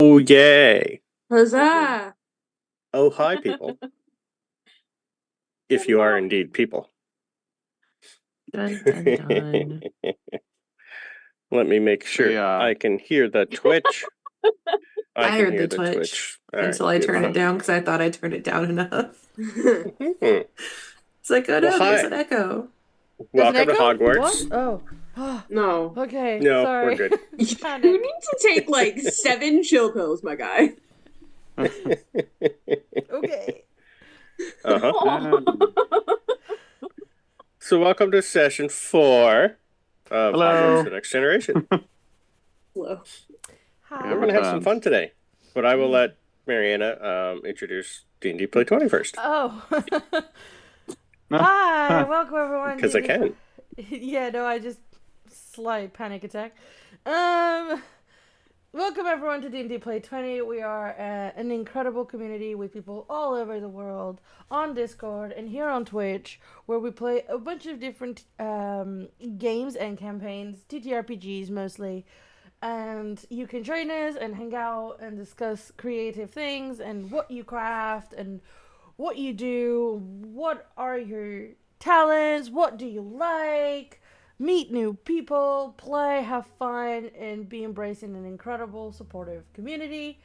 Oh, yay. Huzzah! Oh, hi, people. If you are indeed people. Dun, dun, dun. Let me make sure I can hear the Twitch. I can heard hear the Twitch All until right, I turned it down because I thought I turned it down enough. Mhm. It's like, oh no, Well, there's hi. an echo. Welcome to echo? Hogwarts. What? Oh. No. Okay. No, sorry. we're good. You need to take like 7 chill pills, my guy. Okay. Uh-huh. So welcome to session 4 of Hogwarts The Next Generation. Hello. Hi. We're going to have some fun today, but I will let Mariana introduce D&D Play 20 first. Oh. Hi. Welcome, everyone. Because I can. Yeah, no, I just slight panic attack. Welcome everyone to D&D Play 20. We are an incredible community with people all over the world on Discord and here on Twitch, where we play a bunch of different games and campaigns, TTRPGs mostly. And you can join us and hang out and discuss creative things and what you craft and what you do, what are your talents, what do you like, meet new people, play, have fun, and be embraced in an incredible, supportive community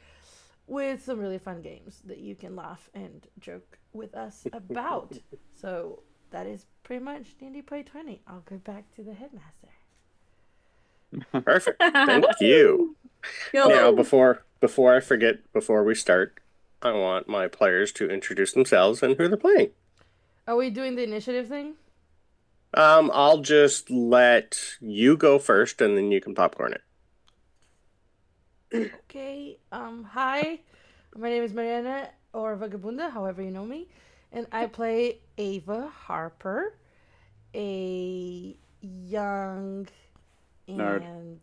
with some really fun games that you can laugh and joke with us about. So that is pretty much D&D Play 20. I'll go back to the headmaster. Perfect. Thank you. Now, before I forget, before we start, I want my players to introduce themselves and who they're playing. Are we doing the initiative thing? I'll just let you go first, and then you can popcorn it. Okay. Hi. My name is Mariana, or Vagabunda, however you know me. And I play Ava Harper, a young and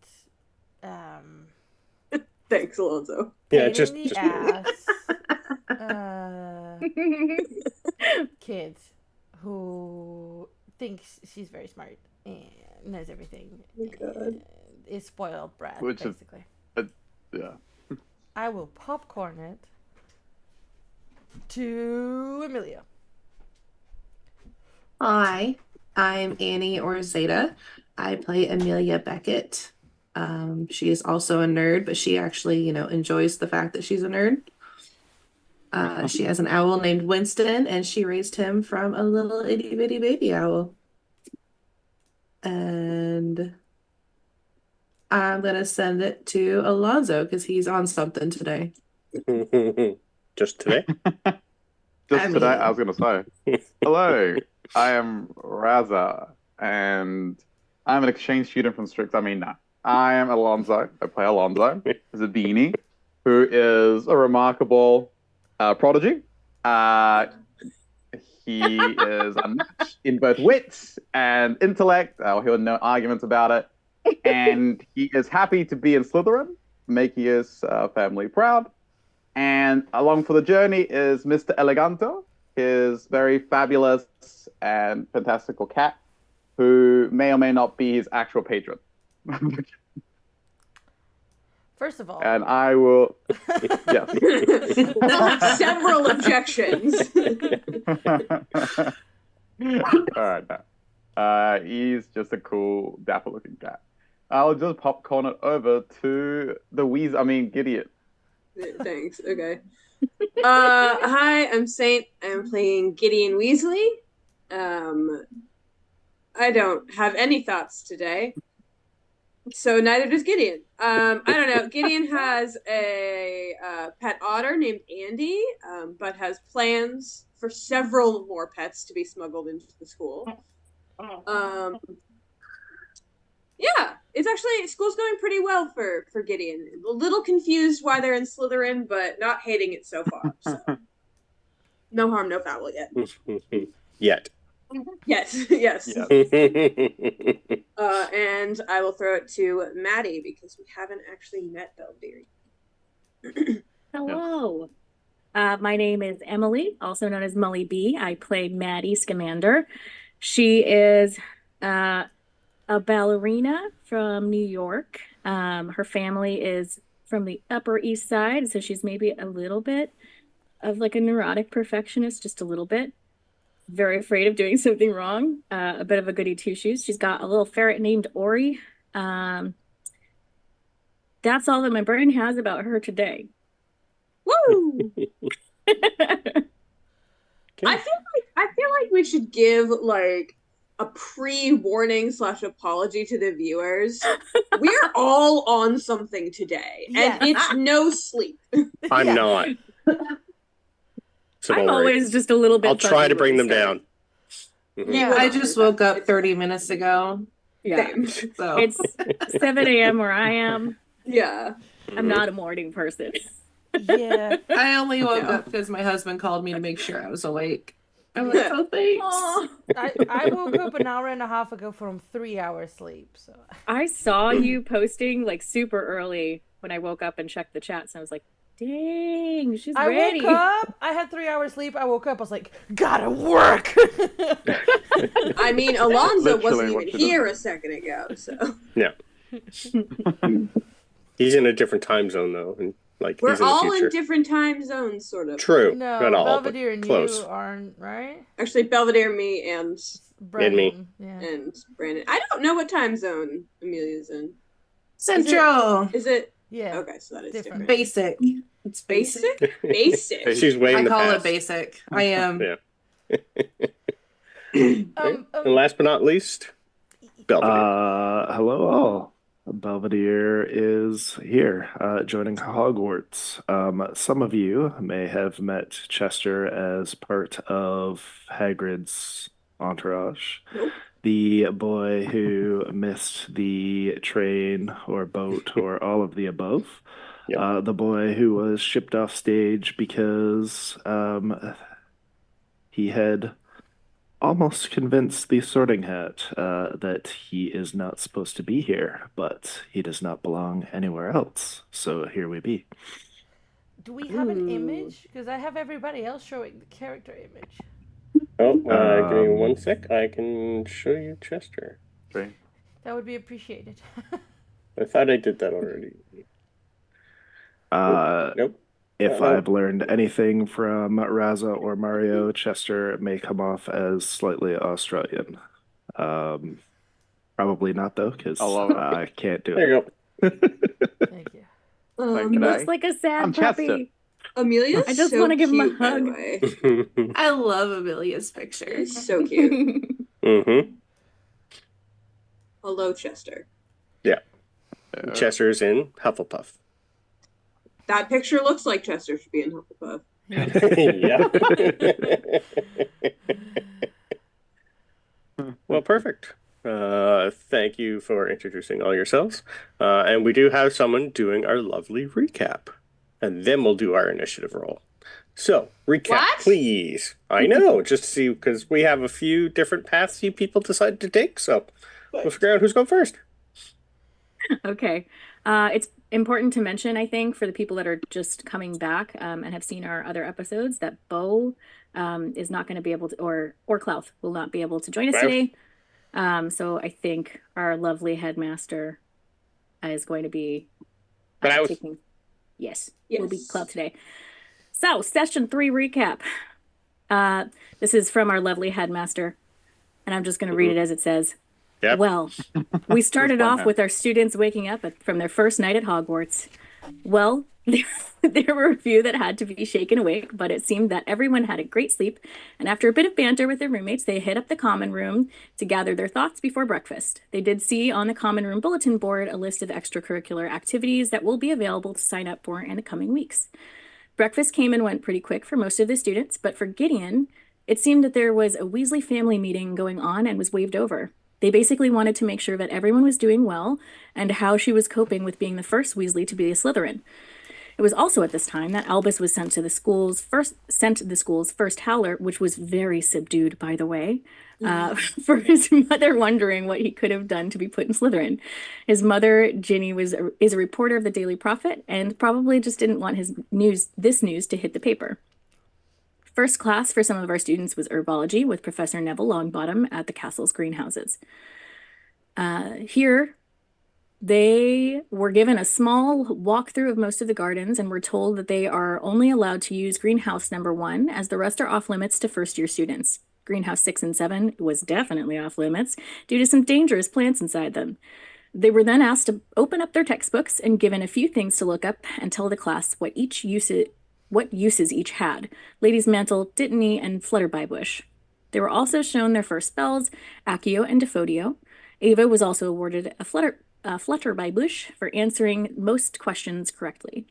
Thanks, Alonso. Yeah, pain just in the ass kid who thinks she's very smart and knows everything. Oh, God. And is spoiled brat, basically. Yeah. I will popcorn it to Amelia. Hi, I'm Annie or Zeta. I play Amelia Beckett. She is also a nerd, but she actually, enjoys the fact that she's a nerd. She has an owl named Winston, and she raised him from a little itty bitty baby owl. And I'm gonna send it to Alonzo because he's on something today. Just today? Today, I was gonna say. Hello, I am Raza, and I'm an exchange student from Strix. I am Alonzo. I play Alonzo as a beanie, who is a remarkable prodigy. He is unmatched in both wits and intellect. He'll have no arguments about it. And he is happy to be in Slytherin, making his family proud. And along for the journey is Mr. Eleganto, his very fabulous and fantastical cat, who may or may not be his actual patron. First of all, and I will. Yes. Several objections. All right. He's just a cool, dapper-looking cat. I'll just popcorn it over to Gideon. Thanks. Okay. Hi, I'm Saint. I'm playing Gideon Weasley. I don't have any thoughts today. So neither does Gideon. I don't know. Gideon has a pet otter named Andy, but has plans for several more pets to be smuggled into the school. Yeah, it's actually, school's going pretty well for Gideon. A little confused why they're in Slytherin, but not hating it so far. So. No harm, no foul yet. Yet. Yes. And I will throw it to Maddie because we haven't actually met Belvedere. Hello. My name is Emily, also known as Mully B. I play Maddie Scamander. She is a ballerina from New York. Her family is from the Upper East Side, so she's maybe a little bit of like a neurotic perfectionist, just a little bit. Very afraid of doing something wrong. A bit of a goody two shoes. She's got a little ferret named Ori. That's all that my brain has about her today. Woo! Okay. I feel like we should give like a pre-warning / apology to the viewers. We're all on something today, Yeah. and it's no sleep. I'm Yeah. not. So I'm don't worry. always just a little bit. I'll try to bring them fuzzy down. with Mhm. Yeah. I just woke up 30 minutes ago. Yeah, Same. So it's 7 a.m. where I am. Yeah. I'm not a morning person. Yeah. I only woke No. up because my husband called me to make sure I was awake. I'm like, oh, thanks. Aw. I woke up an hour and a half ago from 3 hours sleep. So I saw you posting like super early when I woke up and checked the chats, and I was like, dang, she's I ready. woke up. I had 3 hours sleep. I woke up. I was like, gotta work. I mean, Alonzo Literally wasn't what even she here a second ago, so Yeah. He's in a different time zone though, and like we're he's in the all future. in different time zones, sort of. True. No, Not all, but Belvedere and close. you aren't, right? Actually, Belvedere, me, and Brendan. Yeah. Brandon. I don't know what time zone Amelia's in. Central. Is it? Yeah. Okay, so that is Different. different. Basic. It's basic. Basic. Basic. She's way in I the call past. it basic. I am. Yeah. Um, And last but not least, Belvedere. Hello all. Belvedere is here, joining Hogwarts. Some of you may have met Chester as part of Hagrid's entourage. Nope. The boy who missed the train or boat or all of the above. Yep. The boy who was shipped off stage because he had almost convinced the Sorting Hat that he is not supposed to be here, but he does not belong anywhere else. So here we be. do we have an image? Because I have everybody else showing the character image. Oh, give me 1 sec. I can show you Chester. Great. That would be appreciated. I thought I did that already. Nope. If I've learned anything from Raza or Mario, Chester may come off as slightly Australian. Probably not though, because I love it. I can't do There you go. Thank you. Thank He you. looks like a sad I'm puppy. Chester. Amelia's I just so wanna give him a cute, by the hug. way. I love Amelia's picture. She's so cute. Mm-hmm. Hello, Chester. Chester's in Hufflepuff. That picture looks like Chester should be in Hufflepuff. Yeah. Well, perfect. Thank you for introducing all yourselves. And we do have someone doing our lovely recap. And then we'll do our initiative roll. So, recap, What? please. I know, just to see, because we have a few different paths you people decided to take. So, we'll figure out who's going first. Okay. It's important to mention, I think, for the people that are just coming back and have seen our other episodes, that Bo is not going to be able to, or Clouth will not be able to join us Wow. today. So I think our lovely headmaster is going to be Clouth. taking. Yes, Yes. will be Clouth today. So, session 3 recap. This is from our lovely headmaster, and I'm just going to read it as it says. Yep. Well, we started Just one off now. with our students waking up from their first night at Hogwarts. Well, there were a few that had to be shaken awake, but it seemed that everyone had a great sleep, and after a bit of banter with their roommates, they hit up the common room to gather their thoughts before breakfast. They did see on the common room bulletin board a list of extracurricular activities that will be available to sign up for in the coming weeks. Breakfast came and went pretty quick for most of the students, but for Gideon, it seemed that there was a Weasley family meeting going on and was waved over. They basically wanted to make sure that everyone was doing well and how she was coping with being the first Weasley to be a Slytherin. It was also at this time that Albus was sent the school's first Howler, which was very subdued, by the way, for his mother wondering what he could have done to be put in Slytherin. His mother, Ginny, is a reporter of the Daily Prophet and probably just didn't want this news to hit the paper. First class for some of our students was herbology with Professor Neville Longbottom at the castle's greenhouses. Here, They were given a small walkthrough of most of the gardens and were told that they are only allowed to use greenhouse number 1, as the rest are off limits to first-year students. Greenhouse 6 and 7 was definitely off limits due to some dangerous plants inside them. They were then asked to open up their textbooks and given a few things to look up and tell the class what uses each had: lady's mantle, dittany, and flutterby bush. They were also shown their first spells, Accio and Defodio. Ava was also awarded a flutterby bush for answering most questions correctly.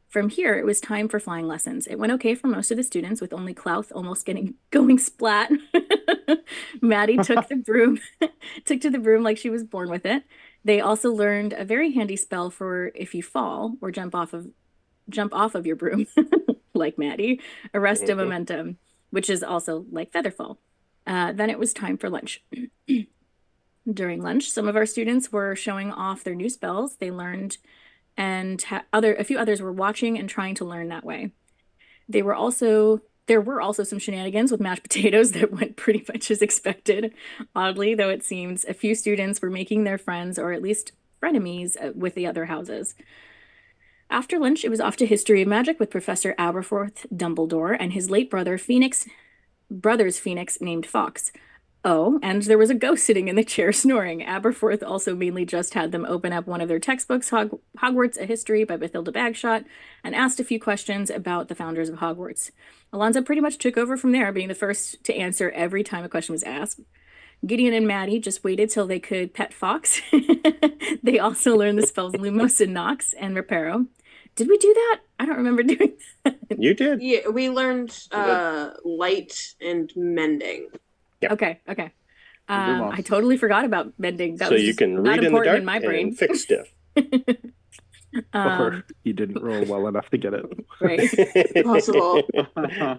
From here, it was time for flying lessons. It went okay for most of the students, with only Clouth almost going splat. Maddie took to the broom like she was born with it. They also learned a very handy spell for if you fall or jump off of your broom, like Maddie, arrest a momentum, which is also like featherfall. Then it was time for lunch. During lunch, some of our students were showing off their new spells they learned, and a few others were watching and trying to learn that way. There were also some shenanigans with mashed potatoes that went pretty much as expected. Oddly, though it seems, a few students were making their friends, or at least frenemies, with the other houses. After lunch, it was off to History of Magic with Professor Aberforth Dumbledore and his late brother brothers Phoenix named Fox. Oh, and there was a ghost sitting in the chair snoring. Aberforth also mainly just had them open up one of their textbooks, Hogwarts: A History by Bathilda Bagshot, and asked a few questions about the founders of Hogwarts. Alonzo pretty much took over from there, being the first to answer every time a question was asked. Gideon and Maddie just waited till they could pet Fox. They also learned the spells Lumos and Nox and Reparo. Did we do that? I don't remember doing that. You did. Yeah, we learned light and mending. Yep. Okay. I totally forgot about mending. That so was you can not read in the important dark in my brain. and fix stuff. Or you didn't roll well enough to get it. Right. Possible.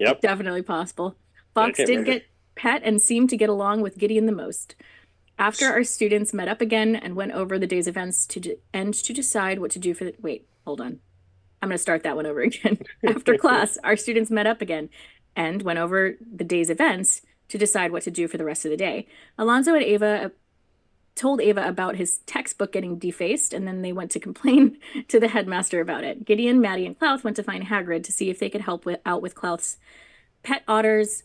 Yep. Definitely possible. Fox can't did remember. get pet and seemed to get along with Gideon the most. After our students met up again and went over the day's events to decide what to do for the... Wait, hold on. I'm going to start that one over again. After class, our students met up again and went over the day's events to decide what to do for the rest of the day. Alonzo and Ava told Ava about his textbook getting defaced, and then they went to complain to the headmaster about it. Gideon, Maddie, and Clouth went to find Hagrid to see if they could help out with Clouth's pet otter's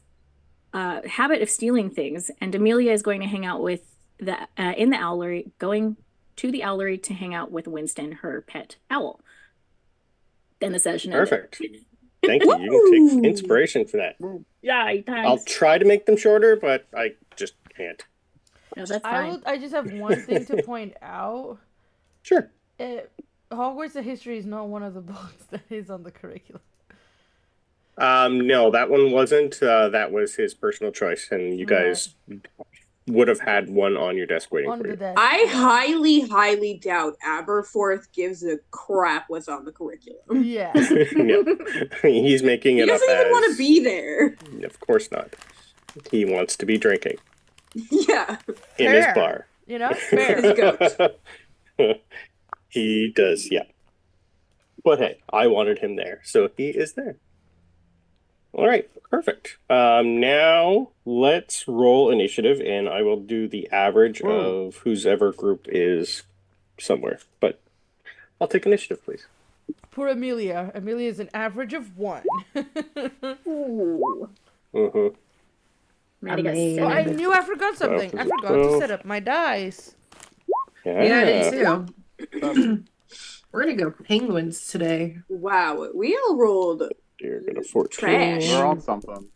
habit of stealing things, and Amelia is going to hang out with in the owlery, going to the owlery to hang out with Winston, her pet owl. Then the session ended. Perfect. Thank you. You can take inspiration for that. Yeah, thanks. I'll try to make them shorter, but I just can't. No, that's fine. I just have one thing to point out. Sure. Hogwarts: A History is not one of the books that is on the curriculum. No, that one wasn't. That was his personal choice, and you guys would have had one on your desk waiting for you. Desk. I highly doubt Aberforth gives a crap what's on the curriculum. Yeah. No. He's making it He up doesn't even want to as... be there. Of course not. He wants to be drinking Yeah. in his bar. You know? Fair. Goat. He does, yeah. But hey, I wanted him there, so he is there. All right, perfect. Now let's roll initiative, and I will do the average of whose ever group is somewhere. But I'll take initiative, please. Poor Amelia. Amelia is an average of 1. Ooh. Mm-hmm. Maddie got Amazing. Oh, I seven. knew I forgot something. I forgot to set up my dice. Yeah, I did too. We're gonna go penguins today. Wow, we all rolled You're gonna 14. trash. We're on something.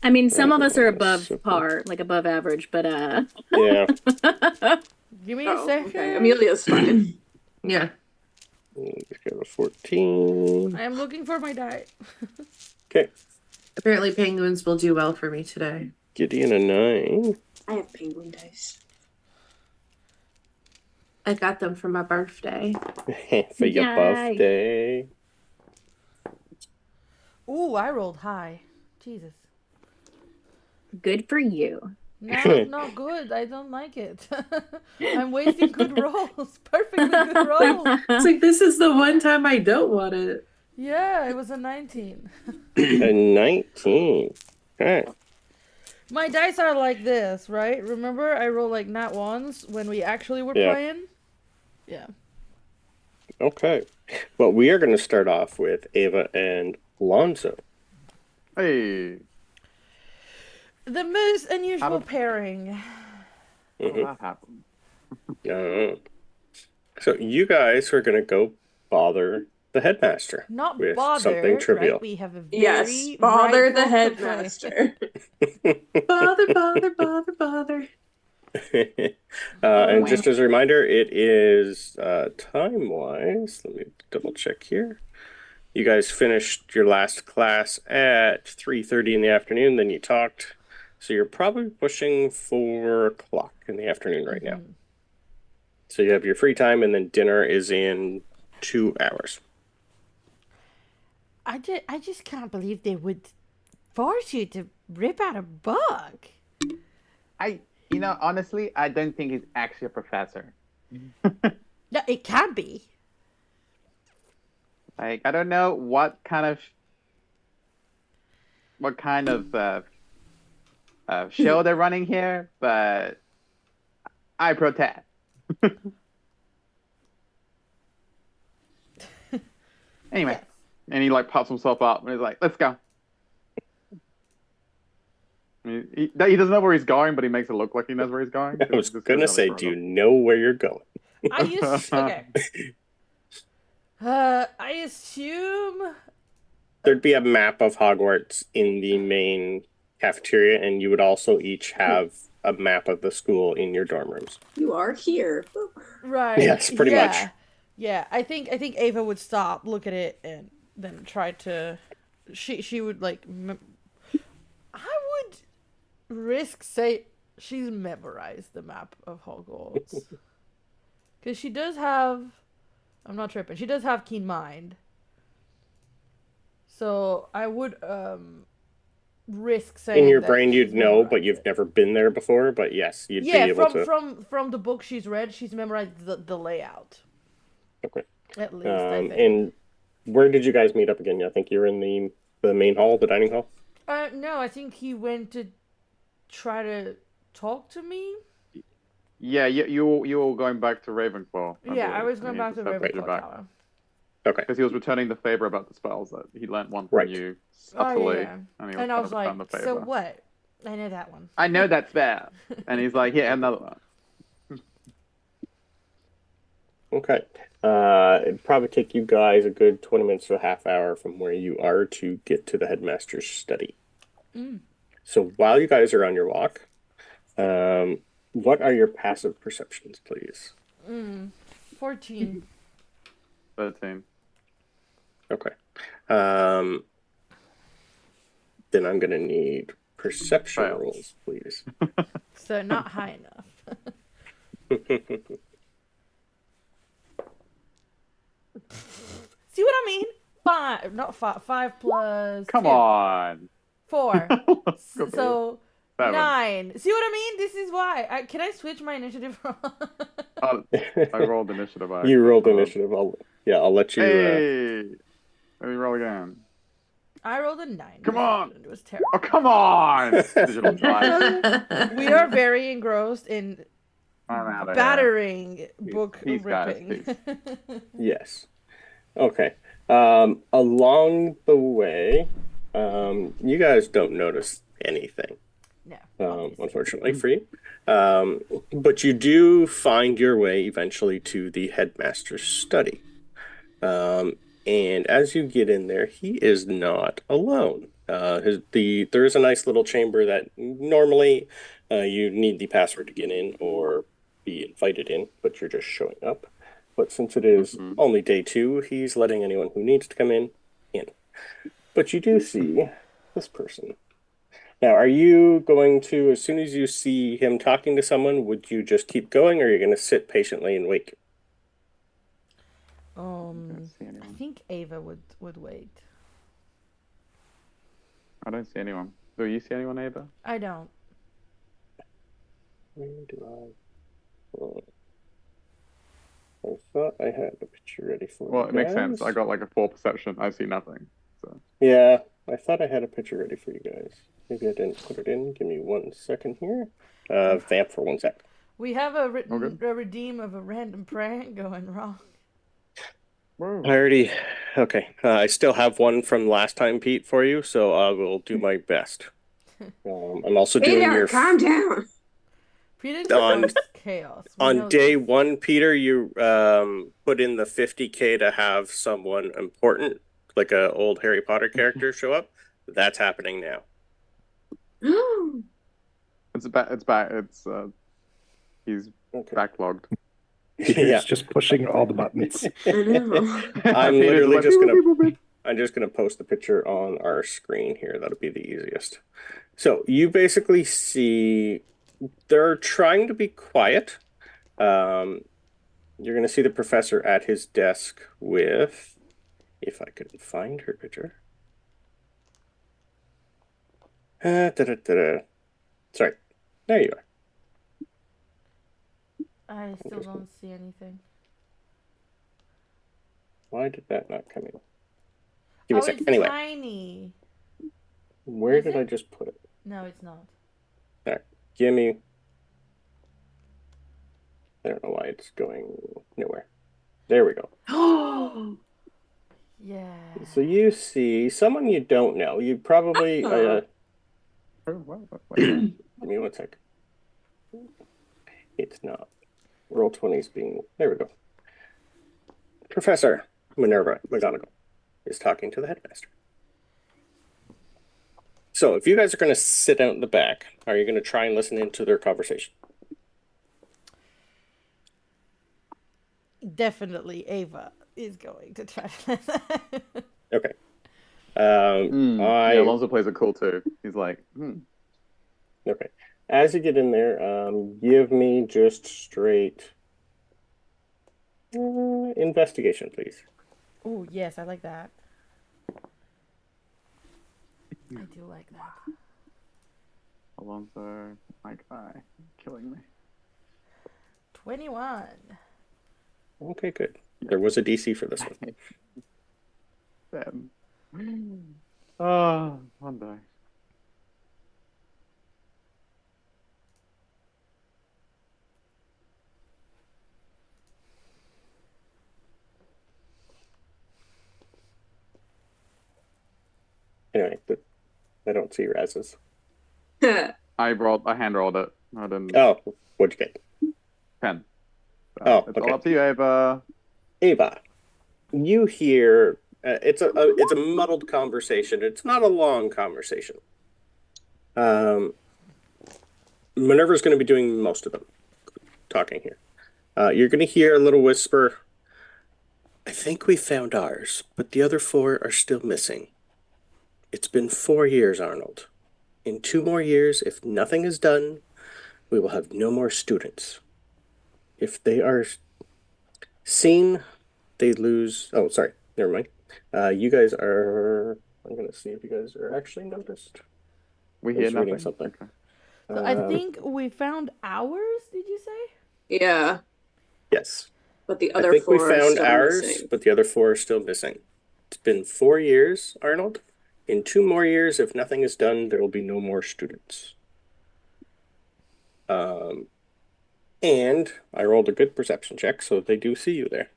I mean, some of us are above par, like above average, but Yeah. Give me a second. Okay. Amelia's fine. Yeah. Just go to 14. I am looking for my die. Okay. Apparently penguins will do well for me today. Gideon a 9. I have penguin dice. I got them for my birthday. For your Yay. birthday. Ooh, I rolled high. Jesus. good for you. No, not good. I don't like it. I'm wasting good rolls. Perfectly good rolls. It's like, this is the one time I don't want it. Yeah, it was a 19. A 19. Okay. My dice are like this, right? Remember I rolled like nat ones when we actually were Yeah. playing? Yeah. Okay. Well, we are going to start off with Ava and Alonso. Hey, The most how unusual did, pairing. how did Mm-hmm. that happen? So you guys are going to go bother the headmaster Not with something bother, right? trivial. We have a Yes, very bother the rightful complaint. headmaster. Bother, bother, bother, bother. And Wah. just as a reminder, it is time-wise. Let me double check here. You guys finished your last class at 3:30 in the afternoon, then you talked. So you're probably pushing 4 o'clock in the afternoon right now. So you have your free time, and then dinner is in 2 hours. I just can't believe they would force you to rip out a book. Honestly, I don't think he's actually a professor. No, it can be. Like, I don't know what kind of show they're running here, but I protest. Anyway, Yes. and he like pops himself up and he's like, "Let's go." I mean, he doesn't know where he's going, but he makes it look like he knows where he's going. I was Just going to doesn't say, really do you know where you're going? Okay. I assume. There'd be a map of Hogwarts in the main cafeteria, and you would also each have a map of the school in your dorm rooms. You are here. Right. Yes, pretty much. Yeah, I think Ava would stop, look at it, and then try to. She would like. I would risk say she's memorized the map of Hogwarts because she does have. I'm not tripping. She does have keen mind. So I would risk saying In your that brain, you'd she's know, but memorized you've it. never been there before. But yes, you'd be Yeah, able to. from the book she's read, she's memorized the layout. Okay. At least I think. And where did you guys meet up again? I think you're in the main hall, the dining hall. No, I think he went to try to talk to me. Yeah, you all going back to Ravenclaw. Yeah, I believe, was and going he back just to had you Ravenclaw back. Tower. Okay. Because he was returning the favor about the spells that he learnt one from Right. you Oh subtly, yeah. and he And I trying was to return like, the so favor. what? I know that one. I know that spell, and he's like, "Yeah, another one." Okay. It'd probably take you guys a good 20 minutes to a half hour from where you are to get to the headmaster's study. So while you guys are on your walk, what are your passive perceptions, please? 14. 13. Okay. Then I'm gonna need perception Fail. rolls, please. So not high enough. See what I mean? 5, not 5. 5 plus Come 2. on. 4. Good So 7. 9. See what I mean? This is why. Can I switch my initiative? Oh, I rolled initiative. You rolled initiative. I'll let you. Hey, let me roll again. I rolled a 9. Come on. It was terrible. Oh, come on! Digital dice. We are very engrossed in I'm out of here. battering book Peace, guys, ripping. peace. Yes. Okay. Along the way, you guys don't notice anything. No. Unfortunately for you. But you do find your way eventually to the headmaster's study. And as you get in there, he is not alone. There is a nice little chamber that normally you need the password to get in or be invited in, but you're just showing up. But since it is only day 2, he's letting anyone who needs to come in. But you do see this person. Now, are you going to, as soon as you see him talking to someone, would you just keep going, or are you going to sit patiently and wait? I think Ava would wait. I don't see anyone. Do you see anyone, Ava? I don't. Where do I thought I had a picture ready for Well, you it makes sense. guys. I got like a 4 perception. I see nothing. So Yeah, I thought I had a picture ready for you guys. Maybe I didn't put it in. Give me 1 second here. Vamp for 1 sec. We have a Okay. redeem of a random prank going wrong. Whoa. I already. Okay. I still have one from last time, Pete, for you, so I will do my best. I'm also doing Peter, your calm down. Peter on stokes chaos. We on know day this. one, Peter. You put in the 50K to have someone important, like a old Harry Potter character, show up. That's happening now. It's back. It's back. It's he's Okay. backlogged. Peter's Yeah. just pushing all the buttons. I know. I'm Peter's literally like, just "Beep, gonna beep, beep, beep." I'm just gonna post the picture on our screen here. That'll be the easiest. So you basically see they're trying to be quiet. Um, you're gonna see the professor at his desk with, if I could find her picture. Da-da-da-da. Sorry, there you are. I still don't see anything. Why did that not come in? Give me a Oh, sec. it's Anyway, tiny. where Is did I it? just put it? No, it's not. All right, give me. I don't know why it's going nowhere. There we go. Yeah. So you see someone you don't know. You probably Oh. Oh, wow. give me one sec. It's not. Roll 20's being there we go. Professor Minerva McGonagall is talking to the headmaster. So if you guys are going to sit out in the back, are you going to try and listen into their conversation? Definitely Ava is going to try. Okay. Yeah, Alonso plays it cool too. He's like, Okay. As you get in there, give me just straight investigation, please. Oh, yes, I like that. I do like that. Alonso, my guy, killing me. 21. Okay, good. There was a DC for this one. Damn. Oh, one day. Anyway, but I don't see Raz's. I hand rolled it. I didn't. Oh, what'd you get? 10. Oh, It's okay. all up to you, Ava. Ava, you hear it's a muddled conversation. It's not a long conversation. Minerva's going to be doing most of them talking here. You're going to hear a little whisper. I think we found ours, but the other 4 are still missing. It's been 4 years, Arnold. In 2 more years, if nothing is done, we will have no more students. If they are seen, they lose. Oh, sorry. Never mind. You guys are. I'm going to see if you guys are actually noticed. We I hear was reading nothing. something. Okay. So I think we found ours, did you say? Yeah, Yes. but the I other think we 4 are found still ours, missing. but the other 4 are still missing. It's been 4 years, Arnold. In 2 more years, if nothing is done, there will be no more students. And I rolled a good perception check, so they do see you there.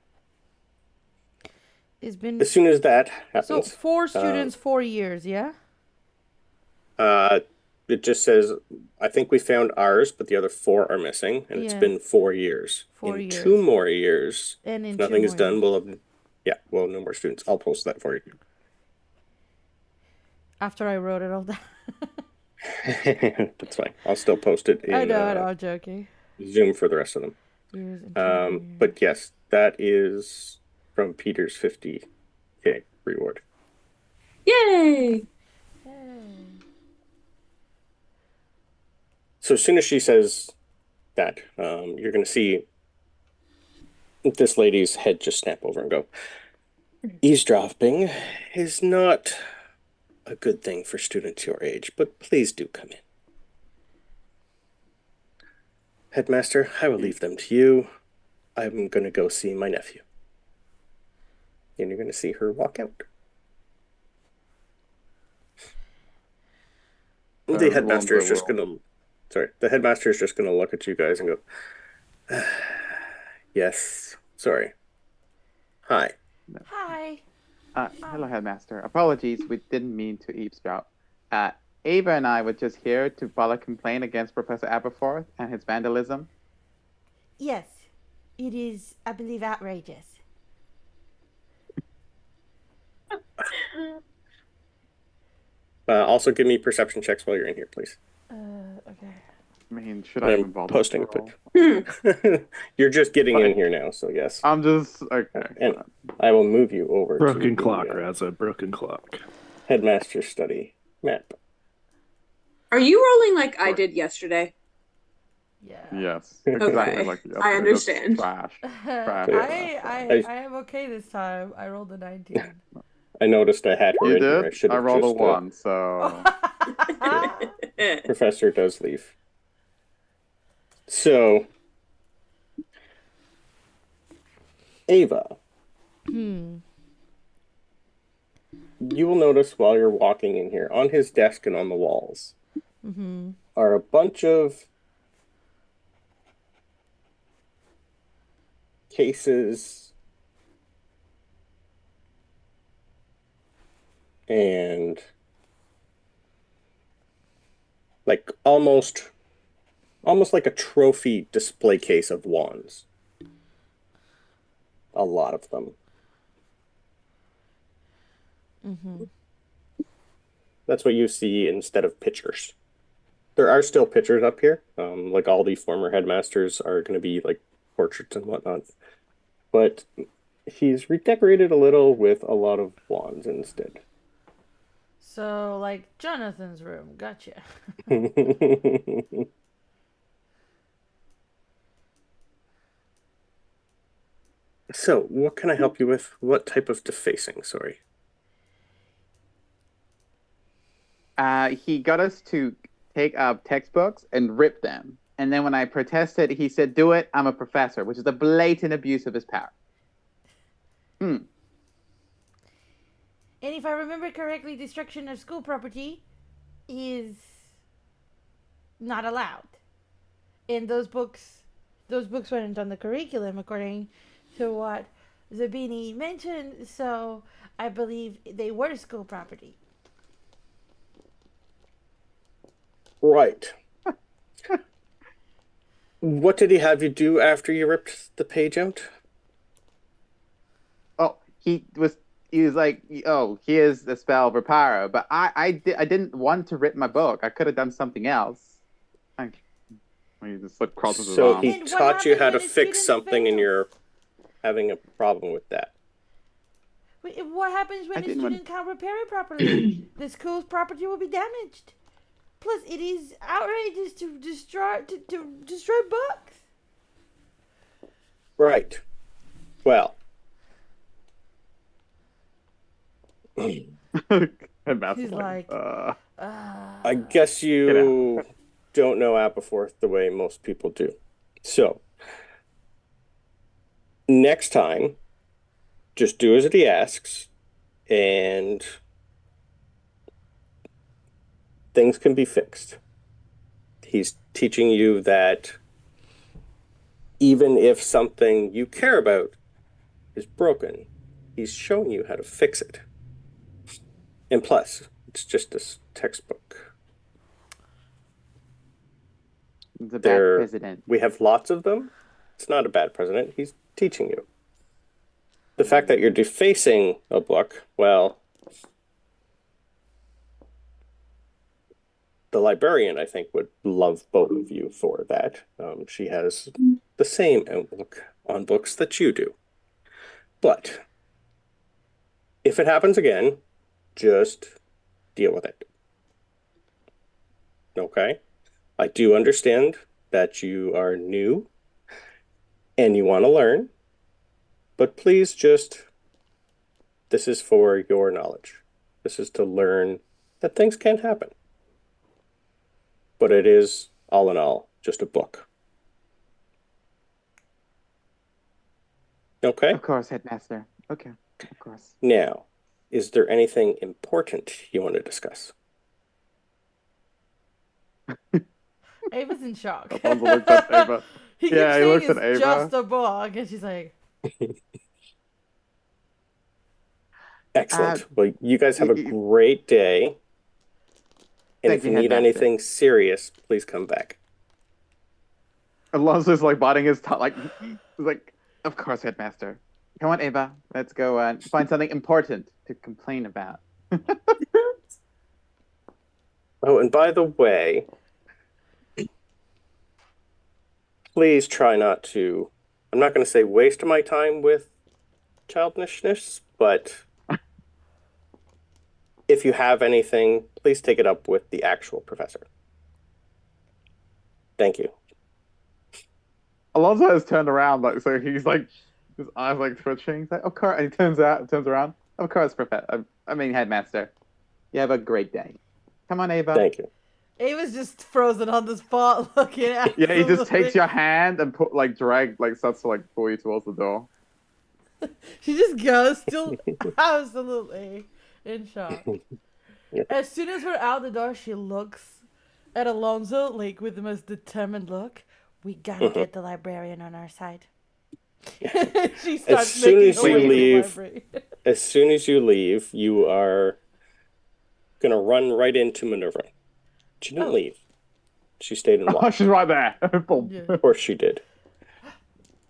It's been As soon as that so happens, 4 students, 4 years, yeah? it just says, I think we found ours, but the other 4 are missing, and it's Yeah. been 4 years. 4 In years. 2 more years, And in if 2 nothing is more done, years. we'll have no more students. I'll post that for you. After I wrote it all down. That's fine. I'll still post it I in know, I'm joking. Zoom for the rest of them. Years and 2 more years. But yes, that is from Peter's 50K reward. Yay! So as soon as she says that, you're going to see this lady's head just snap over and go, eavesdropping is not a good thing for students your age, but please do come in. Headmaster, I will leave them to you. I'm going to go see my nephew. And you're going to see her walk out. The headmaster is just going to Sorry. The headmaster is just going to look at you guys and go, yes. Sorry. Hi. Hi. Hello, Headmaster. Apologies, we didn't mean to eavesdrop. Uh, Ava and I were just here to file a complaint against Professor Aberforth and his vandalism. Yes, it is, I believe, outrageous. Also, give me perception checks while you're in here, please. Okay. I mean, should And I I'm even bother posting to a roll? pic. You're just getting in Fine. here now, so yes. I'm just okay. And Fine. I will move you over Broken to clock, the Raza. Broken clock. headmaster study map. Are you rolling like I did yesterday? Yeah. Yes, Okay, exactly like I yesterday. understand. Just trash. Trash. I am okay this time. I rolled a 19. I noticed I had her You in here. did? I should I have rolled a just. 1, so Professor does leave. So, Ava, Hmm. you will notice while you're walking in here, on his desk and on the walls, Mm-hmm. are a bunch of cases and like almost like a trophy display case of wands. A lot of them. Mm-hmm. That's what you see instead of pictures. There are still pictures up here. Like all the former headmasters are going to be like portraits and whatnot. But he's redecorated a little with a lot of wands instead. So, like Jonathan's room. Gotcha. So, what can I help you with? What type of defacing? Sorry. he got us to take up textbooks and rip them. And then when I protested, he said, "Do it. I'm a professor," which is a blatant abuse of his power. Hmm. And if I remember correctly, destruction of school property is not allowed. And those books weren't on the curriculum according to what Zabini mentioned, so I believe they were school property. Right. What did he have you do after you ripped the page out? Oh, he was like, "Oh, here's the spell reparo," but I didn't want to rip my book. I could have done something else. I, he just like crosses his So he arms. And what taught you happens how to when a fix student something and fails? you're having a problem with that. What happens I when a didn't want. student can't repair it properly? The school's property will be damaged. Plus, it is outrageous to destroy books. Right. Well, Headmaster's He's like, I guess get out. you don't know Aberforth the way most people do. So, next time, just do as he asks, and things can be fixed. He's teaching you that even if something you care about is broken, he's showing you how to fix it. And plus, it's just this textbook. He's a bad There, president. we have lots of them. It's not a bad president. He's teaching you. The fact that you're defacing a book, well, the librarian, I think, would love both of you for that. She has the same outlook on books that you do. But if it happens again, just deal with it. Okay? I do understand that you are new and you want to learn, but please just, this is for your knowledge. This is to learn that things can happen. But it is, all in all, just a book. Okay? Of course, Headmaster. Okay, of course. Now, is there anything important you want to discuss? Ava's in shock. Alonso looks at Ava. He keeps Yeah, he saying looks at it's Ava. just a bug, and she's like, Excellent. Well, you guys have a great day. And Thank if you, you need Headmaster. anything serious, please come back. Alonso's like biting his tongue, he's like, of course, Headmaster. Come on, Ava. Let's go find something important to complain about. Oh, and by the way, please try not to. I'm not going to say waste my time with childishness, but if you have anything, please take it up with the actual professor. Thank you. Alonso has turned around, so he's like, his eyes like twitching. He's like, of course. And he turns around. Of course, Professor. I mean, Headmaster. You have a great day. Come on, Ava. Thank you. Ava's just frozen on the spot, looking at. Yeah, he just takes your hand and starts to pull you towards the door. She just goes, still absolutely in shock. Yeah. As soon as we're out the door, she looks at Alonso like with the most determined look. We gotta get the librarian on our side. She starts soon making as her you way to the leave- library. As soon as you leave, you are going to run right into Minerva. She didn't leave. She stayed and Oh, watched. she's right there. Boom. Yeah. Of course she did.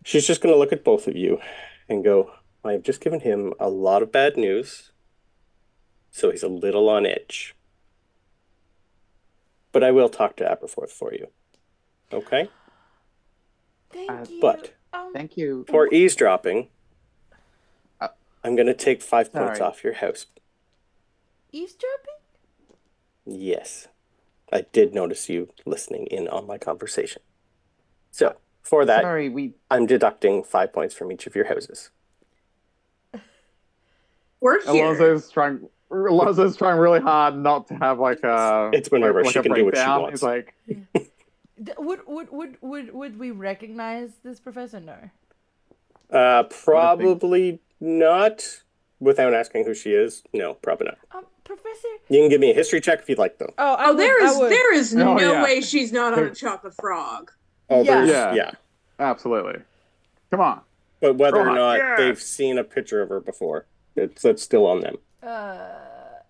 She's just going to look at both of you and go, I have just given him a lot of bad news, so he's a little on edge. But I will talk to Aberforth for you. Okay? Thank you. But Thank you. for eavesdropping, Uh, I'm going to take 5 points sorry. off your house. Eavesdropping? Yes. I did notice you listening in on my conversation. So, for that, Sorry, I'm deducting 5 points from each of your houses. We're here. Alonso's trying really hard not to have It's Minerva. like She a can do what she breakdown. wants. He's like, Would we recognize this professor? No. Probably not. Without asking who she is, no, probably not. Professor. You can give me a history check if you'd like, though. Oh, there is Oh, no yeah. way she's not on a chocolate frog. Oh, Yeah. there's, Yeah. absolutely. Come on. But whether or Right, not yeah. they've seen a picture of her before, it's still on them.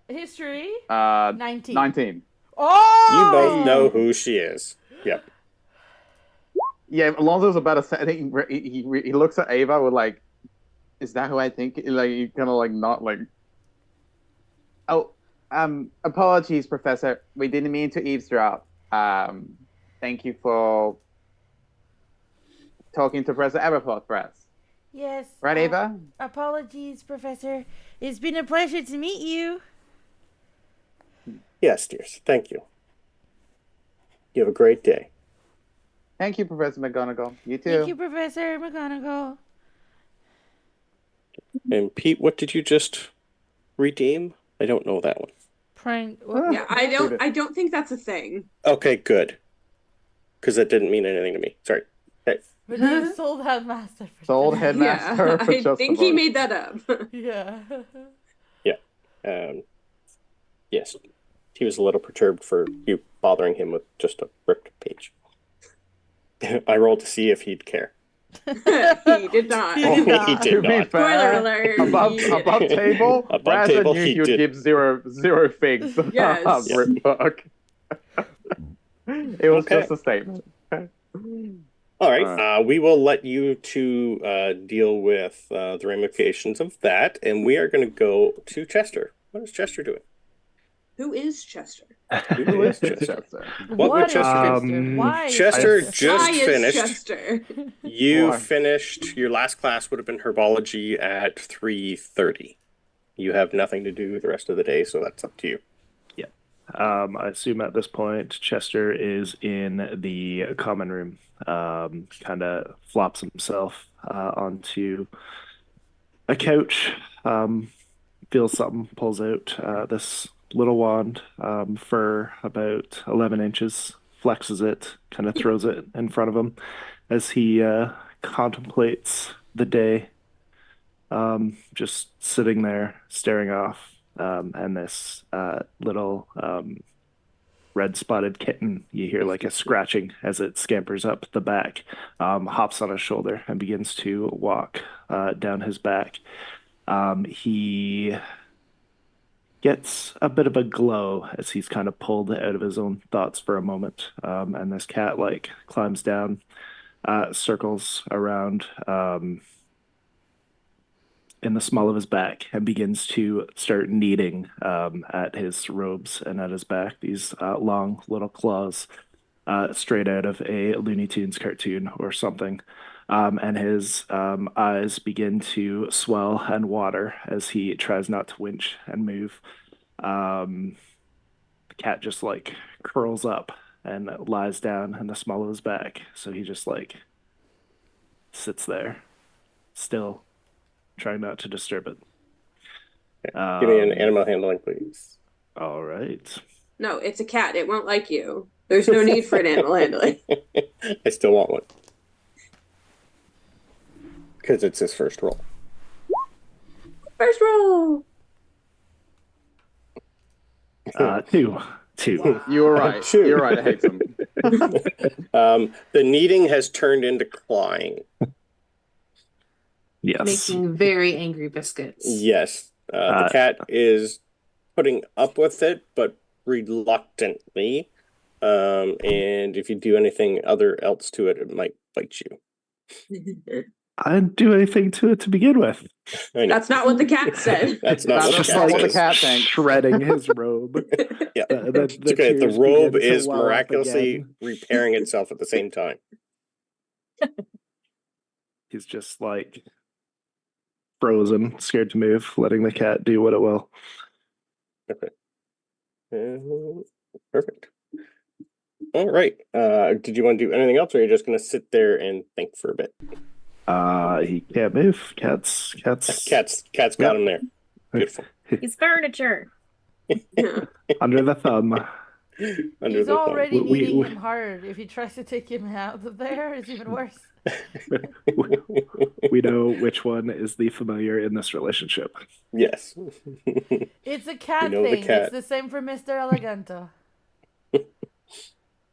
History. 19. 19. You Oh. both know who she is. Yep. Yeah, Alonso's about to say. I think he looks at Ava with is that who I think? Like, he kind of not like. Oh, apologies, Professor. We didn't mean to eavesdrop. Thank you for talking to Professor Aberforth for us. Yes. Right, Ava? Apologies, Professor. It's been a pleasure to meet you. Yes, dears. Thank you. You have a great day. Thank you, Professor McGonagall. You too. Thank you, Professor McGonagall. And Pete, what did you just redeem? I don't know that one. Prank. Yeah, I don't think that's a thing. Okay, good. Because that didn't mean anything to me. Sorry. Hey. But you sold Headmaster for Sold today. Headmaster Yeah, for I just think the he vote. made that up. Yeah. Yes. He was a little perturbed for you bothering him with just a ripped page. I rolled to see if he'd care. He did not. He did not. He To did be not. Spoiler fair, alert. above he did. table, Above Raza table, knew he he would did. give zero figs. Yes. Rip book. It was Okay. just a statement. All right. We will let you two deal with the ramifications of that, and we are going to go to Chester. What is Chester doing? Who is Chester? Who is Chester? What would What is Chester do? Why is Chester Chester? just Why is finished. Chester? You Why? finished. Your last class would have been herbology at 3:30. You have nothing to do the rest of the day, so that's up to you. I assume at this point Chester is in the common room. Kind of flops himself onto a couch, feels something, pulls out this little wand, for about 11 inches, flexes it, kind of throws it in front of him as he contemplates the day, just sitting there staring off. And this little red spotted kitten. You hear like a scratching as it scampers up the back, hops on his shoulder, and begins to walk down his back. He gets a bit of a glow as he's kind of pulled out of his own thoughts for a moment. And this cat like climbs down, circles around in the small of his back and begins to start kneading at his robes and at his back. These long little claws, straight out of a Looney Tunes cartoon or something. And his eyes begin to swell and water as he tries not to winch and move. The cat just like curls up and lies down in the small of his back. So he just like sits there, still trying not to disturb it. Give me an animal handling, please. All right. No, it's a cat. It won't like you. There's no need for an animal handling. I still want one. Because it's his first roll. First roll. Two. You were right. Shoot. You're right. I hate them. The kneading has turned into clawing. Yes. Making very angry biscuits. Yes. The cat is putting up with it, but reluctantly. And if you do anything else to it, it might bite you. I didn't do anything to it to begin with. That's not what the cat said. That's not That's what the just cat not what the says. cat thinks. Shredding his robe. Yeah. The It's okay. The tears robe begin to is well up miraculously again. repairing itself at the same time. He's just like frozen, scared to move, letting the cat do what it will. Okay. Perfect. All right. Did you want to do anything else, or are you just going to sit there and think for a bit? He can't move. Cat's Cat's got him there. Beautiful. He's furniture. Under the thumb. Under He's the thumb. already We- eating we- him hard. If he tries to take him out of there, it's even worse. We know which one is the familiar in this relationship. Yes. It's a cat know the thing. cat. It's the same for Mr. Eleganto.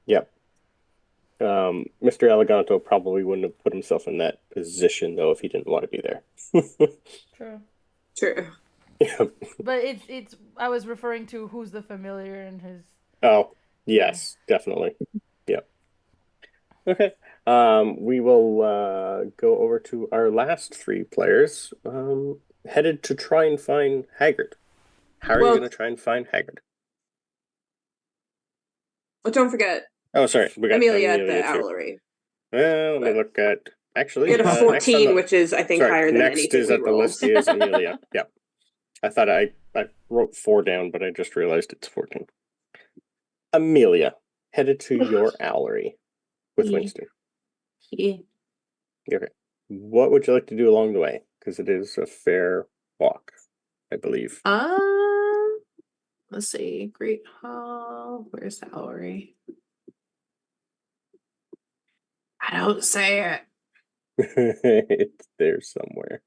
Yep. Mr. Eleganto probably wouldn't have put himself in that position though if he didn't want to be there. True. True. Yeah. But it's I was referring to who's the familiar in his. Oh, yes, definitely. Yep. Okay. We will go over to our last three players, headed to try and find Haggard. How are you Well- going to try and find Haggard? But don't forget Oh, sorry, we got Amelia at the too. Owlery. Let me look at actually. Get a next 14, on the- which is I think sorry, higher than next anything is we at the rolled. list is Amelia. Yep. I thought I wrote 4 down, but I just realized it's 14. Amelia, headed to your Owlery with Yeah. Winston. Yeah. Okay. What would you like to do along the way? Because it is a fair walk, I believe. Let's see. Great Hall. Where's the Owlery? I don't say it. It's there somewhere.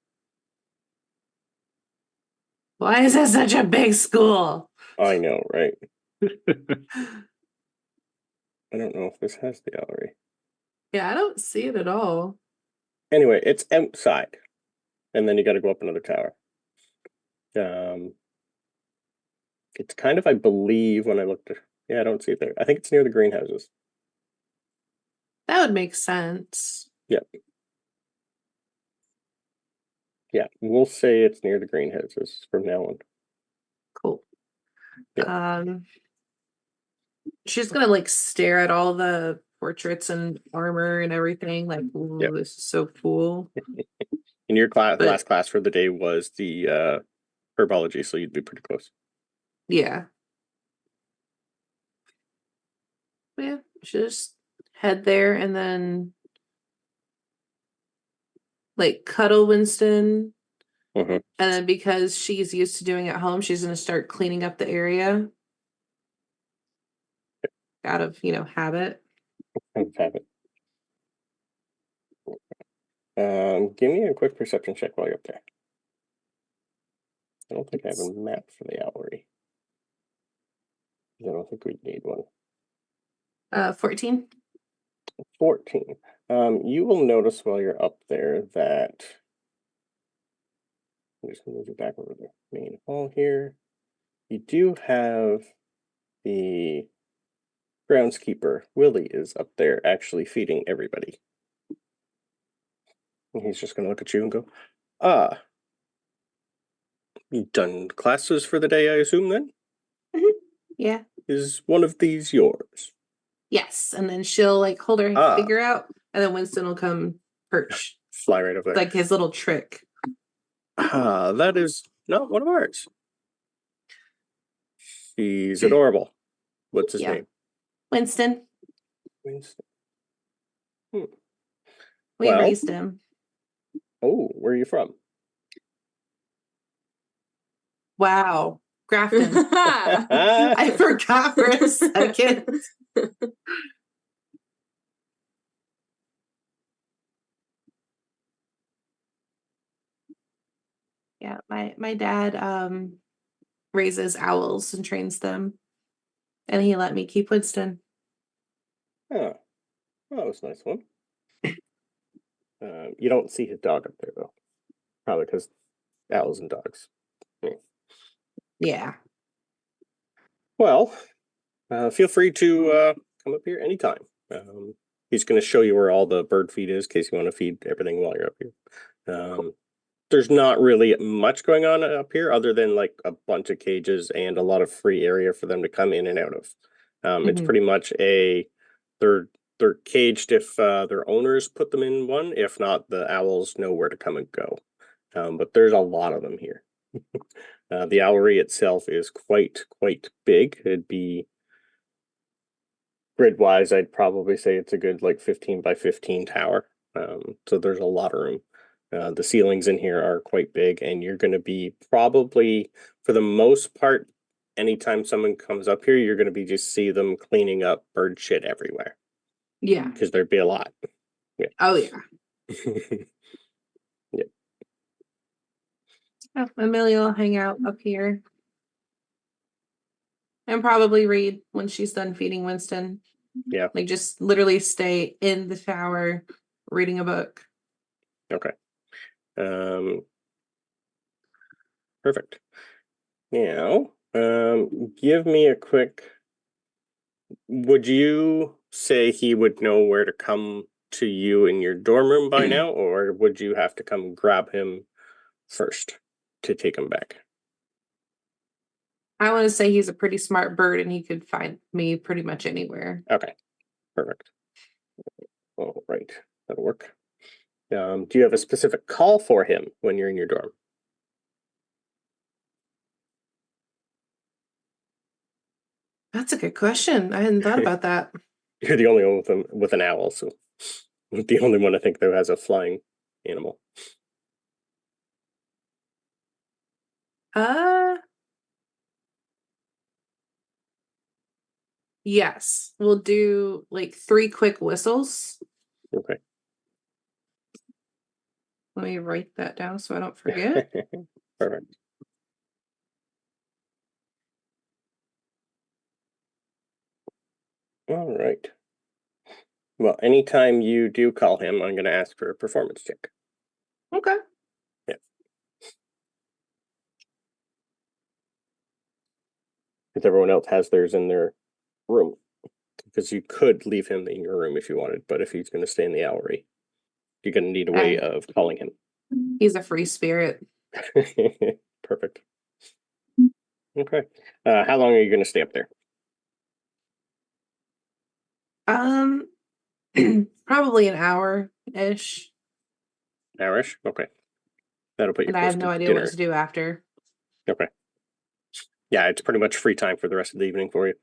Why is it such a big school? I know, right? I don't know if this has the Owlery. Yeah, I don't see it at all. Anyway, it's outside. And then you got to go up another tower. It's kind of, I believe, when I looked at... Yeah, I don't see it there. I think it's near the greenhouses. That would make sense. Yeah, we'll say it's near the greenhouses from now on. Cool. Yeah. She's gonna like stare at all the portraits and armor and everything. Like, ooh, Yep. this is so cool. And your class, But- last class for the day was the herbology, so you'd be pretty close. Yeah. Yeah, just head there and then like cuddle Winston. Mhm. And then because she's used to doing it at home, she's gonna start cleaning up the area. Out of, habit. Have it. Give me a quick perception check while you're up there. I don't think I have a map for the Owlery. I don't think we'd need one. 14. 14. You will notice while you're up there that I'm just gonna move you back over the main hall here. You do have the groundskeeper, Willie, is up there actually feeding everybody. And he's just gonna look at you and go, "Ah, you done classes for the day, I assume then? Yeah. Is one of these yours?" Yes. And then she'll like hold her Ah. figure out, and then Winston will come perch. Fly right over there. Like his little trick. Ah, that is not one of ours. He's adorable. What's his Yeah. name? Winston. Winston. We Well- raised him. Oh, where are you from? Wow. Grafton. I forgot for a second. Yeah, my dad raises owls and trains them. And he let me keep Winston. Oh, that was a nice one. You don't see his dog up there, though. Probably because owls and dogs. Yeah. Well, feel free to come up here anytime. He's going to show you where all the bird feed is in case you want to feed everything while you're up here. There's not really much going on up here other than like a bunch of cages and a lot of free area for them to come in and out of. It's pretty much they're caged if their owners put them in one. If not, the owls know where to come and go. But there's a lot of them here. The owlery itself is quite big. It'd be grid-wise, I'd probably say it's a good like 15 by 15 tower. So there's a lot of room. The ceilings in here are quite big, and you're going to be probably, for the most part, anytime someone comes up here, you're going to be just see them cleaning up bird shit everywhere. Yeah. Because there'd be a lot. Yeah. Oh yeah. Yeah. Oh, Amelia will hang out up here. And probably read when she's done feeding Winston. Yeah. Like just literally stay in the tower reading a book. Okay. Perfect. Now, give me a quick. Would you say he would know where to come to you in your dorm room by now, or would you have to come grab him first to take him back? I want to say he's a pretty smart bird and he could find me pretty much anywhere. Okay, perfect. All right, that'll work. Do you have a specific call for him when you're in your dorm? That's a good question. I hadn't thought about that. You're the only one with an owl, so the only one I think that has a flying animal. Yes. We'll do like 3 quick whistles. Okay. Let me write that down so I don't forget. Perfect. All right. Well, anytime you do call him, I'm going to ask for a performance check. Okay. Yeah. Because everyone else has theirs in their room. Because you could leave him in your room if you wanted, but if he's going to stay in the owlery, you're going to need a way of calling him. He's a free spirit. Perfect. Okay. How long are you going to stay up there? Probably an hour-ish. Hourish? Okay. That'll put you And I close have no to idea dinner. what to do after. Okay. Yeah, it's pretty much free time for the rest of the evening for you.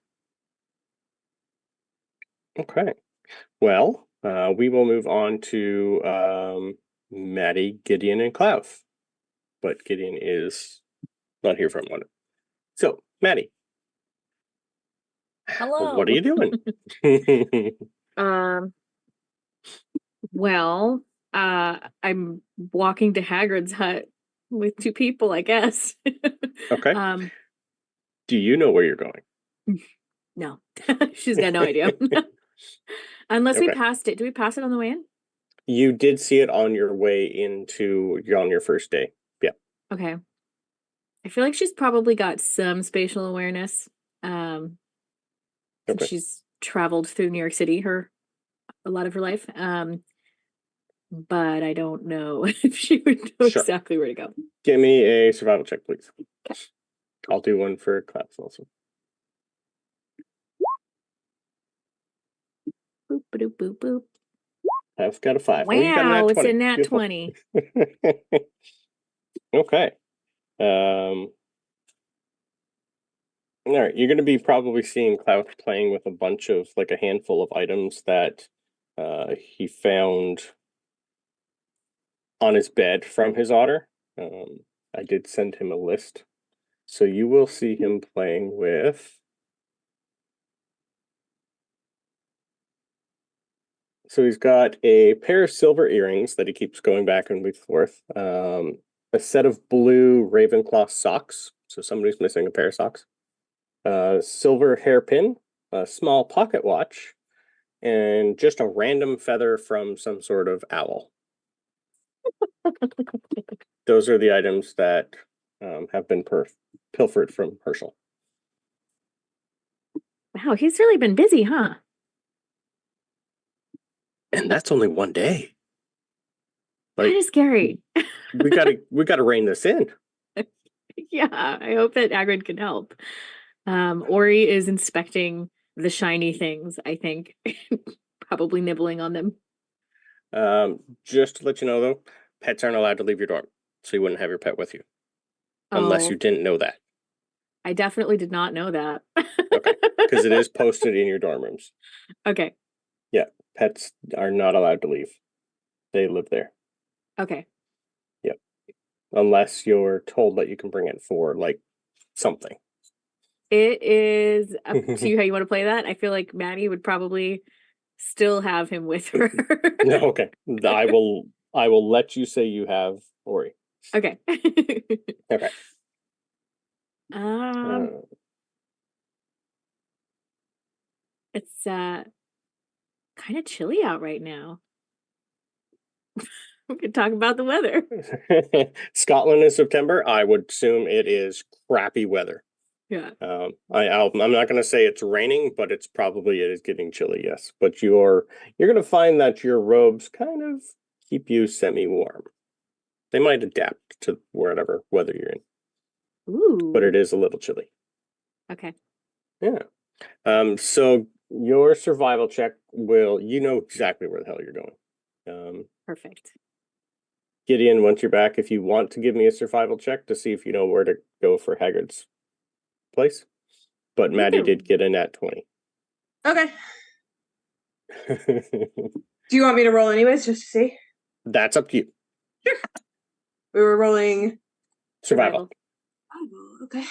Okay. Well, we will move on to Maddie, Gideon, and Klaus. But Gideon is not here for a moment. So, Maddie. Hello. What are you doing? Well, I'm walking to Hagrid's hut with 2 people, I guess. Okay. Do you know where you're going? No, she's got no idea. Unless we Okay. passed it. Do we pass it on the way in? You did see it on your way on your first day. Yeah. Okay. I feel like she's probably got some spatial awareness. Since Okay. she's traveled through New York City a lot of her life. But I don't know if she would know Sure. exactly where to go. Give me a survival check, please. I'll do one for class also. Boop, boop, boop, boop. I've got a 5. Wow, Oh, you got a nat 20. it's a nat Beautiful. 20. Okay. All right, you're going to be probably seeing Klaus playing with a bunch of, like, a handful of items that he found on his bed from his otter. I did send him a list. So you will see him playing with... So he's got a pair of silver earrings that he keeps going back and forth. A set of blue Ravenclaw socks. So somebody's missing a pair of socks. Silver hairpin, a small pocket watch, and just a random feather from some sort of owl. Those are the items that have been pilfered from Herschel. Wow, he's really been busy, huh? And that's only one day. That is scary. we gotta rein this in. Yeah, I hope that Hagrid can help. Ori is inspecting the shiny things, I think. Probably nibbling on them. Just to let you know, though, pets aren't allowed to leave your dorm, so you wouldn't have your pet with you. Unless you didn't know that. I definitely did not know that. Okay, because it is posted in your dorm rooms. Okay. Yeah, pets are not allowed to leave. They live there. Okay. Yep. Unless you're told that you can bring it for, like, something. It is up to you how you want to play that. I feel like Maddie would probably still have him with her. No, okay. I will let you say you have Ori. Okay. Okay. It's kind of chilly out right now. We could talk about the weather. Scotland in September, I would assume it is crappy weather. Yeah. I'm not going to say it's raining, but it is getting chilly, yes. But you're going to find that your robes kind of keep you semi-warm. They might adapt to whatever weather you're in. Ooh. But it is a little chilly. Okay. Yeah. So your survival check you know exactly where the hell you're going. Perfect. Gideon, once you're back, if you want to give me a survival check to see if you know where to go for Hagrid's place. But Maddie did get a nat 20. Okay. Do you want me to roll anyways, just to see? That's up to you. Sure. We were rolling survival. Oh, okay.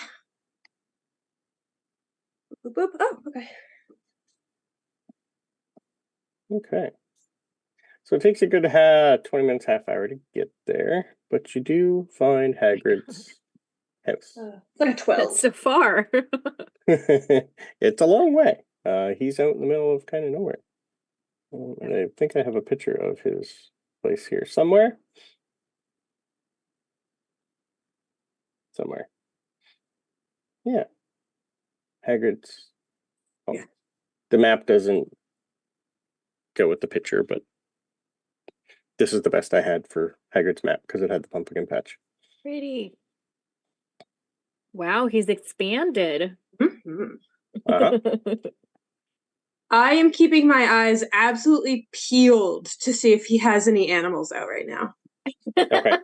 Boop, boop. Oh, okay. Okay. So it takes a good 20 minutes, half hour to get there, but you do find Hagrid's house. It's like a 12. That's so far. It's a long way. He's out in the middle of kind of nowhere. And I think I have a picture of his place here somewhere. Yeah. Hagrid's. Oh. Yeah. The map doesn't go with the picture, but this is the best I had for Hagrid's map because it had the pumpkin patch. Pretty. Wow, he's expanded. Mm-hmm. Uh-huh. I am keeping my eyes absolutely peeled to see if he has any animals out right now. Okay.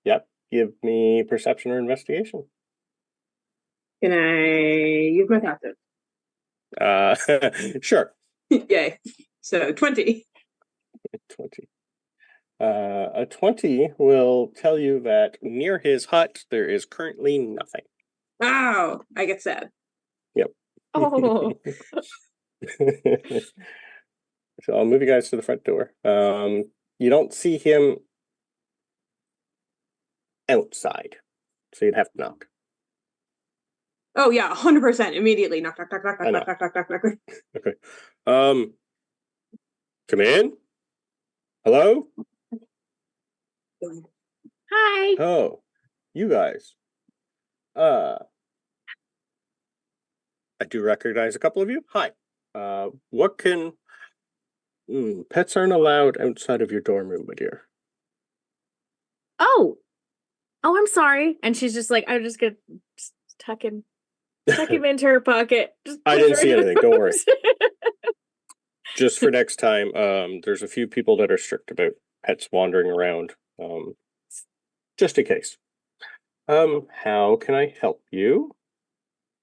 Yep. Give me perception or investigation. Can I use my passive? Sure. Yay. So 20. 20. A 20 will tell you that near his hut there is currently nothing. Wow, I get sad. Yep. Oh. So I'll move you guys to the front door. You don't see him outside, so you'd have to knock. Oh yeah, 100% immediately. Knock, knock, knock, knock, I knock, know. knock, knock, knock, knock, knock. Okay. Come in. Hello? Hi. Oh, you guys. Uh, I do recognize a couple of you. Hi. What can pets aren't allowed outside of your dorm room, my dear. Oh, I'm sorry. And she's just like, I'm just gonna just tuck him into her pocket. Just I push didn't her see into the anything. Don't worry. rooms. Just for next time, there's a few people that are strict about pets wandering around. Just in case. How can I help you?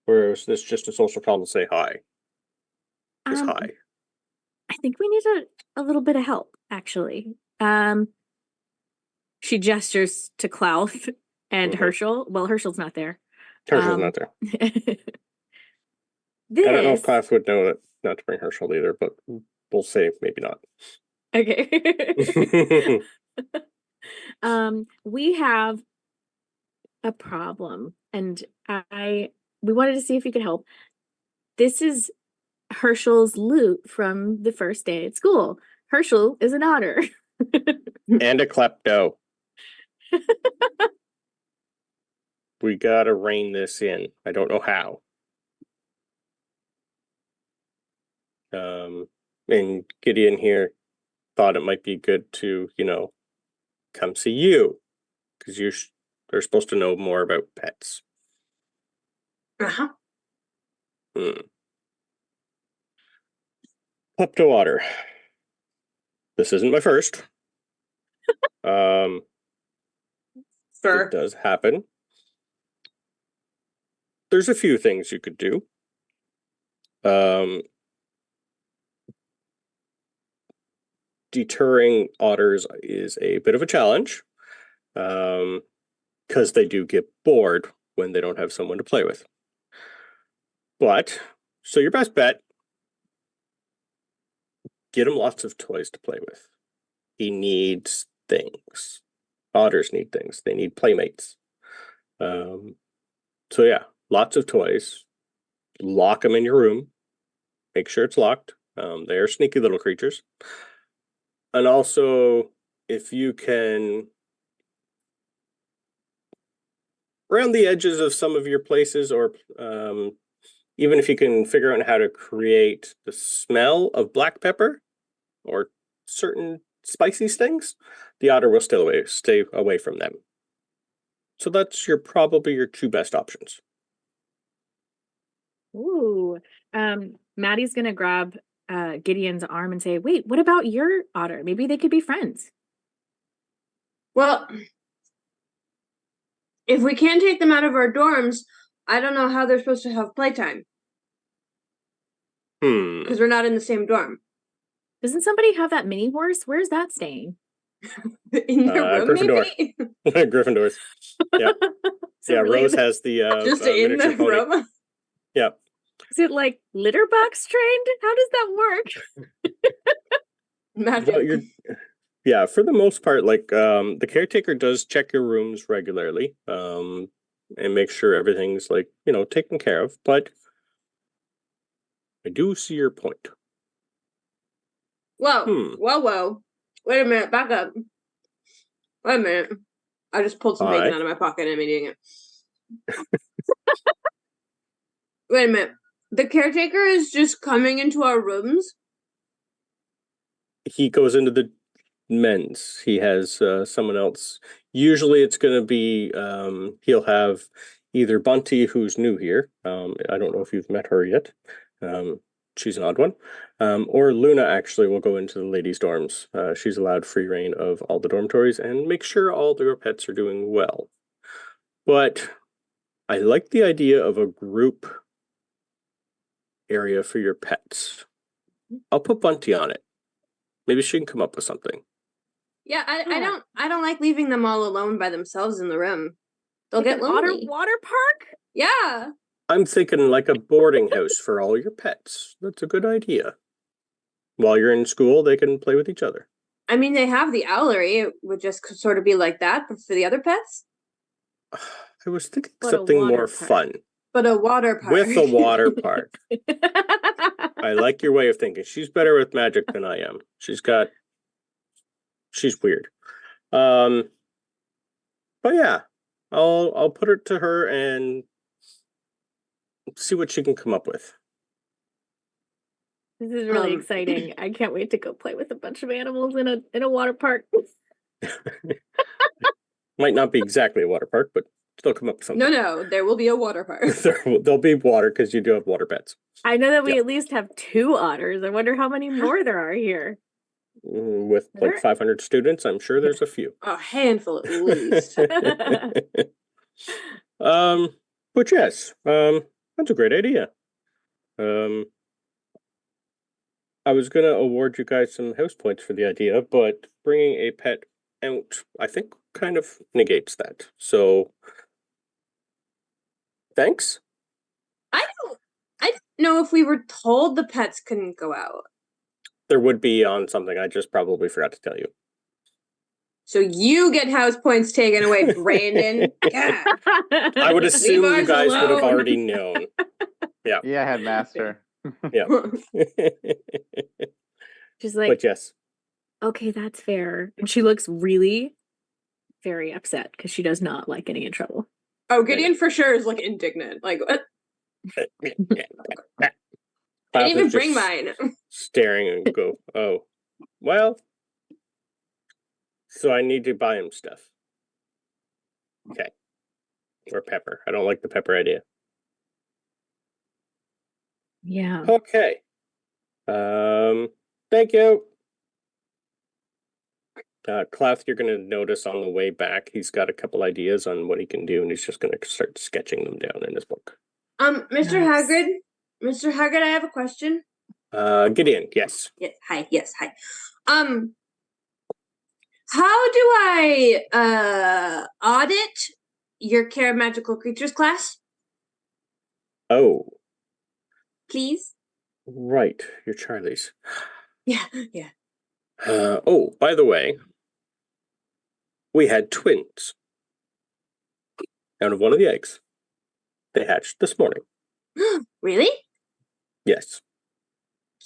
Or is this just a social call to say hi? Is Um, hi. I think we need a little bit of help, actually. She gestures to Clouth and Mhm. Herschel. Well, Herschel's not there. Herschel's not there. I don't know if This Class would know that not to bring Herschel either, but we'll say maybe not. okay. We have a problem, and we wanted to see if you could help. This is Herschel's loot from the first day at school. Herschel is an otter. And a klepto. We gotta rein this in. I don't know how. And Gideon here thought it might be good to, come see you because they're supposed to know more about pets. Uh-huh. Klepto otter. This isn't my first. It Sure. does happen. There's a few things you could do. Deterring otters is a bit of a challenge because they do get bored when they don't have someone to play with. But, so your best bet, get him lots of toys to play with. He needs things. Otters need things. They need playmates. So yeah, lots of toys. Lock them in your room. Make sure it's locked. They are sneaky little creatures. And also, if you can, around the edges of some of your places, or even if you can figure out how to create the smell of black pepper or certain spicy things, the otter will stay away from them. So that's probably your two best options. Ooh. Maddie's gonna grab Gideon's arm and say, "Wait, what about your otter? Maybe they could be friends." Well, if we can't take them out of our dorms, I don't know how they're supposed to have playtime because we're not in the same dorm. Doesn't somebody have that mini horse? Where's that staying? In their room, Gryffindor. maybe? Gryffindors. Yeah. So Yeah, really Rose has the Just in miniature the pony. room? Yeah. Is it like litter box trained? How does that work? Magic. Well, yeah, for the most part, like the caretaker does check your rooms regularly, and make sure everything's like, taken care of. But I do see your point. Whoa, whoa. Wait a minute, back up. Wait a minute. I just pulled some bacon out of my pocket and I'm eating it. Wait a minute. The caretaker is just coming into our rooms? He goes into the men's. He has someone else. Usually it's going to be, he'll have either Bunty, who's new here. I don't know if you've met her yet. She's an odd one. Or Luna actually will go into the ladies' dorms. She's allowed free reign of all the dormitories and make sure all their pets are doing well. But I like the idea of a group area for your pets. I'll put Bunty on it. Maybe she can come up with something. Yeah, I don't like leaving them all alone by themselves in the room. They'll Like get an otter lonely. water park? Yeah. I'm thinking like a boarding house for all your pets. That's a good idea. While you're in school, they can play with each other. I mean, they have the owlery. It would just sort of be like that, but for the other pets? I was thinking But a something water more park. fun. But a water park. With a water park. I like your way of thinking. She's better with magic than I am. She's weird. But yeah, I'll put it to her and see what she can come up with. This is really exciting. I can't wait to go play with a bunch of animals in a water park. Might not be exactly a water park, but still come up with something. No, there will be a water park. There'll be water because you do have water pets. I know that we at least have 2 otters. I wonder how many more there are here. With like 500 students, I'm sure there's a few. A handful at least. But yes, that's a great idea. I was gonna award you guys some house points for the idea, but bringing a pet out, I think, kind of negates that. So, thanks. I don't know if we were told the pets couldn't go out. There would be on something. I just probably forgot to tell you. So you get house points taken away, Brandon. God. I would assume Leave you ours guys would have alone. already known. Yeah. Yeah, headmaster. Yeah. She's like, But yes. okay, that's fair. And she looks really very upset because she does not like getting in trouble. Oh, Gideon for sure is like indignant. Like, what? I didn't even bring mine. Staring and go, oh, well, so I need to buy him stuff. Okay. Or pepper. I don't like the pepper idea. Yeah. Okay. Thank you. Clouth, you're going to notice on the way back, he's got a couple ideas on what he can do, and he's just going to start sketching them down in his book. Mr. Nice. Hagrid? Mr. Hagrid, I have a question. Gideon, yes. Yes, hi. How do I, audit your Care of Magical Creatures class? Oh, Please? right. You're Charlie's. Yeah. Oh, by the way, we had twins out of one of the eggs. They hatched this morning. Really? Yes.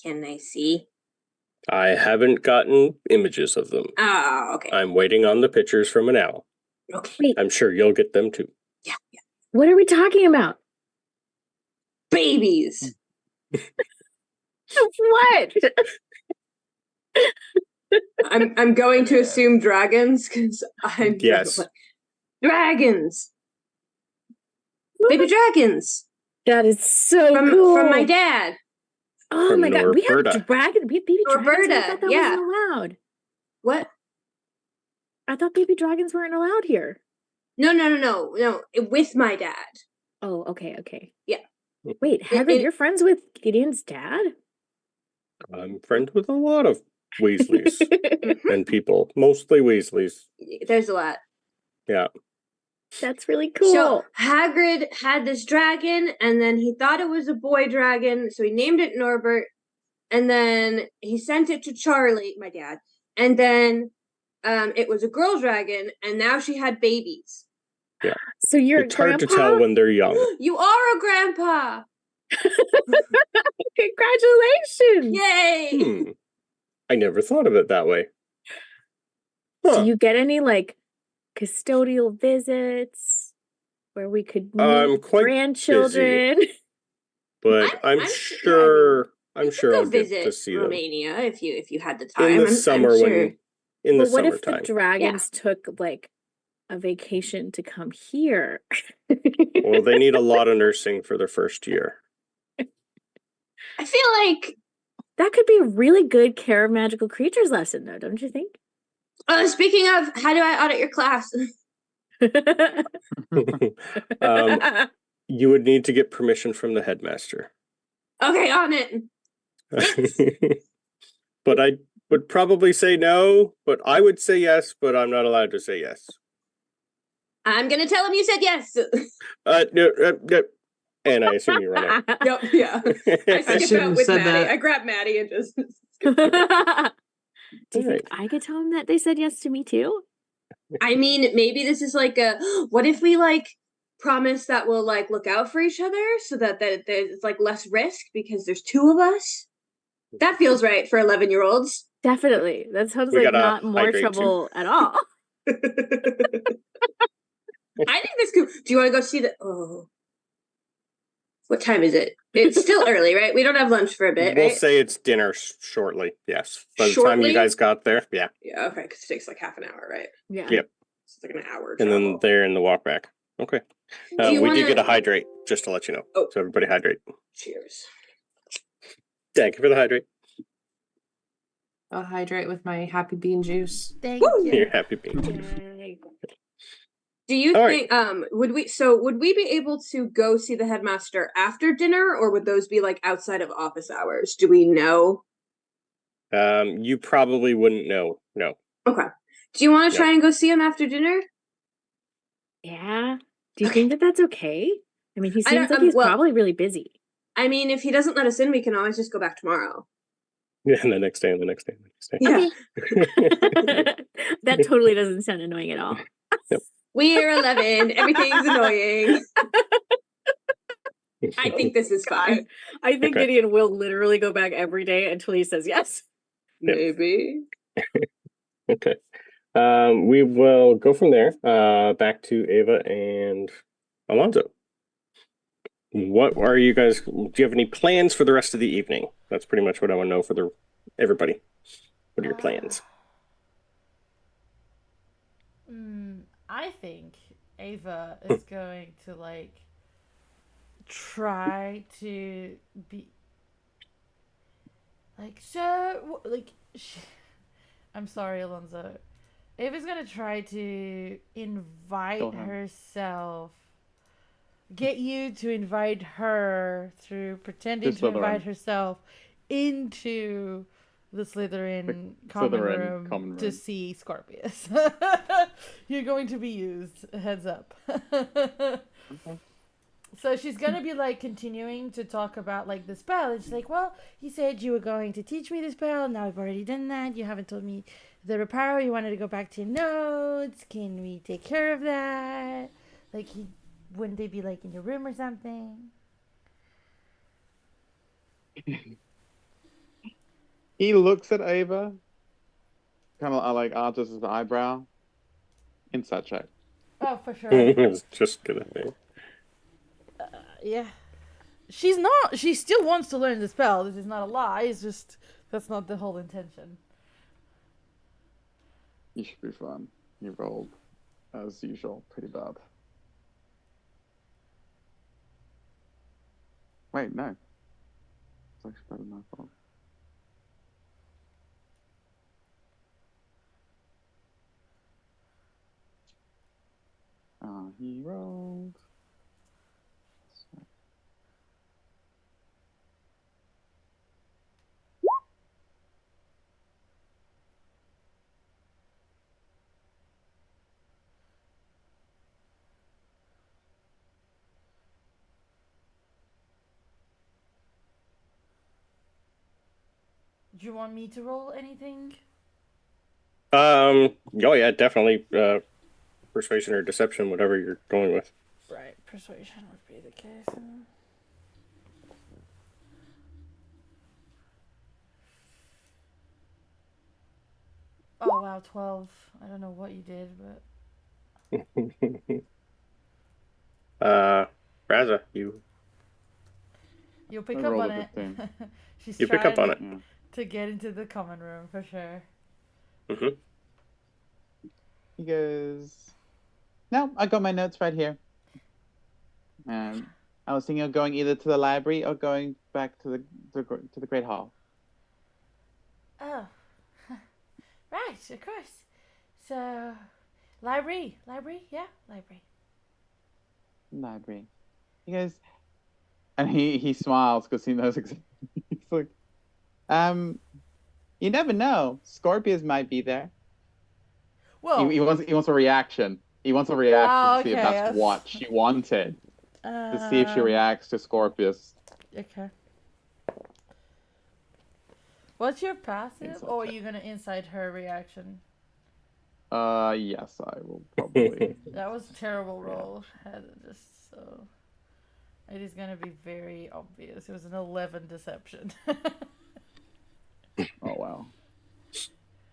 Can I see? I haven't gotten images of them. Oh, okay. I'm waiting on the pictures from an owl. Okay. Wait, I'm sure you'll get them too. Yeah. what are we talking about? Babies. What? I'm going to assume dragons because I'm Yes. dragons. Baby dragons That is so from cool. my dad. Oh From my god, we have Norberta. baby dragons. I Norberta, thought that yeah. wasn't allowed. What? I thought baby dragons weren't allowed here. No. With my dad. Oh, okay. Yeah. Wait, Hagrid, you're friends with Gideon's dad? I'm friends with a lot of Weasleys and people, mostly Weasleys. There's a lot. Yeah. That's really cool. So Hagrid had this dragon, and then he thought it was a boy dragon, so he named it Norbert, and then he sent it to Charlie, my dad, and then it was a girl dragon, and now she had babies. Yeah. So you're It's a hard grandpa? to tell when they're young. You are a grandpa! Congratulations! Yay! I never thought of it that way. Do you get any like custodial visits where we could I'm meet quite grandchildren? But I'm sure You could go I'll get visit to see them Romania if you had the time. in the I'm summer sure. in the But what if the summertime. dragons took like a vacation to come here? Well, they need a lot of nursing for their first year. I feel like That could be a really good Care of Magical Creatures lesson, though, don't you think? speaking of, how do I audit your class? You would need to get permission from the headmaster. Okay, on it. But I would probably say no, but I would say yes, but I'm not allowed to say yes. I'm gonna tell him you said yes. No, and I assume you run out. Yep, yeah. I skip shouldn't out have with said Maddie. that. I grab Maddie and just. Do you think Alright. I could tell them that they said yes to me too? I mean, maybe this is like a. What if we like promise that we'll like look out for each other so that there's like less risk because there's two of us. That feels right for 11-year-olds. Definitely. That sounds We like gotta not more hydrate, too. trouble at all. I think this could. Do you want to go see the? Oh, what time is it? It's still early, right? We don't have lunch for a bit, We'll right? say it's dinner shortly. Yes. By the time Shortly? you guys got there, yeah. Yeah, okay, because it takes like half an hour, right? Yeah. Yep. It's like an hour. And then travel. there in the walk back. Okay. Do you We wanna- did get a hydrate, just to let you know. Oh. So everybody hydrate. Cheers. Thank you for the hydrate. I'll hydrate with my happy bean juice. Thank Woo! you. You're happy being. Yay. Do you All think would we be able to go see the headmaster after dinner, or would those be like outside of office hours? Do we know? You probably wouldn't know. No. Okay. Do you want to No. try and go see him after dinner? Yeah. Do you Okay. think that that's okay? I mean, he I don't- seems like he's well- probably really busy. I mean, if he doesn't let us in, we can always just go back tomorrow. Yeah, and the next day, and the next day, and the next day. Yeah. That totally doesn't sound annoying at all. We're 11. Everything's annoying. I think this is fine. I think Okay. Gideon will literally go back every day until he says yes. Yep. Maybe. Okay. We will go from there. Back to Ava and Alonso. What are you guys? Do you have any plans for the rest of the evening? That's pretty much what I want to know for everybody. What are your plans? I think Ava is going to like try to be like I'm sorry, Alonso. Ava's gonna try to invite Go ahead. herself, get you to invite her through pretending To to invite Slytherin. herself into the Slytherin common Slytherin room common to room. see Scorpius. You're going to be used. Heads up. So she's gonna be like continuing to talk about like the spell. And she's like, well, you said you were going to teach me the spell. Now I've already done that. You haven't told me the reparo. You wanted to go back to your notes. Can we take care of that? Like, wouldn't they be like in your room or something? He looks at Ava, kind of like arches his eyebrow. Insight check. Oh, for sure. I was just gonna say. Yeah. She's not. She still wants to learn the spell. This is not a lie. It's just that's not the whole intention. You should be fine. You rolled, as usual, pretty bad. Wait, no. It's actually better than I thought. He rolled. Do you want me to roll anything? Oh yeah, definitely. Persuasion or deception, whatever you're going with. Right. Persuasion would be the case. Oh wow, 12. I don't know what you did, but Raza, you you'll pick I up rolled on a it. 15. She's pick up on it. Yeah. to get into the common room for sure. Mm-hmm. He goes, no, I got my notes right here. I was thinking of going either to the library or going back to the Great Hall. Oh, right, of course. So, library, yeah, library. Library. He goes, and he smiles because he knows exactly. He's like, you never know. Scorpius might be there. Whoa. He wants a reaction. He wants a reaction to see if okay, that's what she wanted. To see if she Um, reacts to Scorpius. Okay. What's your passive? Insight Or are check. you gonna insight her reaction? Yes, I will probably. That was a terrible Yeah. roll. Had it just so. It is gonna be very obvious. It was an 11 deception. Oh wow.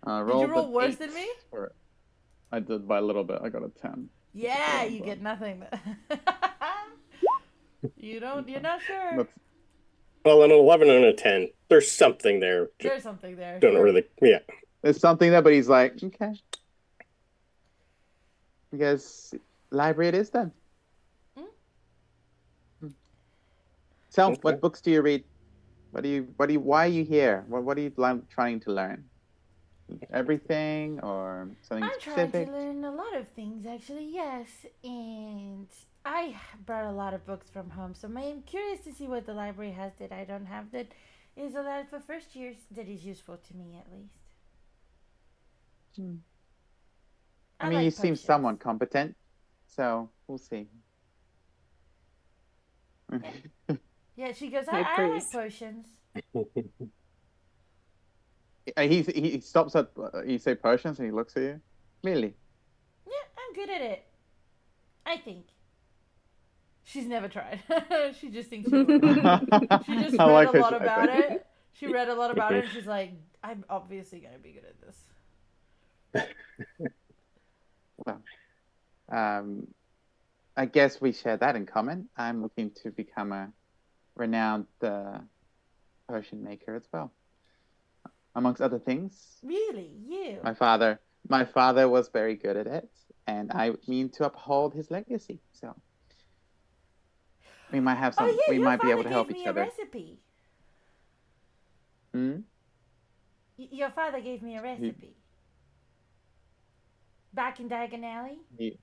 I Did you rolled roll an worse 8 than me? for it. I did by a little bit. I got a 10. Which is Yeah, bad, you but get nothing. You don't. You're okay. not sure. That's Well, an 11 and a 10. There's something there. Just There's something there. don't Sure. really. Yeah. there's something there, but he's like, okay. Because library it is then. So, Okay. what books do you read? Why are you here? What are you trying to learn? Everything or something I'm trying to specific? learn a lot of things, actually. Yes, and I brought a lot of books from home, so I'm curious to see what the library has that I don't have that is allowed for first years that is useful to me at least. Hmm. I I mean, you like seem potions. somewhat competent, so we'll see. Yeah, she goes, High I like praise. potions. He stops at you say potions and he looks at you. Really? Yeah, I'm good at it. I think. She's never tried. She just thinks she will. She just I read like a her. lot I about think. it. She read a lot about it and she's like, I'm obviously going to be good at this. Well, um, I guess we share that in common. I'm looking to become a renowned potion maker as well, amongst other things. Really? You? My father was very good at it, and I mean to uphold his legacy. So we might have Oh, some. yeah, We your might be able father to gave help each me a other. recipe. Hmm? Your father gave me a He, recipe. Back in Diagon Alley? he,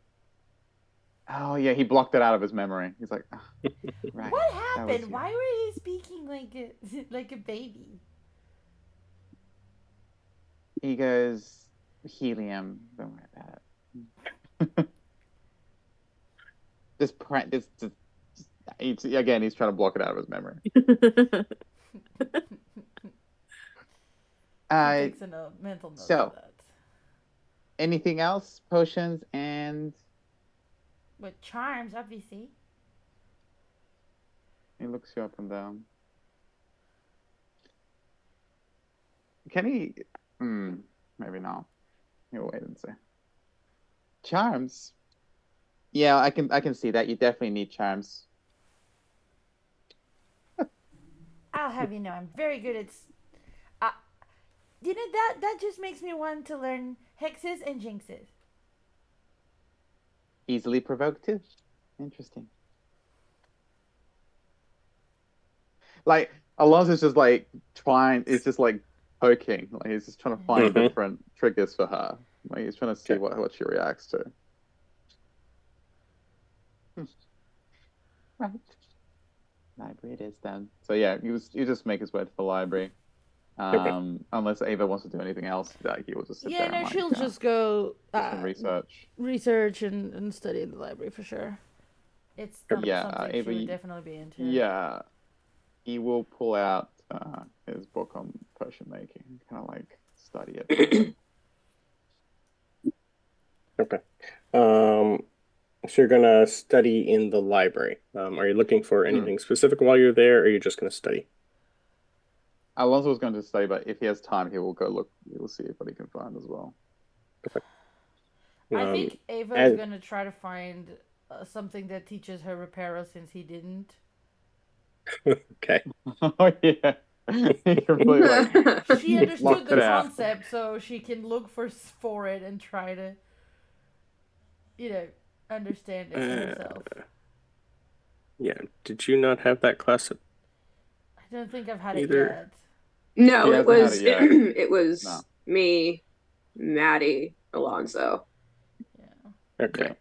oh yeah, he blocked it out of his memory. He's like, "Ah, right, What that was happened? you." Why were you speaking like a like a baby? He goes, helium. Don't worry about it. Again, he's trying to block it out of his memory. He Uh, takes a mental note of so that. anything else? Potions and With charms, obviously. he looks you up and down. Can he? Maybe not. He'll wait and see. Charms. Yeah, I can see that. You definitely need charms. I'll have you know, I'm very good at. Uh, you know that just makes me want to learn hexes and jinxes. Easily provoked too. Interesting. Like Alonso's just like trying. It's just like poking. Like he's just trying to find Mhm. different triggers for her. Like he's trying to see Okay. what she reacts to. Right. Library it is then. So yeah, you just make his way to the library. Okay. Unless Ava wants to do anything else, that he will just sit Yeah, there and no, like she'll just go do some research. research and study in the library for sure. It's Yeah, something Ava. she would definitely be into. Yeah, he will pull out his book on potion making, kind of like study it. Okay. So you're gonna study in the library. Are you looking for anything specific while you're there, or are you just gonna study? Alonso was going to say, but if he has time, he will go look. He will see what he can find as well. I Um, think Ava is and gonna try to find something that teaches her reparo since he didn't. okay. Oh yeah, he completely like She understood blocked the it out. concept, so she can look for it and try to, you know, understand it for herself. Yeah. Did you not have that class I don't think I've had it either? yet. No, He it hasn't had was it yet. it No. was me, Maddie, Alonso. Yeah. Okay. Yeah.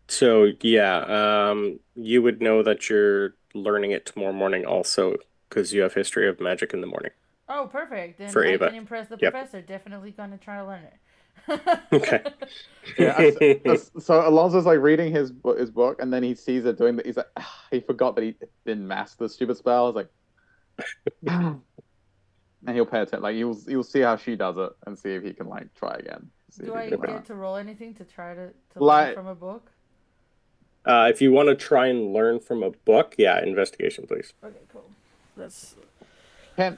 So yeah, you would know that you're learning it tomorrow morning also because you have history of magic in the morning Oh, perfect. Then for I Ava. can impress the Yep. professor. Definitely gonna try to learn it. Okay. Yeah. So Alonso's like reading his book, and then he sees it doing that. He's like, he forgot that he didn't master the stupid spell. He's like, and he'll pay attention. Like you'll see how she does it, and see if he can like try again. See Do if I you can learn get it. to roll anything to try to learn Like, from a book? If you want to try and learn from a book, yeah, investigation, please. Okay, cool. That's can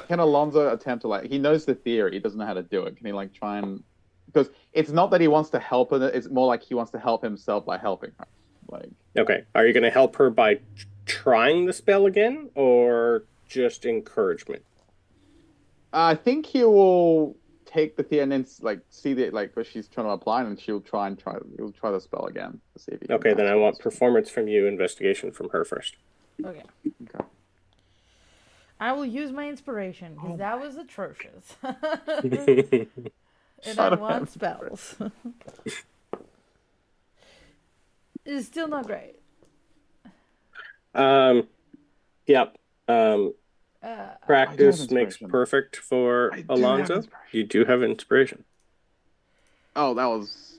can Alonso attempt to like? He knows the theory. He doesn't know how to do it. Can he like try and? Because it's not that he wants to help her. It's more like he wants to help himself by helping her. Like, Okay. Are you going to help her by trying the spell again or just encouragement? I think he will take the theory and then like see the like what she's trying to apply, and she'll he'll try the spell again to see if he can Okay, then cast I it. want performance from you, investigation from her first. okay. Okay. I will use my inspiration because Oh that was atrocious. Yep. And I Shut up. want spells. It's still not great. Yep. Uh, I do have Practice makes inspiration. perfect for I do have Alonso. inspiration. You do have inspiration. Oh, that was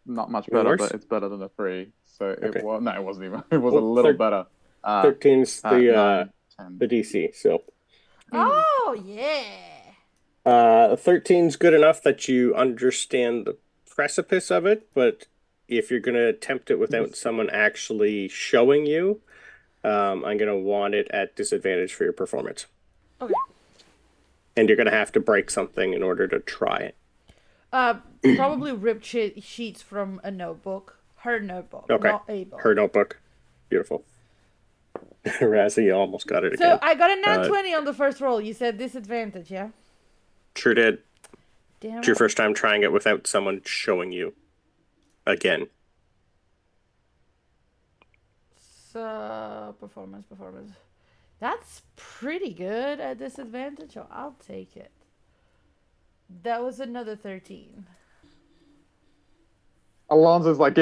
not much Even better, worse? but it's better than a 3. So it Okay. was no, it wasn't even. It was a Well, little better. 13's the 9, 10. DC, so oh yeah. 13's good enough that you understand the precipice of it, but if you're gonna attempt it without someone actually showing you, I'm gonna want it at disadvantage for your performance. Okay. And you're gonna have to break something in order to try it. Probably ripped sheets from a notebook. Her notebook, Okay. not a book. Her notebook. Beautiful. Razzie, you almost got it So again. I got a nat 20 on the first roll. You said disadvantage, yeah? Sure did. Damn It's your it. first time trying it without someone showing you. Again. So performance. That's pretty good at disadvantage. So I'll take it. That was another 13. Alonso's like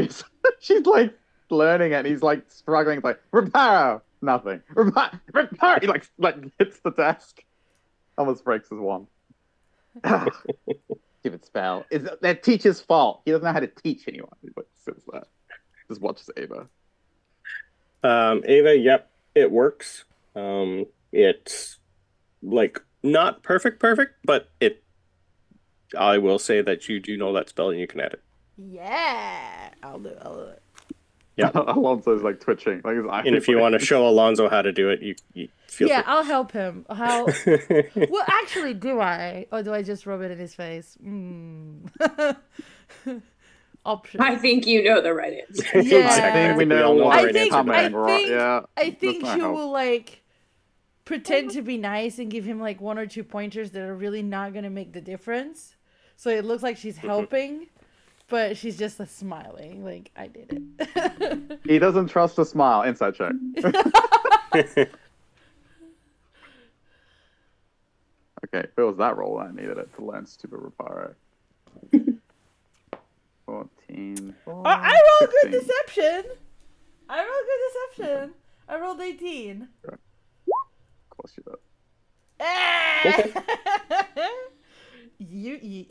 she's like learning it. And he's like struggling. It's like reparo, nothing. Reparo. He like hits the desk. Almost breaks his wand. Stupid spell. It's their teacher's fault. He doesn't know how to teach anyone. He like says that. Just watches Ava. Ava, yep, it works. It's like not perfect, but I will say that you do know that spell and you can add it. Yeah. I'll do it. Yeah. Alonso's like twitching. Like his eyes. And if you want to show Alonso how to do it, you feel Yeah, free. I'll help him. How? Well, actually, do I? Or do I just rub it in his face? Option. I think you know the right answer. Yeah. Exactly. I think we we know all know the what's right answer. coming. Brad. Yeah. I think That's she not will like pretend to be nice and give him like 1 or 2 pointers that are really not gonna make the difference. So it looks like she's helping, but she's just smiling. Like I did it. He doesn't trust a smile. Inside check. Okay, if it was that roll, I needed it to learn stupid reparo. 14. Oh, I rolled good 16. deception. I rolled 18. Of course you did.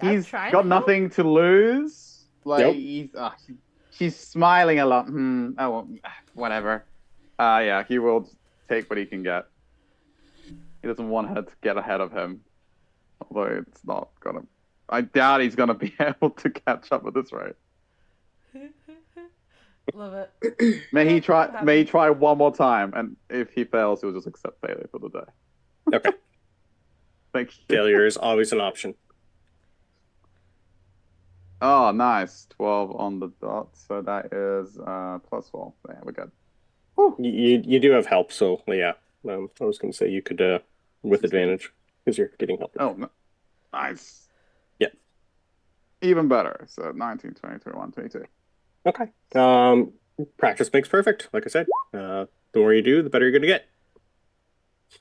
I'm He's trying got to help. nothing to lose. Like Nope. she's smiling a lot. Oh well, whatever. Yeah, he will take what he can get. He doesn't want her to get ahead of him. Although it's not gonna. I doubt he's gonna be able to catch up at this rate. Love it. May he try? I'm happy. May he try one more time, and if he fails, he'll just accept failure for the day. Okay. Thank you. Failure is always an option. Oh, nice. 12 on the dot. So that is +4. Yeah, we're good. You do have help, so yeah. I was going to say you could with advantage because you're getting help. Oh, no. Nice. Yeah. Even better. So 19, 20, 21, 22. Okay. Practice makes perfect. Like I said, the more you do, the better you're going to get.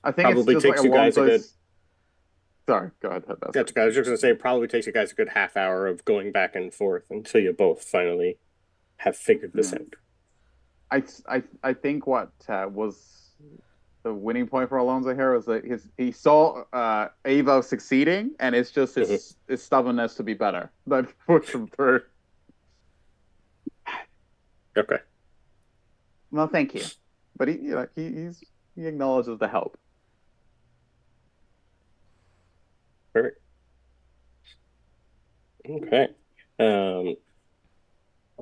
I think Probably it's just takes like you guys a Alonso's... good. Sorry, go ahead. That's okay. I was just going to say, it probably takes you guys a good half hour of going back and forth until you both finally have figured this out. I think what was the winning point for Alonso here was that he saw Evo succeeding, and it's just his stubbornness to be better that pushed him through. Okay. Well, thank you, but he acknowledges the help. Perfect. Okay. Um,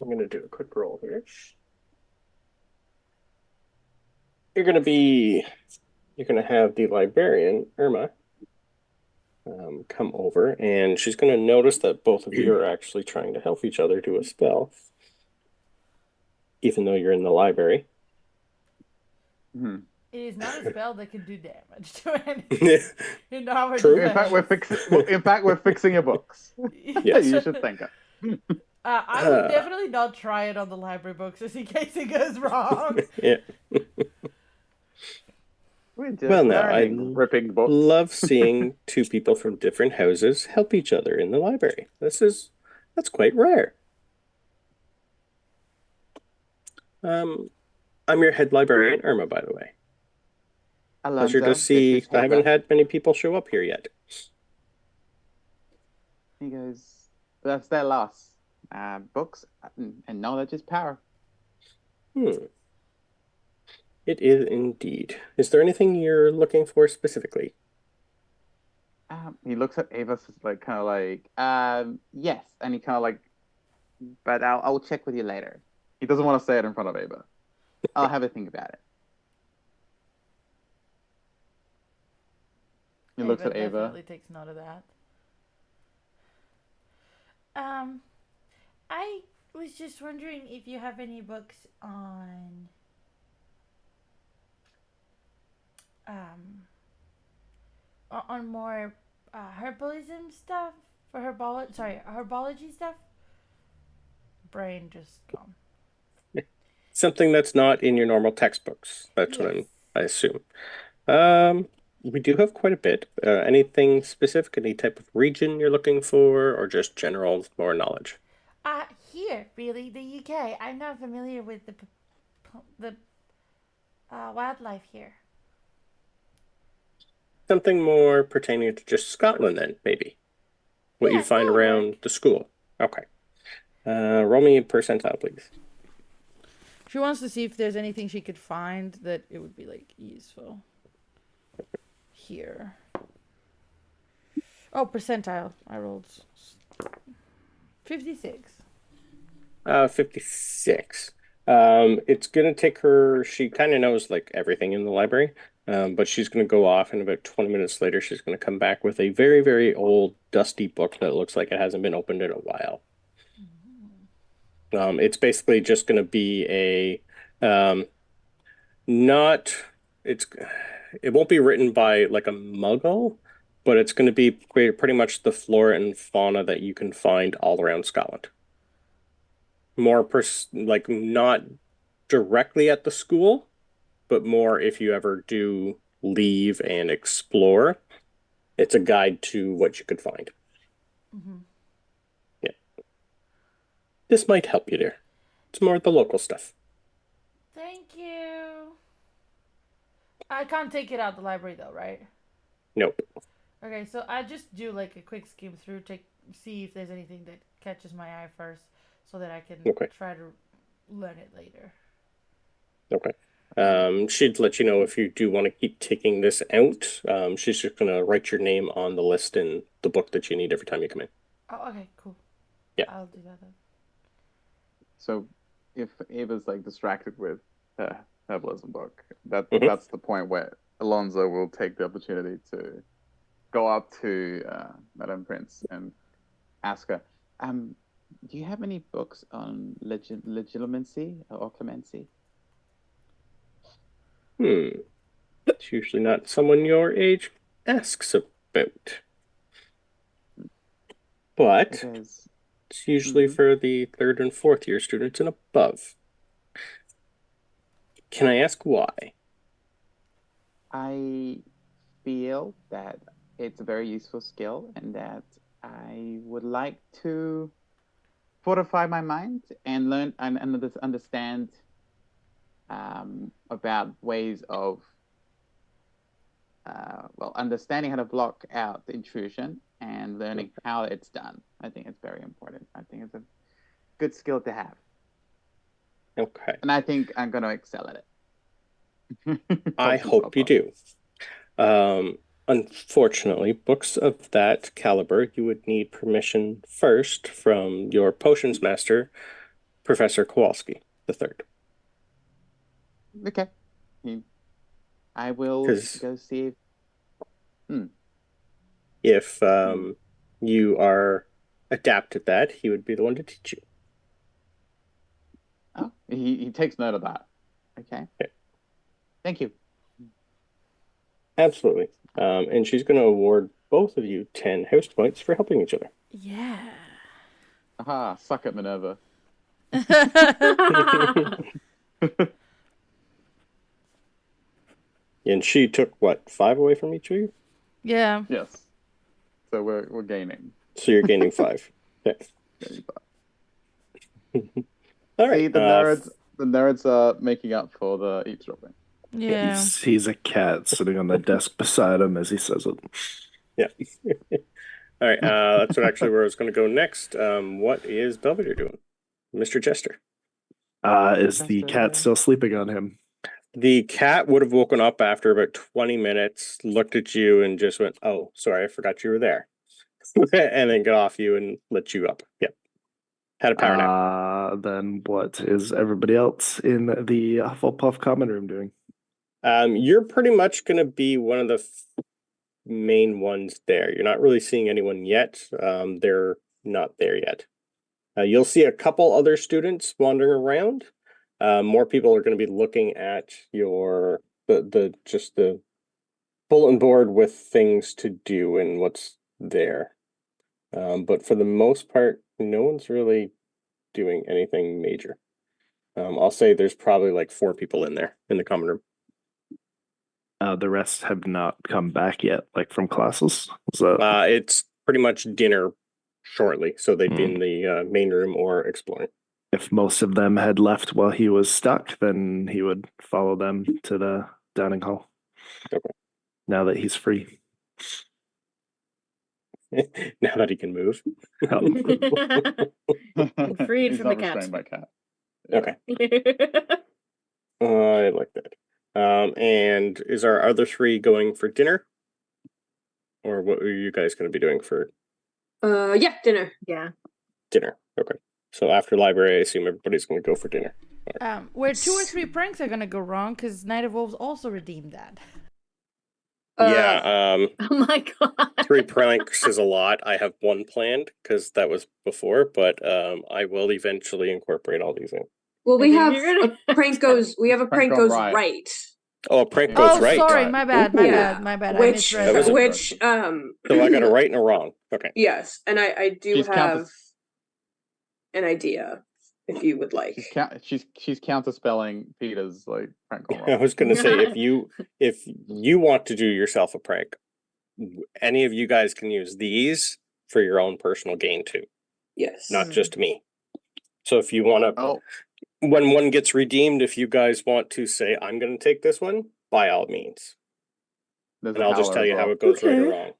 I'm gonna do a quick roll here. You're gonna be you're gonna have the librarian, Irma, come over, and she's gonna notice that both of you are actually trying to help each other do a spell, even though you're in the library. Hmm. It is not a spell that can do damage to anything in our True. In fact, we're defense. fixing. In fact, we're fixing your books. Yes. You should think it. I would definitely not try it on the library books just in case it goes wrong. Yeah. We're Well, just now I learning, ripping books. love seeing two people from different houses help each other in the library. That's quite rare. Um, I'm your head librarian, Irma, by the way. Pleasure to Alonzo, this see. is I haven't Haber. had many people show up here yet. He goes, that's their loss. Books and knowledge is power. Hmm. It is indeed. Is there anything you're looking for specifically? He looks at Ava, like kind of like, yes, and he kind of like, but I'll check with you later. He doesn't want to say it in front of Ava. I'll have a think about it. He looks Ava at Ava. definitely takes note of that. Um, I was just wondering if you have any books um on more herbalism stuff for herbology stuff. Brain just gone. Something that's not in your normal textbooks. That's what Yes. I assume. Um, we do have quite a bit. Anything specific, any type of region you're looking for, or just general more knowledge? Here, really, the UK. I'm not familiar with the wildlife here. Something more pertaining to just Scotland, then, maybe. What Yeah, you'd find that would work. around the school. Okay. Roll me a percentile, please. She wants to see if there's anything she could find that it would be like useful. Here. Oh, percentile. I rolled 56. 56. It's gonna take her, she kind of knows like everything in the library, but she's gonna go off and about 20 minutes later, she's gonna come back with a very, very old, dusty book that looks like it hasn't been opened in a while. It's basically just gonna be not, it's, it won't be written by like a muggle, but it's gonna be pretty much the flora and fauna that you can find all around Scotland. More like not directly at the school, but more if you ever do leave and explore. It's a guide to what you could find. Mm-hmm. Yeah. This might help you there. It's more the local stuff. Thank you. I can't take it out the library though, right? Nope. Okay, so I just do like a quick skim through, see if there's anything that catches my eye first, so that I can Okay. try to learn it later. Okay. She'd let you know if you do want to keep taking this out. She's just gonna write your name on the list in the book that you need every time you come in. Oh, okay, cool. Yeah. I'll do that then. So if Ava's like distracted with her herbalism book, Mhm. that's the point where Alonzo will take the opportunity to go up to Madame Prince and ask her, do you have any books on legitimacy or clemency? It's usually not someone your age asks about, but Because it's usually for the third and fourth year students and above. Can I ask why? I feel that it's a very useful skill and that I would like to fortify my mind and learn and understand about ways of understanding how to block out the intrusion and learning how it's done. I think it's very important. I think it's a good skill to have, Okay. and I think I'm going to excel at it. I hope you do. Unfortunately, books of that caliber, you would need permission first from your potions master, Professor Kowalski the third. Okay. He, I will Because go see if. Hmm. if Hmm. you are adept at that, he would be the one to teach you. Oh, he takes note of that. Okay. Okay. Thank you. Absolutely. And she's going to award both of you 10 house points for helping each other. Yeah. Aha, suck it, Minerva. And she took what, 5 away from each of you? Yeah. Yes. So we're gaining. So you're gaining 5. Okay. Gaining All See, right. the nerds are making up for the eavesdropping. Yeah. He's a cat sitting on the desk beside him as he says it. Yeah. All right. That's what actually where I was going to go next. What is Belvedere doing? Mr. Chester. Is the cat still sleeping on him? The cat would have woken up after about 20 minutes, looked at you, and just went, "Oh, sorry, I forgot you were there," and then got off you and lit you up. Yep, had a power nap. Then what is everybody else in the Hufflepuff common room doing? You're pretty much going to be one of the main ones there. You're not really seeing anyone yet. They're not there yet. You'll see a couple other students wandering around. More people are going to be looking at your the bulletin board with things to do and what's there. But for the most part, no one's really doing anything major. I'll say there's probably like 4 people in there in the common room. The rest have not come back yet, like from classes. So It's pretty much dinner shortly, so they'd be in the main room or exploring. if most of them had left while he was stuck, then he would follow them to the dining hall. Okay. Now that he's free. Now that he can move. Freed He's from the not cat. restrained by cat. Okay. I like that. And is our other 3 going for dinner? Or what are you guys going to be doing for Yeah, dinner. Yeah. dinner? Okay. So after library, I assume everybody's going to go for dinner. Where 2 or 3 pranks are gonna go wrong because Night of Wolves also redeemed that. Yeah, Oh my god. 3 pranks is a lot. I have 1 planned because that was before, but I will eventually incorporate all these in. Well, we I think have you're gonna a prank goes. We have a prank Prank goes gone right. right. Oh, a prank Oh, goes Oh, right. sorry, Right. my bad, Yeah, my bad. I which misread That was that. a- which So I got a right and a wrong. Okay. yes, and I do She's have an idea if you would like. She's counterspelling Peter's like prank gone I wrong. was going to say if you want to do yourself a prank, any of you guys can use these for your own personal gain too, Yes. not just me. So if you want to, Oh, when one gets redeemed, if you guys want to say, I'm going to take this one, by all means. there's And a I'll just howler tell as you how well. it goes right or Okay. wrong.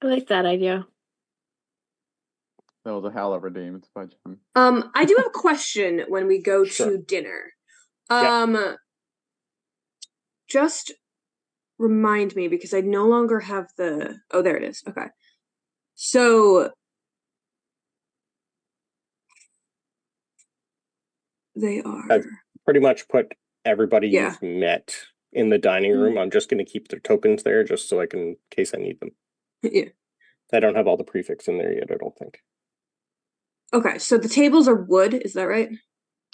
I like that idea. There was a howler redeemed by John. I do have a question when we go Sure. to dinner. Yeah. Just remind me because I no longer have the. Oh, there it is. Okay. So they are. I've pretty much put everybody Yeah. you've met in the dining room. I'm just going to keep their tokens there just so I can, in case I need them. Yeah. I don't have all the prefix in there yet, I don't think. Okay, so the tables are wood, is that right?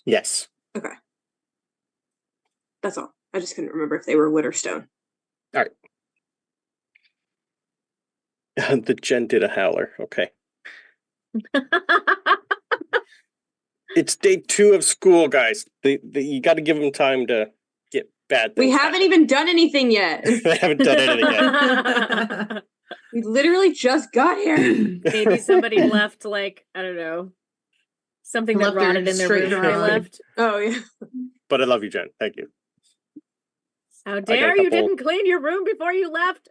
Yes. Okay. That's all. I just couldn't remember if they were wood or stone. All right. The Jen did a howler. Okay. It's day 2 of school, guys. You got to give them time to get bad things. We haven't even done anything yet. They haven't done anything yet. We literally just got here. Maybe somebody left, like, I don't know, something that Left their rotted in their straight room when they on. left. Oh, yeah. But I love you, Jen. Thank you. How got a dare you couple- didn't clean your room before you left?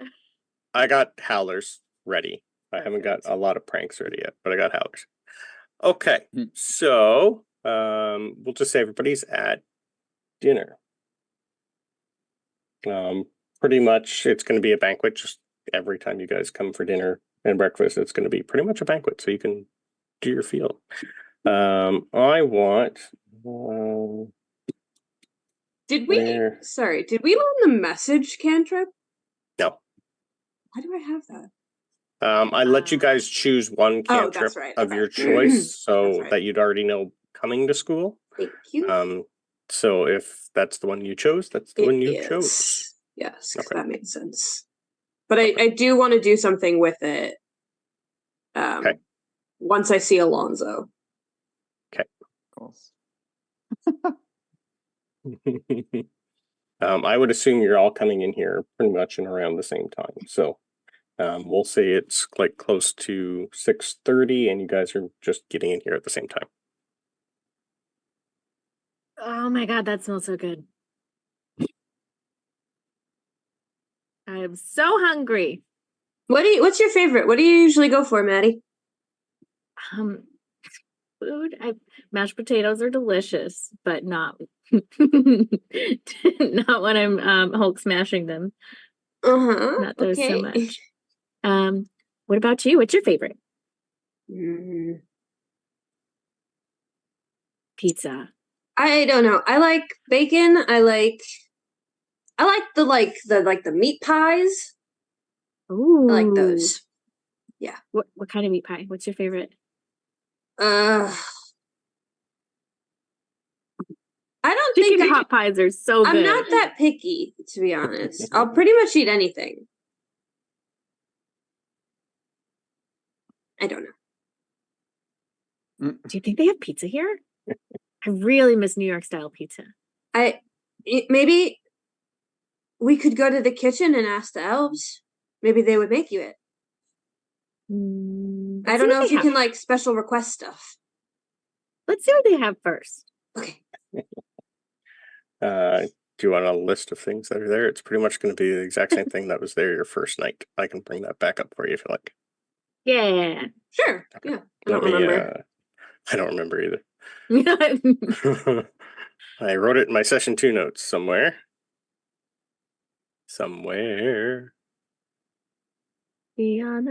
I got howlers ready. I haven't got Perfect. a lot of pranks ready yet, but I got howlers. Okay. Hmm. So, we'll just say everybody's at dinner. pretty much it's going to be a banquet. Just every time you guys come for dinner and breakfast, it's going to be pretty much a banquet, so you can do your field. I want. Did we? Where? Sorry, did we learn the message cantrip? No. Why do I have that? I let you guys choose one Oh, cantrip that's right. of Okay. your choice, That's so right. that you'd already know coming to school. Thank you. So if that's the one you chose, that's the one you It chose. is. Yes, Okay. that makes sense. But I do want to do something with it. Okay. Once I see Alonzo. Okay. Of course. I would assume you're all coming in here pretty much in around the same time. So we'll say it's like close to 6:30, and you guys are just getting in here at the same time. Oh my God, that smells so good. I am so hungry. What's your favorite? What do you usually go for, Maddie? Food. Mashed potatoes are delicious, but not not when I'm Hulk smashing them. Not those so much. What about you? What's your favorite? Pizza. I don't know. I like bacon. I like the meat pies. Ooh. I like those. Yeah. What kind of meat pie? What's your favorite? I don't Chicken think hot pies are so good. I'm not that picky, to be honest. I'll pretty much eat anything. I don't know. Do you think they have pizza here? I really miss New York style pizza. Maybe we could go to the kitchen and ask the elves. Maybe they would make you it. I don't know if you can like special request stuff. Let's see what they have first. Okay. Do you want a list of things that are there? It's pretty much going to be the exact same thing that was there your first night. I can bring that back up for you if you like. Yeah. Sure. Okay. Yeah. I don't remember. I don't remember either. I wrote it in my session 2 notes somewhere. Here we are.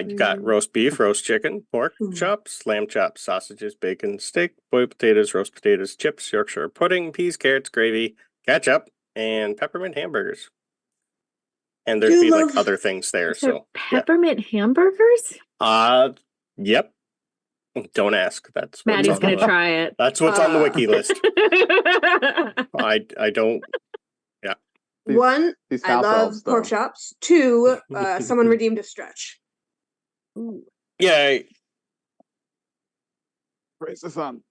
You got roast beef, roast chicken, pork chops, lamb chops, sausages, bacon, steak, boiled potatoes, roast potatoes, chips, Yorkshire pudding, peas, carrots, gravy, ketchup, and peppermint hamburgers. And there'd be like other things there. So peppermint hamburgers? Yep. Don't ask. That's Maddie's gonna try it. That's what's on the wiki list. I don't. Yeah. One, I love pork chops. 2, someone redeemed a stretch. Ooh. Yay. Praise the sun.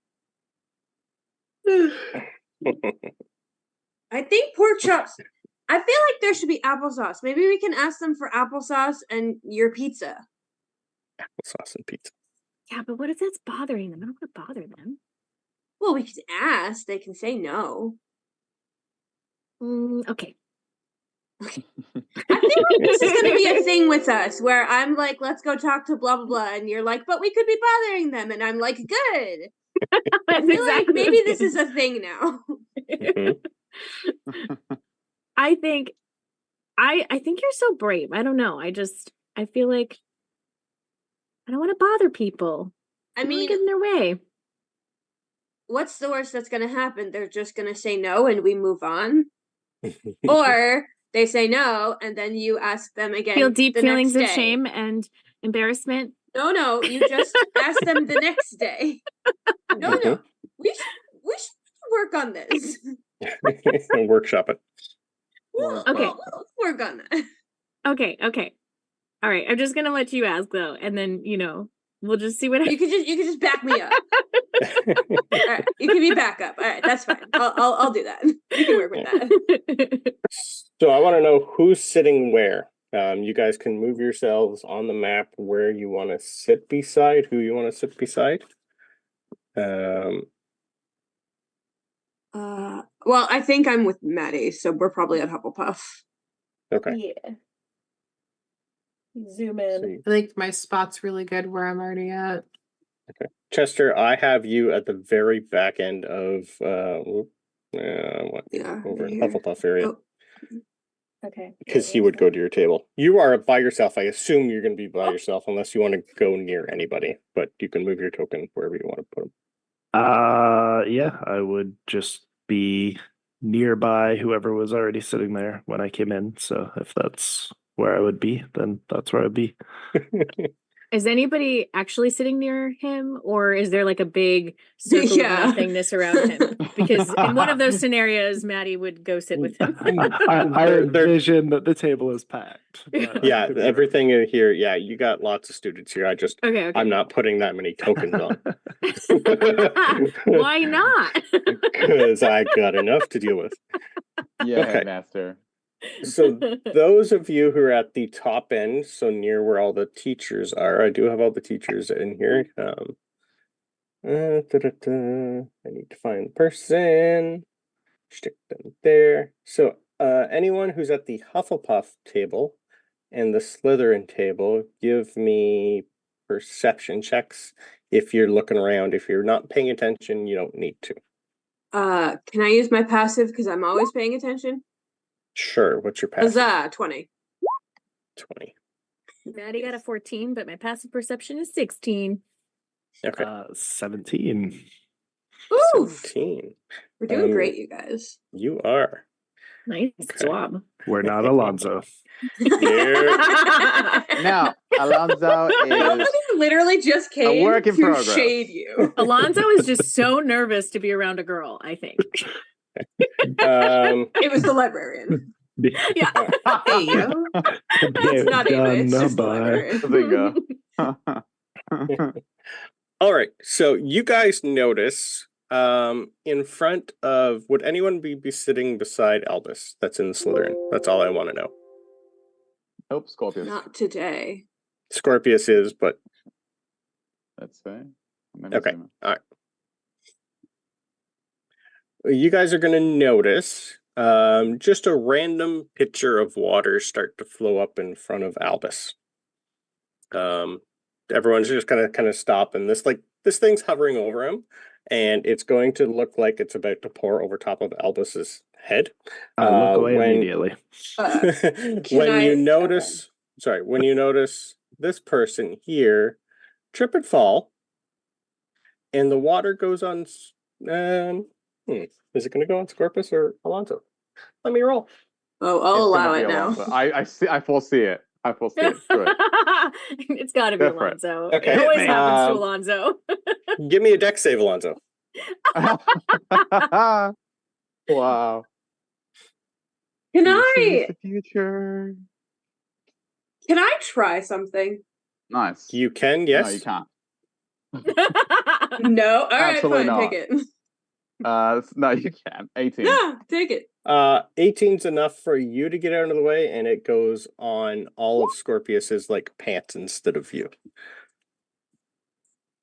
I think pork chops. I feel like there should be applesauce. Maybe we can ask them for applesauce and your pizza. Applesauce and pizza. Yeah, but what if that's bothering them? I don't want to bother them. Well, we could ask. They can say no. Okay. I feel like this is going to be a thing with us where I'm like, let's go talk to blah, blah, blah. And you're like, but we could be bothering them. And I'm like, good. I feel like maybe this is a thing now. I think you're so brave. I don't know. I feel like I don't want to bother people. I mean, get in their way. What's the worst that's going to happen? They're just going to say no and we move on. Or they say no and then you ask them again. Feel deep feelings of shame and embarrassment. No, you just ask them the next day. No. We should work on this. Workshop it. We'll work on that. Okay. All right. I'm just gonna let you ask though, and then we'll just see what you could just back me up. All right, you can be backup. All right, that's fine. I'll do that. You can work with that. So I want to know who's sitting where. You guys can move yourselves on the map where you want to sit beside, who you want to sit beside. Well, I think I'm with Maddie, so we're probably at Hufflepuff. Okay. Yeah. Zoom in. I think my spot's really good where I'm already at. Okay. Chester, I have you at the very back end of over in Hufflepuff area. Oh. Okay. because you would go to your table. You are by yourself. I assume you're going to be by yourself unless you want to go near anybody, but you can move your token wherever you want to put them. Yeah, I would just be nearby whoever was already sitting there when I came in. So if that's where I would be, then that's where I'd be. Is anybody actually sitting near him, or is there like a big circle Yeah. of nothingness around him? Because in one of those scenarios, Maddie would go sit with him. I envision that the table is packed. But Yeah, everything in here. Yeah, you got lots of students here. Okay. I'm not putting that many tokens on. Why not? Because I got enough to deal with. Yeah, Okay. master. So those of you who are at the top end, so near where all the teachers are, I do have all the teachers in here. I need to find the person. Stick them there. So anyone who's at the Hufflepuff table and the Slytherin table, give me perception checks. If you're looking around, if you're not paying attention, you don't need to. Can I use my passive because I'm always paying attention? Sure. What's your passive? Huzzah, 20. 20. Maddie got a 14, but my passive perception is 16. Okay. 17. Ooh, 17. we're doing great, you guys. You are. Nice job. We're not Alonzo. Now, Alonso is Literally just came work in to progress. shade you. Alonzo is just so nervous to be around a girl, I think. It was the librarian. Yeah. Hey, yo. It's not even, it's just the librarian. Zinga. All right. So you guys notice in front of, would anyone be sitting beside Albus that's in Slytherin? That's all I want to know. Nope, Scorpius. Not today. Scorpius is, but Let's say. okay. All right. You guys are going to notice just a random pitcher of water start to flow up in front of Albus. Everyone's just kind of stop, and this thing's hovering over him, and it's going to look like it's about to pour over top of Albus's head. Look away immediately. When you notice this person here trip and fall, and the water goes on. Is it going to go on Scorpius or Alonso? Let me roll. Oh, I'll allow it now. I see. I foresee it. Good. It's got to be Go for it. Alonzo. Okay. It always happens to Alonzo. Give me a dex save, Alonso. Wow. Can This I is the future. try something? Nice. You can, yes. No, you can't. No. All right, Absolutely fine. not. Take it. No, you can. 18. Yeah, take it. 18's enough for you to get out of the way, and it goes on all of Scorpius's pants instead of you.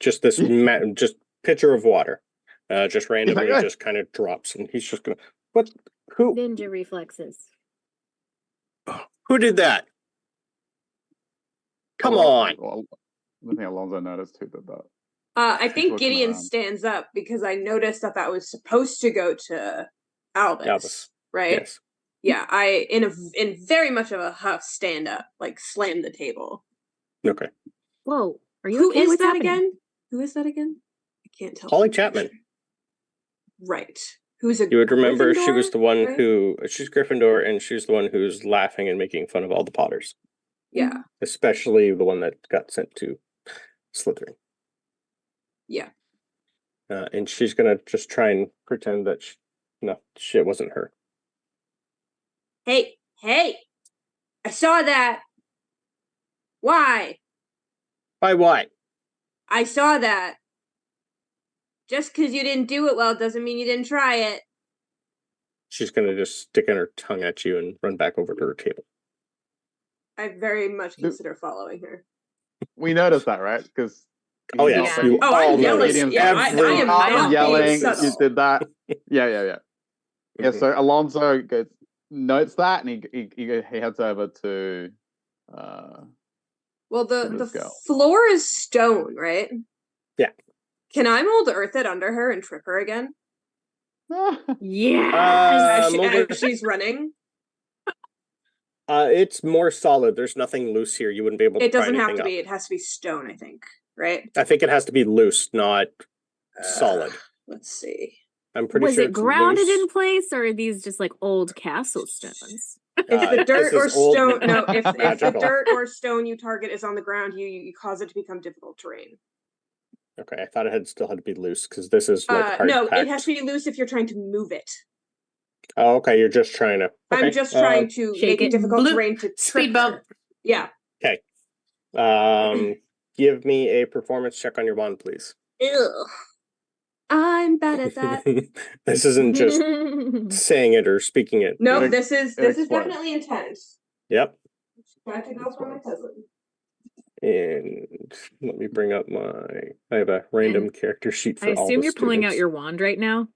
Just this just pitcher of water. Just randomly just kind of drops, and he's just gonna who Ninja reflexes. who did that? Come on. Well, I think Alonso noticed who did that. I think looking Gideon around. stands up because I noticed that was supposed to go to Albus, right? Yes. Yeah, I in very much of a huff stand up, slam the table. Okay. Whoa. Are you Who okay? is What's that happening? again? Who is that again? I can't tell. Holly Chapman. Right. Who's a You would remember she Gryffindor, was the one right? she's Gryffindor, and she's the one who's laughing and making fun of all the Potters. Yeah. Especially the one that got sent to Slytherin. Yeah. And she's gonna just try and pretend that shit wasn't her. Hey, I saw that. Why? By why? I saw that. Just because you didn't do it well doesn't mean you didn't try it. She's gonna just stick in her tongue at you and run back over to her table. I very much consider following her. We noticed that, right? Because Oh yes, Yeah. you Oh, all I'm yelling. noticed. Yeah, I am not being yelling. subtle. You did that. Yeah. Yeah. So Alonso notes that, and he heads over to. Well, Let's the go. floor is stone, right? Yeah. Can I mold earth it under her and trip her again Yeah. as Mold Earth- she's running? It's more solid. There's nothing loose here. You wouldn't be able to It pry doesn't have anything to up. be. It has to be stone, I think. Right? I think it has to be loose, not solid. Let's see. I'm pretty Was sure it it's grounded loose. in place, or are these just like old castle stones? If the dirt This or is old stone, no, if the magical. dirt or stone you target is on the ground, you cause it to become difficult terrain. Okay, I thought it still had to be loose because this is like hard No, packed. it has to be loose if you're trying to move it. Oh, okay, you're just trying to. Okay. I'm just trying to shake make it it. difficult Bloop. terrain to Speed trip bump. her. Yeah. Okay. Give me a performance check on your wand, please. Ew. I'm bad at that. This isn't just saying it or speaking it. No, It- this is explodes. definitely intense. Yep. Trying to go for my cousin. And let me bring up I have a random character sheet I for all assume the you're pulling out students. your wand right now.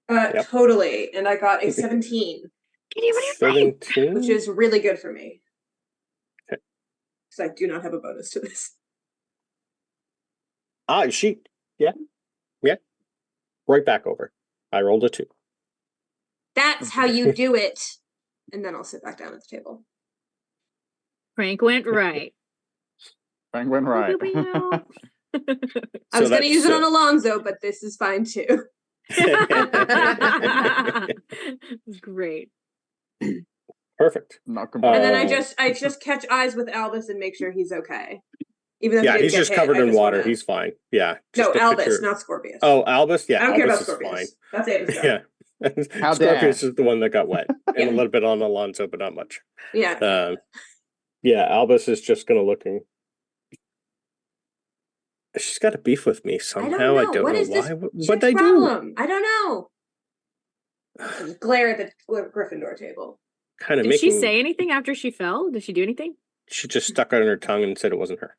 Yep. Totally. And I got a 17, Gideon, what are you saying? 17. which is really good for me. Okay. Because I do not have a bonus to this. Sheet. Yeah. Right back over. I rolled a 2. That's how you do it. And then I'll sit back down at the table. Prank went right. Frank went right. Pew, pew, I was going to that's, use it on Alonzo, but this is fine too. It's great. Perfect. Not And then I Oh. just catch eyes with Albus and make sure he's okay. Even though Yeah, he didn't he's get just hit, covered I in just water. wanna- He's fine. Yeah. No, Just a Albus, picture. not Scorpius. Oh, Albus? Yeah, I don't care about Albus is Scorpius. fine. That's Ava's job. Yeah. How Scorpius dare. is the one that got wet. And Yeah. a little bit on Alonso, but not much. Yeah. Yeah, Albus is just gonna looking. She's got a beef with me I somehow. don't know. I don't What know is why. this What'd chick's I do? problem? I don't know. Just glare at the Gryffindor table. Kind of Did she making. say anything after she fell? Did she do anything? She just stuck out on her tongue and said it wasn't her.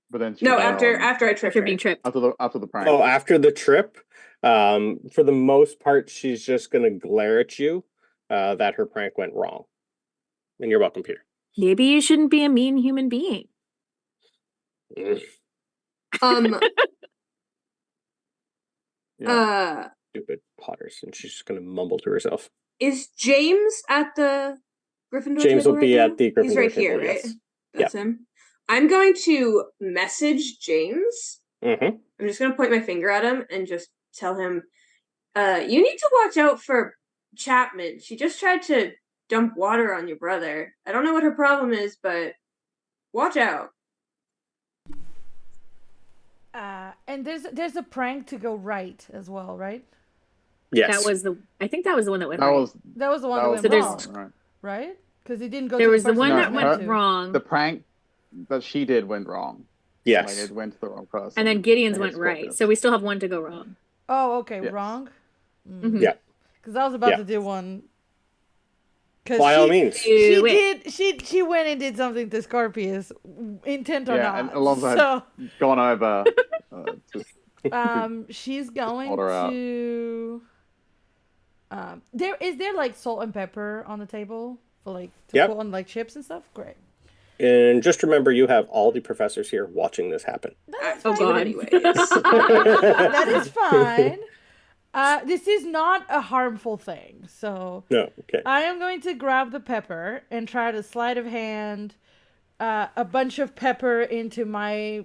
But then she No, went after on- I tripped After her. being tripped. after the prank. Oh, after the trip, for the most part, she's just gonna glare at you. That her prank went wrong. And you're welcome, Peter. Maybe you shouldn't be a mean human being. Um. Yeah. Stupid Potters, and she's just gonna mumble to herself. Is James at the Gryffindor James table will be right at the now? He's Gryffindor right here, table, right? yes. That's him. I'm going to message James. Mm-hmm. I'm just going to point my finger at him and just tell him, you need to watch out for Chapman. She just tried to dump water on your brother. I don't know what her problem is, but watch out. And there's a prank to go right as well, right? Yes. I think that was the one that went That right. was That was the one that that was went the wrong, one, right. right? Because it didn't go. There to was the person one it that was meant went to. wrong. The prank that she did went wrong. Yes. Like it went to the wrong person. And then Gideon's I went guess right. Scorpius. So we still have one to go wrong. Oh, okay, Yes. wrong. Mhm. Yeah. Because I was about Yeah. to do one. Because By all means. Do it. she went and did something to Scorpius, intent or Yeah, not. and Alonso had So gone over she's going order out. to. There like salt and pepper on the table for like to Yep. put on like chips and stuff. Great. And just remember, you have all the professors here watching this happen. That's Oh, fine. God. Anyways. That is fine. This is not a harmful thing, so No, okay. I am going to grab the pepper and try to sleight of hand a bunch of pepper into my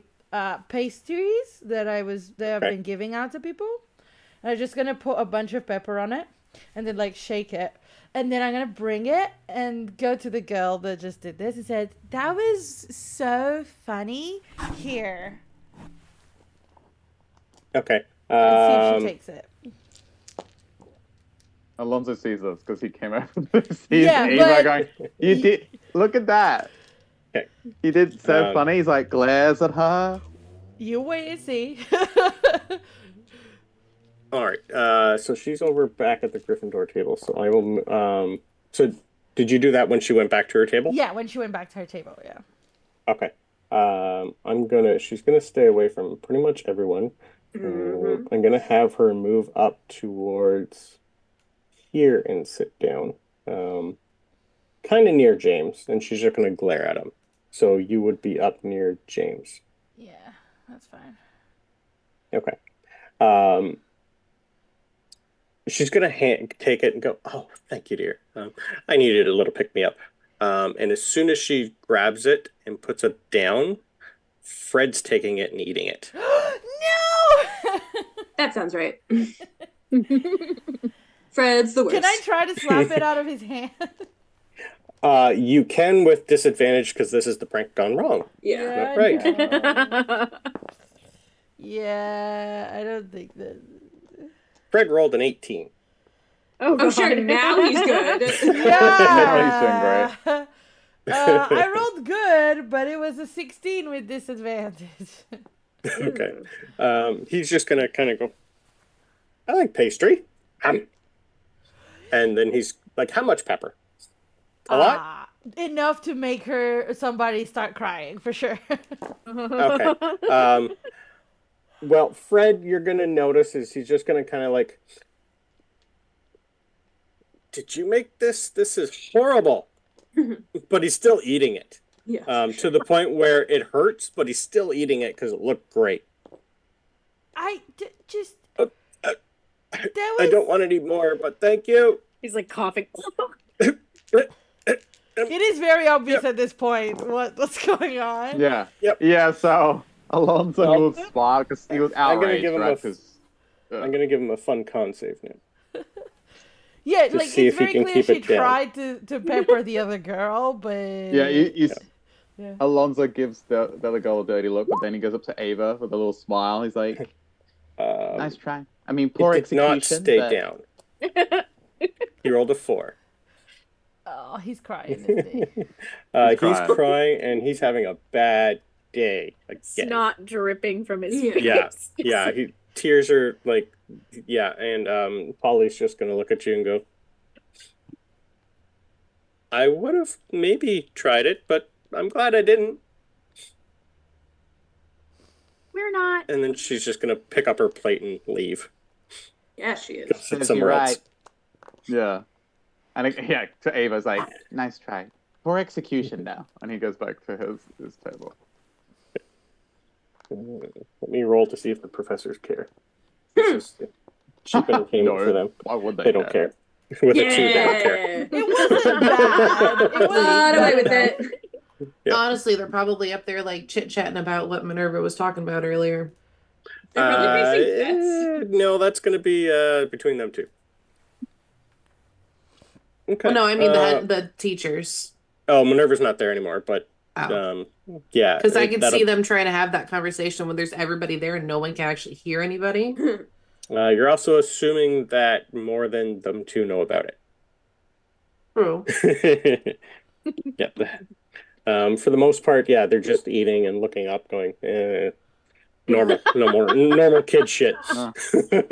pastries that I've Okay. been giving out to people. And I'm just gonna put a bunch of pepper on it, and then like shake it, and then I'm gonna bring it and go to the girl that just did this and said, "That was so funny." Here, Okay. and see if she takes it. Alonso sees us because he came over. Sees Yeah, Eva but- going, you did look at that. Okay. He did so funny. He's like glares at her. You wait and see. All right. So she's over back at the Gryffindor table. So I will. So did you do that when she went back to her table? Yeah, when she went back to her table, yeah. Okay. She's gonna stay away from pretty much everyone. Mhm. I'm gonna have her move up towards here and sit down, kind of near James, and she's just gonna glare at him. So you would be up near James. Yeah, that's fine. Okay. She's gonna take it and go, "Oh, thank you, dear. I needed a little pick me up." And as soon as she grabs it and puts it down, Fred's taking it and eating it. No! That sounds right. Fred's the worst. Can I try to slap it out of his hand? You can with disadvantage because this is the prank gone wrong. Yeah. Right. No. Yeah, I don't think that. Fred rolled an 18. Oh, sure. Now he's good. Yeah. I rolled good, but it was a 16 with disadvantage. Okay. He's just gonna kind of go, I like pastry. And then he's like, how much pepper? A lot? Enough to make somebody start crying, for sure. Okay. Well, Fred, you're gonna notice is he's just gonna kind of like, did you make this? This is horrible. But he's still eating it. Yeah. To the point where it hurts, but he's still eating it because it looked great. Just. I don't want any more, but thank you. He's like coughing. It is very obvious at this point what's going on. Yeah. Yep. Yeah, so Alonso will smile because he was outraged, I'm gonna give him a fun con save now. Yeah, to like see it's if he very can clear keep she it down. tried to pepper the other girl, but Yeah, Yeah. Alonso gives the other girl a dirty look, but then he goes up to Ava with a little smile. He's like, nice try. I mean, poor It did execution. not stay but... down. He rolled a 4. Oh, he's crying, isn't he? He's crying and he's having a bad day again. Snot dripping from his face. Yeah. Tears are like, and Polly's just gonna look at you and go, I would have maybe tried it, but I'm glad I didn't. We're not. And then she's just gonna pick up her plate and leave. Yeah, she is. Go sit somewhere else. Yeah. And to Ava's like, nice try. Poor execution now. And he goes back to his table. Let me roll to see if the professors care. This is cheap entertainment for them. Why would They don't care. With a 2, they don't care. It wasn't bad. It wasn't Not away with bad. it. Yeah. Honestly, they're probably up there like chit-chatting about what Minerva was talking about earlier. They're probably racing bets. No, that's going to be between them two. Okay. Well, no, I mean the teachers. Oh, Minerva's not there anymore, but Oh. yeah. Because I can see them trying to have that conversation when there's everybody there and no one can actually hear anybody. You're also assuming that more than them two know about it. True. Yeah. For the most part, yeah, they're just eating and looking up, going, normal, normal kid shit.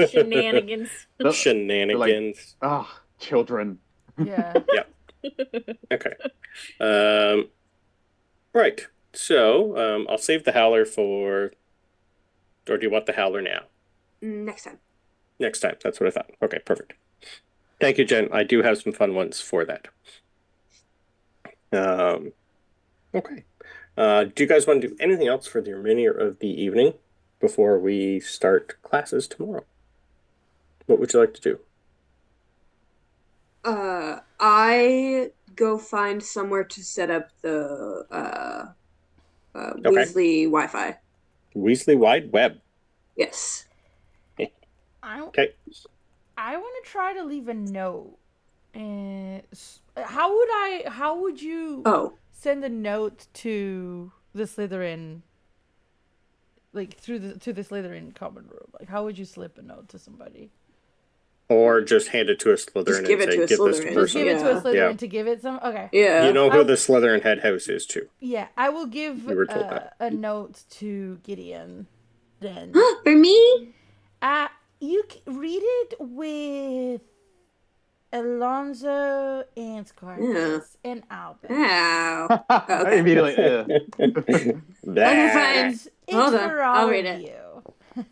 Shenanigans. Shenanigans. Like, children. Yeah. Yeah. Okay. Right. So, I'll save the howler for, or do you want the howler now? Next time. Next time. That's what I thought. Okay, perfect. Thank you, Jen. I do have some fun ones for that. Okay. Do you guys want to do anything else for the remainder of the evening before we start classes tomorrow? What would you like to do? I go find somewhere to set up the Weasley Wi-Fi. Weasley Wide Web. Yes. Okay. I want to try to leave a note. And how would you send a note to the Slytherin, like to the Slytherin common room? Like, how would you slip a note to somebody? Or just hand it to a Slytherin Just give and it say, to a give this Slytherin. to Just person. give it to a Slytherin to give it some. Okay. Yeah. You know who the Slytherin head house is too. Yeah, I will give We were told that. a note to Gideon. Then For me? you read it with Alonso and Scarface and Albert. Ow. Okay. Immediately. Okay, fine. It's Hold on. for all I'll read of it. you.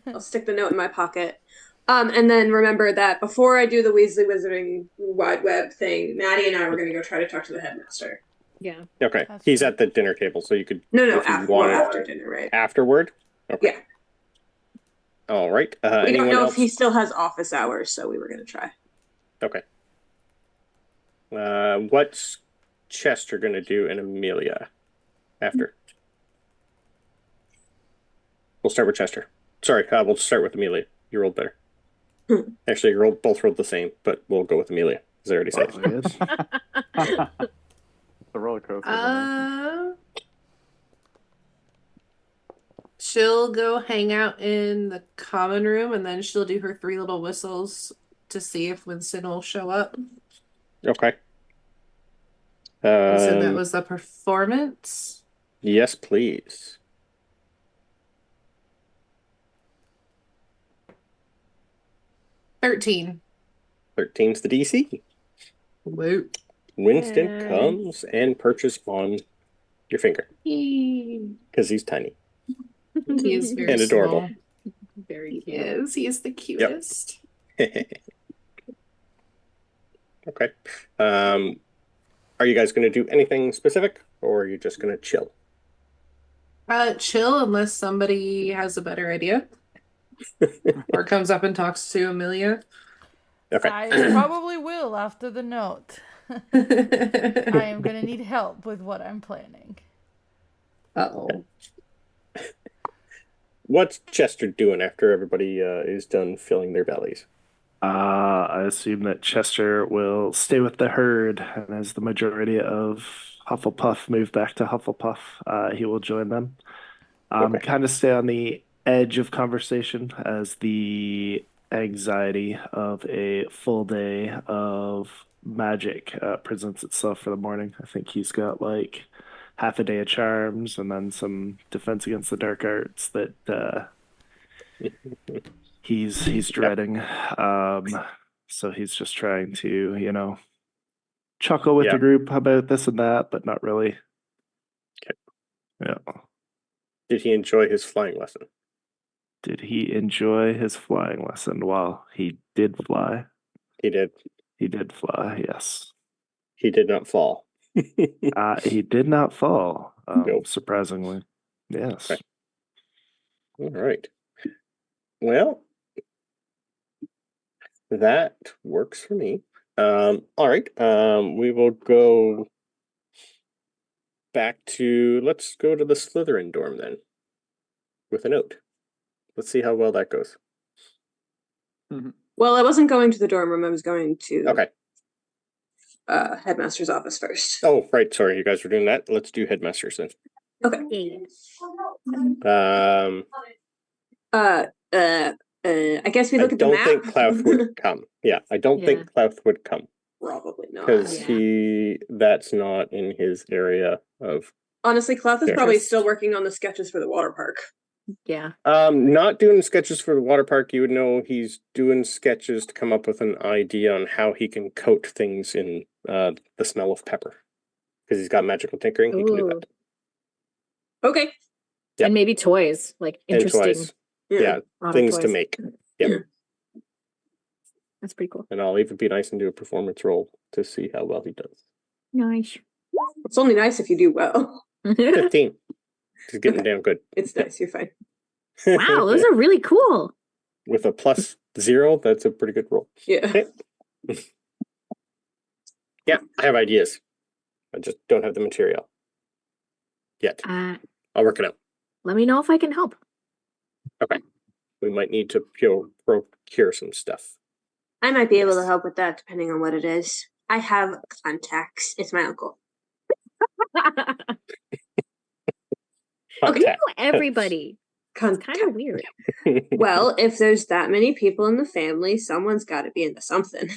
I'll stick the note in my pocket. And then remember that before I do the Weasley Wizarding Wide Web thing, Maddie and I were going to go try to talk to the headmaster. Yeah. Okay. That's He's true. at the dinner table, so you could. No, if you wanted- after dinner, right? Afterward? Okay. Yeah. All right. We don't Anyone know else? if he still has office hours, so we were going to try. Okay. What's Chester going to do and Amelia after? We'll start with Chester. Sorry, we'll start with Amelia. You rolled better. Actually, you both rolled the same, but we'll go with Amelia, as I already said. Oh, yes. It's a roller coaster. She'll go hang out in the common room, and then she'll do her 3 little whistles to see if Winston will show up. Okay. So that was the performance. Yes, please. 13. 13's the DC. Whoa. Winston comes and perches on your finger He because he's tiny is very and adorable. small. Very He cute. is. He is the cutest. Okay. Are you guys going to do anything specific, or are you just going to chill? Chill unless somebody has a better idea. Or comes up and talks to Amelia. Okay. I probably will after the note. I am gonna need help with what I'm planning. Uh-oh. What's Chester doing after everybody is done filling their bellies? I assume that Chester will stay with the herd, and as the majority of Hufflepuff move back to Hufflepuff, he will join them. Okay. Kind of stay on the edge of conversation as the anxiety of a full day of magic presents itself for the morning. I think he's got like half a day of charms and then some defense against the dark arts that he's dreading. So he's just trying to, chuckle with Yeah. the group about this and that, but not really. Okay. Yeah. Did he enjoy his flying lesson? Did he enjoy his flying lesson? Well, he did fly. He did. He did fly, yes. He did not fall. He did not fall, Nope. surprisingly. Yes. Okay. All right. Well, that works for me. All right. We will go back to, let's go to the Slytherin dorm then with a note. Let's see how well that goes. Well, I wasn't going to the dorm room. I was going to Okay. headmaster's office first. Oh, right. Sorry, you guys were doing that. Let's do headmasters then. Okay. I guess we look at the map. I don't think Clouth would come. Yeah, I don't think Clouth would come Probably not. because that's not in his area of. Honestly, Clouth is Yeah. probably still working on the sketches for the water park. Yeah. Not doing sketches for the water park. You would know he's doing sketches to come up with an idea on how he can coat things in the smell of pepper. Because he's got magical tinkering, he can do that. Okay. Yep. And maybe toys, like interesting. And toys. Yeah, product things to toys. make. Yep. That's pretty cool. And I'll even be nice and do a performance roll to see how well he does. Nice. It's only nice if you do well. 15. He's getting Okay. damn good. It's nice. You're fine. Wow, those are really cool. With a +0, that's a pretty good roll. Yeah. Okay. Yeah, I have ideas. I just don't have the material yet. I'll work it out. Let me know if I can help. Okay. We might need to procure some stuff. I might be able to help with that depending on what it is. I have contacts. It's my uncle. You know everybody. It's kind of weird. Well, if there's that many people in the family, someone's got to be into something.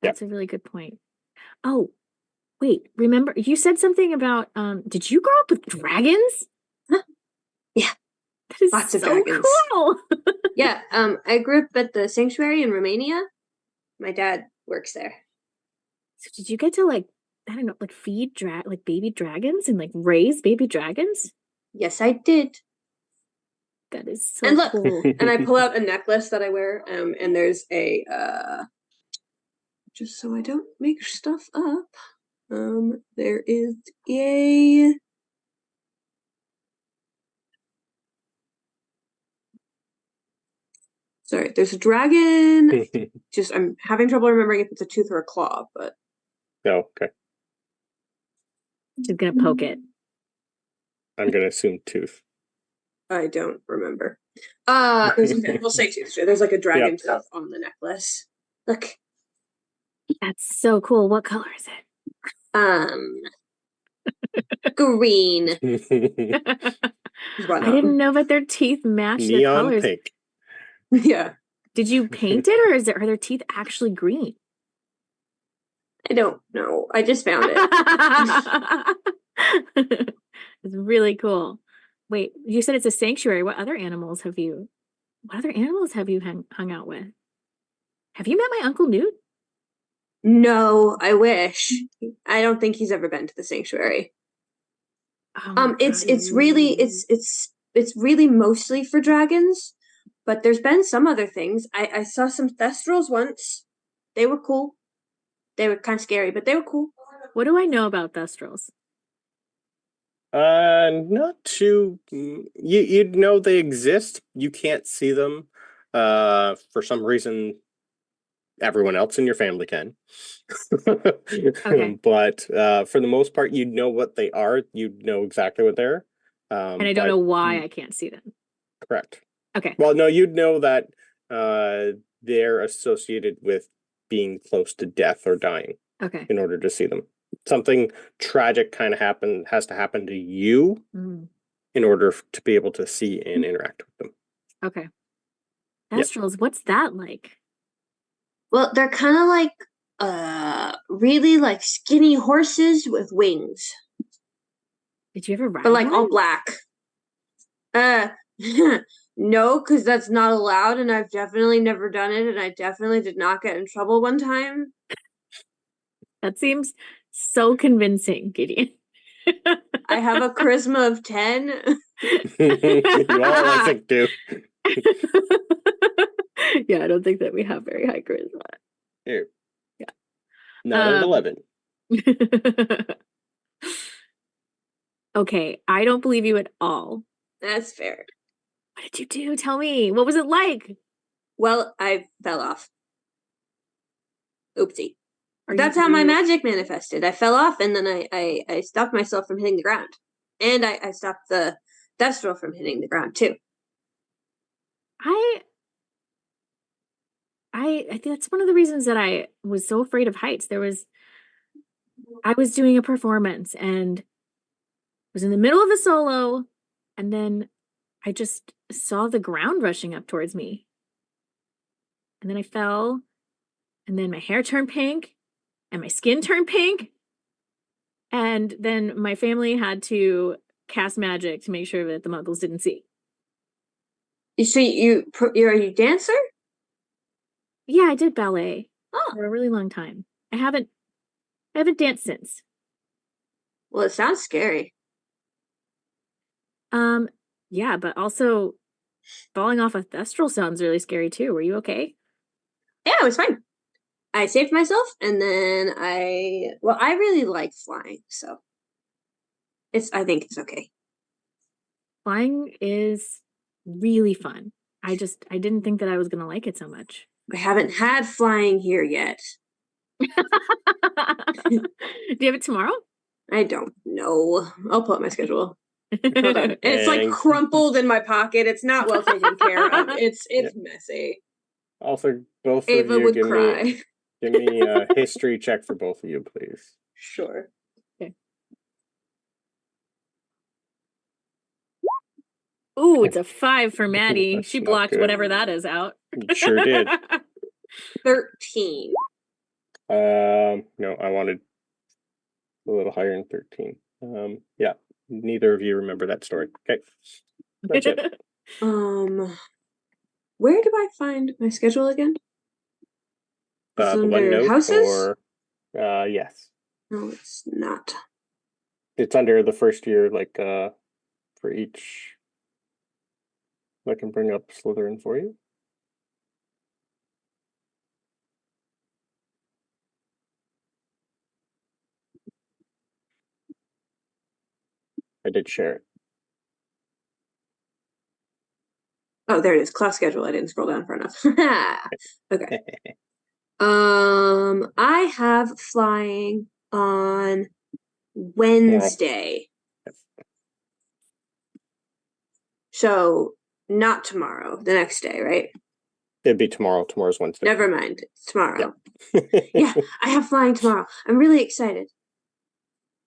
That's a really good point. Oh, wait. Remember, you said something about, did you grow up with dragons? Huh? Yeah. That is Lots of so dragons. cool. Yeah, I grew up at the sanctuary in Romania. My dad works there. So did you get to I don't know, feed baby dragons and raise baby dragons? Yes, I did. That is so And look, cool. and I pull out a necklace that I wear, and there's a just so I don't make stuff up. There is a sorry, there's a dragon. Just I'm having trouble remembering if it's a tooth or a claw, but Oh, okay. She's gonna poke it. I'm gonna assume tooth. I don't remember. Okay, we'll say tooth. There's like a dragon tooth on the necklace. Look. That's so cool. What color is it? Green. I didn't know that their teeth match their Neon colors. pink. Yeah. Did you paint it, or are their teeth actually green? I don't know. I just found it. It's really cool. Wait, you said it's a sanctuary. What other animals have you hung out with? Have you met my Uncle Newt? No, I wish. I don't think he's ever been to the sanctuary. Oh It's really mostly for dragons, but there's been some other things. I saw some thestrals once. They were cool. They were kind of scary, but they were cool. What do I know about thestrals? Not too. You'd know they exist. You can't see them. For some reason, everyone else in your family can. Okay. But for the most part, you'd know what they are. You'd know exactly what they're. And I don't know why I can't see them. Correct. Okay. Well, no, you'd know that they're associated with being close to death or dying. Okay. In order to see them. Something tragic kind of has to happen to you in order to be able to see and interact with them. Okay. Thestrals, what's that like? Well, they're kind of like really like skinny horses with wings. Did you ever ride But like one? all black. No, because that's not allowed, and I've definitely never done it, and I definitely did not get in trouble one time. That seems so convincing, Gideon. I have a charisma of 10. You all, I think, do. Yeah, I don't think that we have very high charisma. Here. Yeah. Not at 11. Okay, I don't believe you at all. That's fair. What did you do? Tell me. What was it like? Well, I fell off. Oopsie. That's how my magic manifested. I fell off, and then I stopped myself from hitting the ground. And I stopped the thestral from hitting the ground, too. I think that's one of the reasons that I was so afraid of heights. I was doing a performance and was in the middle of a solo, and then I just saw the ground rushing up towards me. And then I fell, and then my hair turned pink, and my skin turned pink. And then my family had to cast magic to make sure that the muggles didn't see. So are you a dancer? Yeah, I did ballet for a really long time. I haven't danced since. Well, it sounds scary. Yeah, but also falling off a thestral sounds really scary too. Were you okay? Yeah, it was fine. I saved myself, and then I really like flying, so I think it's okay. Flying is really fun. I didn't think that I was gonna like it so much. I haven't had flying here yet. Do you have it tomorrow? I don't know. I'll pull up my schedule. Hold on. It's like crumpled in my pocket. It's not well taken care of. It's messy. Also, both Ava of you would cry. give me a history check for both of you, please. Sure. Okay. Ooh, it's a 5 for Maddie. She blocked whatever that is out. Sure did. 13. No, I wanted a little higher than 13. Yeah, neither of you remember that story. Okay, that's it. Where do I find my schedule again? It's The under OneNote houses? yes. No, it's not. It's under the first year, like for each. I can bring up Slytherin for you. I did share it. Oh, there it is. Class schedule. I didn't scroll down far enough. Okay. I have flying on Wednesday. So not tomorrow, the next day, right? It'd be tomorrow. Tomorrow's Wednesday. Never mind. It's tomorrow. Yeah. Yeah, I have flying tomorrow. I'm really excited.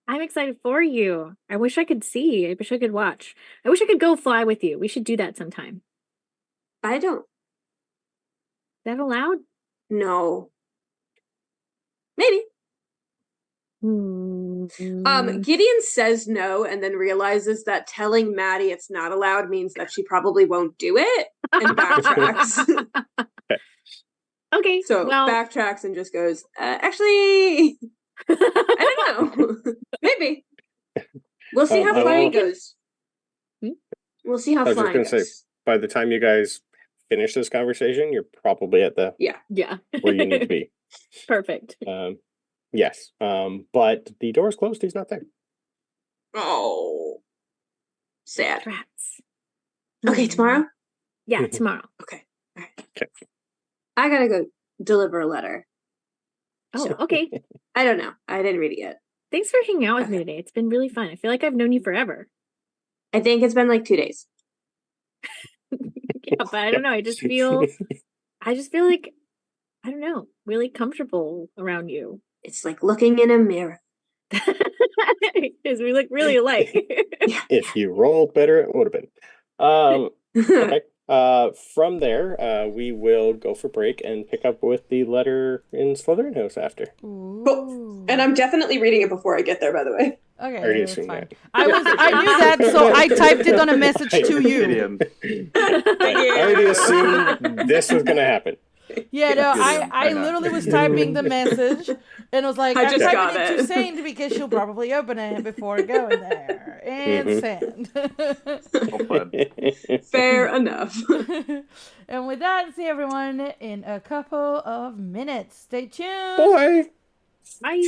I'm excited for you. I wish I could see. I wish I could watch. I wish I could go fly with you. We should do that sometime. I don't Is that allowed? know. Maybe. Hmm. Gideon says no and then realizes that telling Maddie it's not allowed means that she probably won't do it and backtracks. Okay. So well, backtracks and just goes, actually, I don't know. Maybe. We'll see how flying goes. We'll see how I was just flying going to say, goes. by the time you guys finish this conversation, you're probably at the Yeah. where you need to be. Perfect. Yes. But the door's closed. He's not there. Oh. Sad. Rats. Okay, tomorrow? Yeah, tomorrow. Okay. All right. Okay. I gotta go deliver a letter. Oh, So, okay. I don't know. I didn't read it yet. Thanks for hanging out with me Okay. today. It's been really fun. I feel like I've known you forever. I think it's been like 2 days. Yeah, but I don't know. I just feel like, I don't know, really comfortable around you. It's like looking in a mirror. Because we look really alike. If you rolled better, it would have been. Okay. From there, we will go for break and pick up with the letter in Slytherin House after. Ooh. And I'm definitely reading it before I get there, by the way. Okay, I already that's assumed fine. that. I knew that, so I typed it on a message to you. Gideon. I already assumed this was going to happen. Yeah, no, Gideon, I I know. literally was typing the message and was like, I I'm just typing got it it. to Saint because she'll probably open it before going there. And send. Well played. Fair enough. And with that, see everyone in a couple of minutes. Stay tuned. Boy. Bye.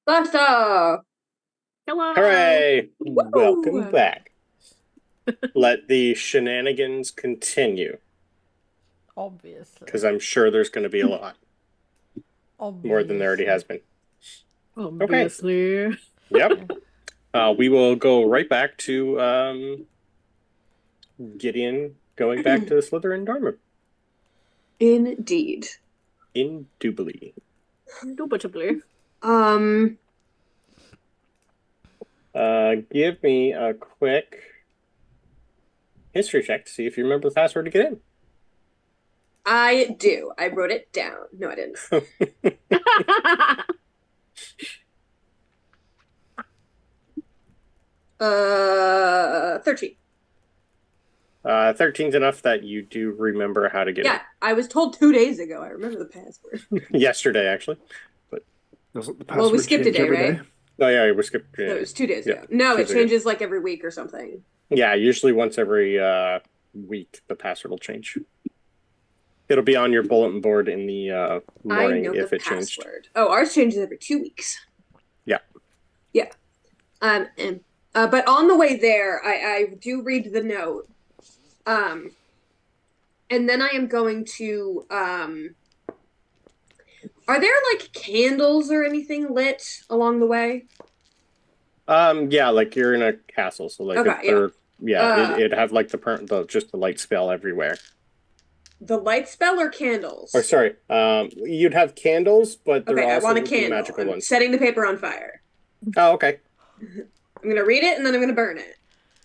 Buster! Hello. Hooray! Welcome Woo! back. Let the shenanigans continue, Obviously. because I'm sure there's going to be a lot more than there already has been. Obviously. Yep. We will go right back to Gideon going back to the Slytherin dorm room. Indeed. Indubitably. Indubitably. Give me a quick history check to see if you remember the password to get in. I do. I wrote it down. No, I didn't. 13. 13's enough that you do remember how to get Yeah, I was told 2 days ago. I remember the password. in. Yesterday, actually. Doesn't the Well, we password skipped a change day, every right? day? Oh, yeah, we skipped. So it was 2 days Yeah, ago. No, 2 it days ago. changes like every week or something. Yeah, usually once every week, the password will change. It'll be on your bulletin board in the morning I know if the it changed. password. Oh, ours changes every 2 weeks. Yeah. Yeah. But on the way there, I do read the note. And then I am going to are there like candles or anything lit along the way? Yeah, like you're in a castle, so like Okay, it'd have like just the light spell everywhere. The light spell or candles? Or sorry, you'd have candles, but there Okay, I also want a would be candle. magical I'm ones. setting the paper on fire. Oh, okay. I'm gonna read it and then I'm gonna burn it.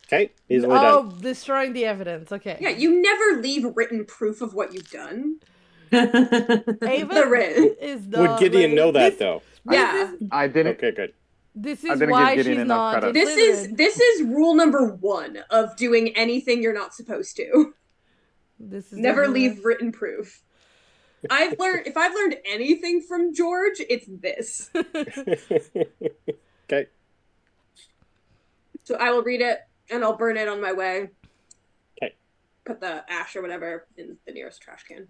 Okay, easily Oh, done. destroying the evidence. Okay. Yeah, you never leave written proof of what you've done. Ava The written. is the Would Gideon know that though? Yeah. I didn't. Okay, good. This I is didn't give why Gideon she's enough not. credit. This is rule number 1 of doing anything you're not supposed to. This is Never definitely- leave written proof. If I've learned anything from George, it's this. Okay. So I will read it and I'll burn it on my way. Okay. Put the ash or whatever in the nearest trash can.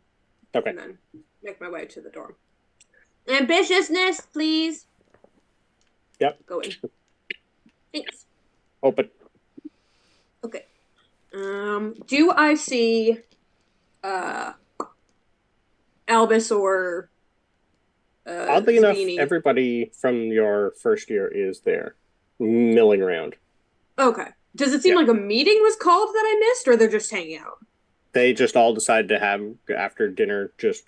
Okay. And then make my way to the dorm. Ambitiousness, please. Yep. Go in. Thanks. Open. Okay. Do I see Albus or Oddly enough, Zabini? everybody from your first year is there, milling around. Okay. Does it seem like a meeting was called that I missed, or they're just hanging out? They just all decided to have, after dinner, just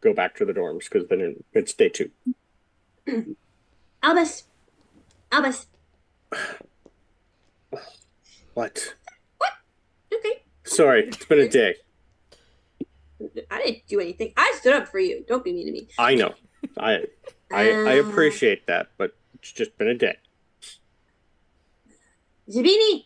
go back to the dorms, because then it's day 2. Albus. Albus. What? Okay. Sorry, it's been a day. I didn't do anything. I stood up for you. Don't be mean to me. I know. I appreciate that, but it's just been a day. Zabini.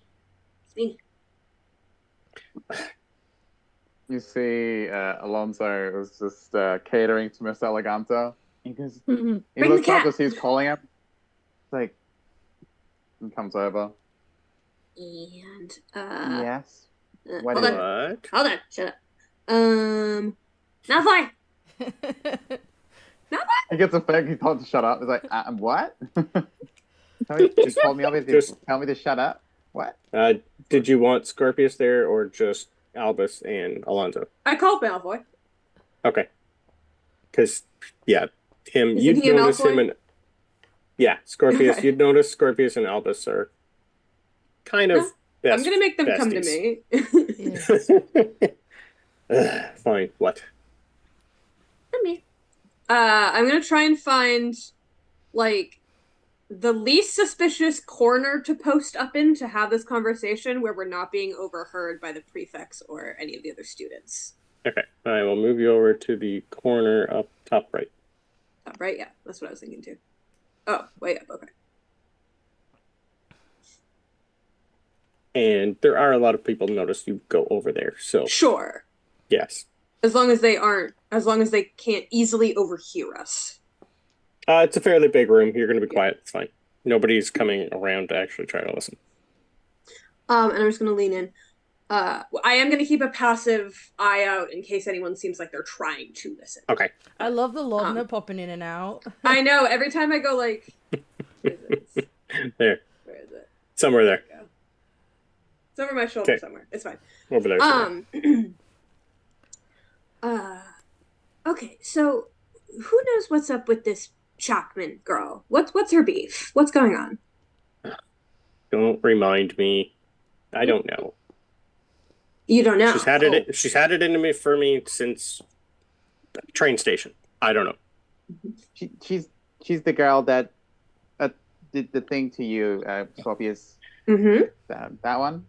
You see, Alonso was just catering to Miss Eleganta. He goes, he Bring the looks up cat. as he's calling him. It's like, and comes over. And Yes. What hold is on. it? What? Hold on. Shut up. Malfoy. He gets a fake. He told to shut up. He's like, what? Just told me tell me to shut up. What? Did you want Scorpius there or just Albus and Alonso? I called Malfoy. Okay. Because, yeah, him, Isn't you'd he a notice him Malfoy? and. Yeah, Scorpius. Okay. You'd notice Scorpius and Albus are kind of best. I'm gonna make them come to besties. me. Fine. What? Come here. I'm gonna try and find like the least suspicious corner to post up in to have this conversation where we're not being overheard by the prefects or any of the other students. Okay. I will move you over to the corner up top right. Top right? Yeah, that's what I was thinking too. Oh, way up. Okay. And there are a lot of people notice you go over there. So, Sure. yes. As long as they can't easily overhear us. It's a fairly big room. You're going to be quiet. It's fine. Nobody's coming around to actually try to listen. And I'm just gonna lean in. I am gonna keep a passive eye out in case anyone seems like they're trying to listen. Okay. I love the Lobna popping in and out. I know, every time I go like There, Where is it? somewhere there. There we go. It's over my shoulder Okay. somewhere. It's fine. Over there somewhere. Okay, so who knows what's up with this Chapman girl? What's her beef? What's going on? Don't remind me. I don't know. You don't know. She's had it. She's had it in me for me since the train station. I don't know. She's the girl that did the thing to you, Scorpius. Mm-hmm. That one.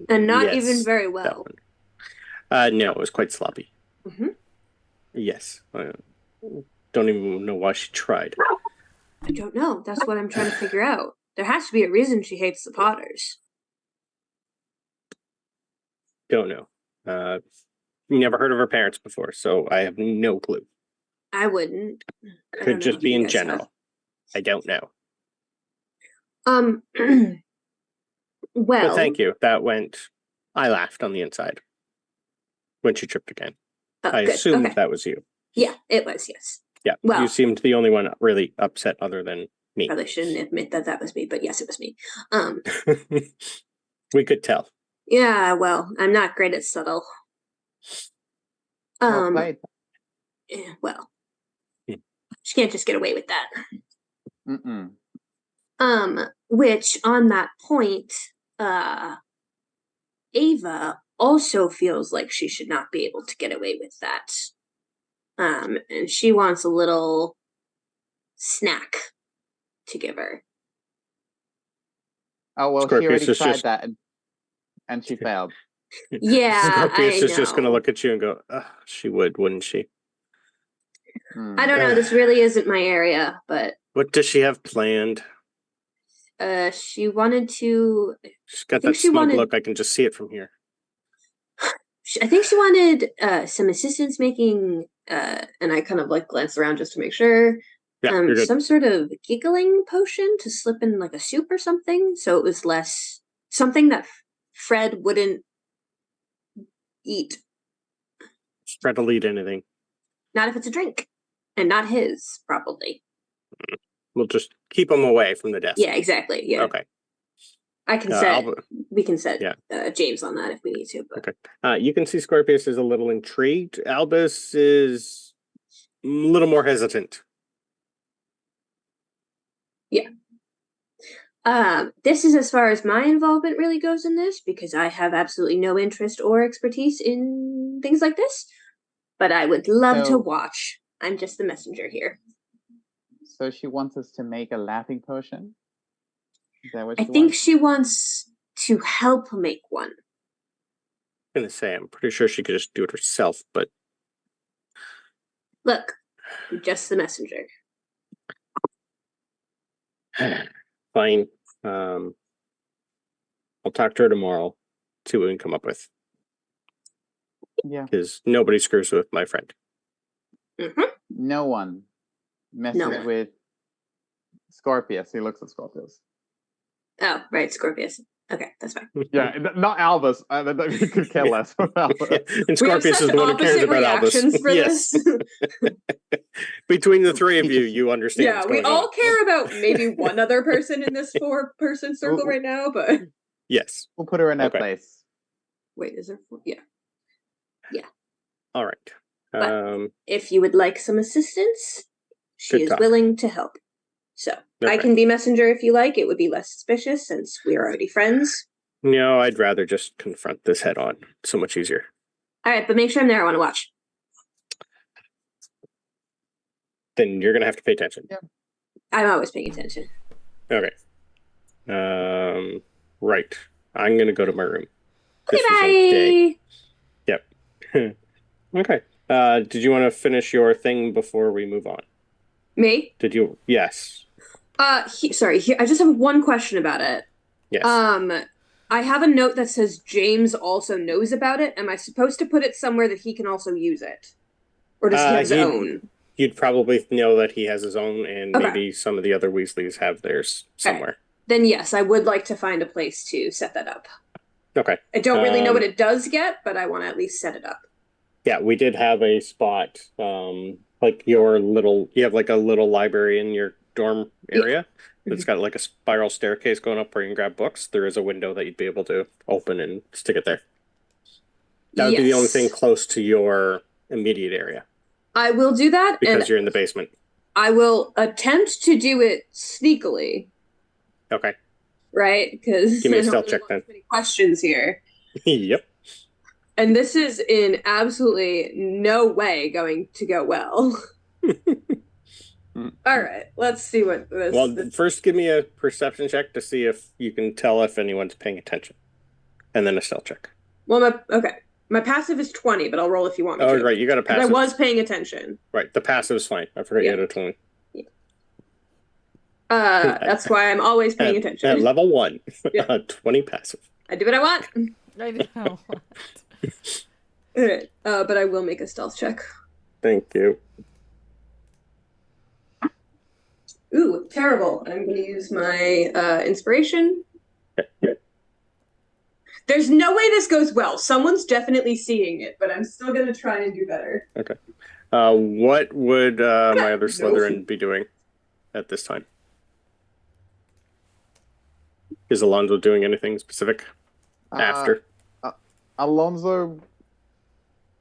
And not Yes, even very that well. one. No, it was quite sloppy. Mm-hmm. Yes. I don't even know why she tried. I don't know. That's what I'm trying to figure out. There has to be a reason she hates the Potters. Don't know. Never heard of her parents before, so I have no clue. I wouldn't. I Could don't know just who be you in guys general. have. I don't know. Well, But thank you. That went. I laughed on the inside when she tripped again. I good. assumed Okay. that was you. Yeah, it was, yes. Yeah. Well, you seemed the only one really upset other than me. probably shouldn't admit that was me, but yes, it was me. We could tell. Yeah, well, I'm not great at subtle. Well played. Well, Hmm. she can't just get away with that. Mm-mm. Which on that point, Ava also feels like she should not be able to get away with that. And she wants a little snack to give her. Oh well, Scorpius she already is tried just- that, and she failed. Yeah, Scorpius I is just going to know. look at you and go, she would, wouldn't she? I don't know. This really isn't my area, but What does she have planned? she wanted to. She's got I think that she smug wanted- look. I can just see it from here. I think she wanted some assistance making, and I kind of like glanced around just to make sure. Yeah, you're good. Some sort of giggling potion to slip in like a soup or something, so it was less something that Fred wouldn't eat. Fred will eat anything. Not if it's a drink, and not his, probably. We'll just keep him away from the desk. Yeah, exactly. Yeah. Okay. I can set. Albus, We can set Yeah. James on that if we need to. But. okay. You can see Scorpius is a little intrigued. Albus is a little more hesitant. This is as far as my involvement really goes in this, because I have absolutely no interest or expertise in things like this. But I would love to watch. I'm just the messenger here. So she wants us to make a laughing potion? Is that what I she think wants? she wants to help make one. I'm going to say, I'm pretty sure she could just do it herself, but Look, I'm just the messenger. fine. I'll talk to her tomorrow, see what we can come up with. Yeah. Because nobody screws with my friend. Mm-hmm. No one messes No one. with Scorpius. He looks at Scorpius. Oh, right, Scorpius. Okay, that's fine. Yeah, not Albus. You could care less about Albus. And Scorpius is the one who cares about Albus. Yes. Between the three of you, you understand. Yeah, what's we going all on. care about maybe one other person in this 4-person circle right now, but Yes. We'll put her in her Okay. place. wait, is there 4? Yeah. All right. But- If you would like some assistance, she Good is talk. willing to help. So I Okay. can be messenger if you like. It would be less suspicious since we are already friends. No, I'd rather just confront this head on. So much easier. All right, but make sure I'm there. I want to watch. Then you're gonna have to pay attention. Yeah. I'm always paying attention. Okay. Right. I'm gonna go to my room. Okay, This was a day. bye. Okay. Did you want to finish your thing before we move on? Me? Did you? Yes. Sorry. I just have one question about it. Yes. I have a note that says James also knows about it. Am I supposed to put it somewhere that he can also use it, or does he have his own? You'd probably know that he has his own, and Okay. maybe some of the other Weasleys have theirs somewhere. Then yes, I would like to find a place to set that up. Okay. I don't really know what it does get, but I want to at least set it up. Yeah, we did have a spot, like you have like a little library in your dorm area that's got like a spiral staircase going up where you can grab books, there is a window that you'd be able to open and stick it there. That would be the only thing Yes. close to your immediate area I will do that, because and you're in the basement. I will attempt to do it sneakily, Okay. right? Because Give me I a don't stealth really check want then. too many questions here. Yep. And this is in absolutely no way going to go well. All right, let's see what this. Well, first give me a perception check to see if you can tell if anyone's paying attention, and then a stealth check. Well, my passive is 20, but I'll roll if you want me Oh, to. right, you got a Because I passive. was paying attention. Right, the passive's fine. I forgot you had a 20. That's why I'm always paying attention. At level 1, Yeah. 20 passive. I do what I want. I don't know. All right, but I will make a stealth check. Thank you. Ooh, terrible. I'm going to use my inspiration. There's no way this goes well. Someone's definitely seeing it, but I'm still going to try and do better. Okay. What would my other No. Slytherin be doing at this time? Is Alonzo doing anything specific after? Alonso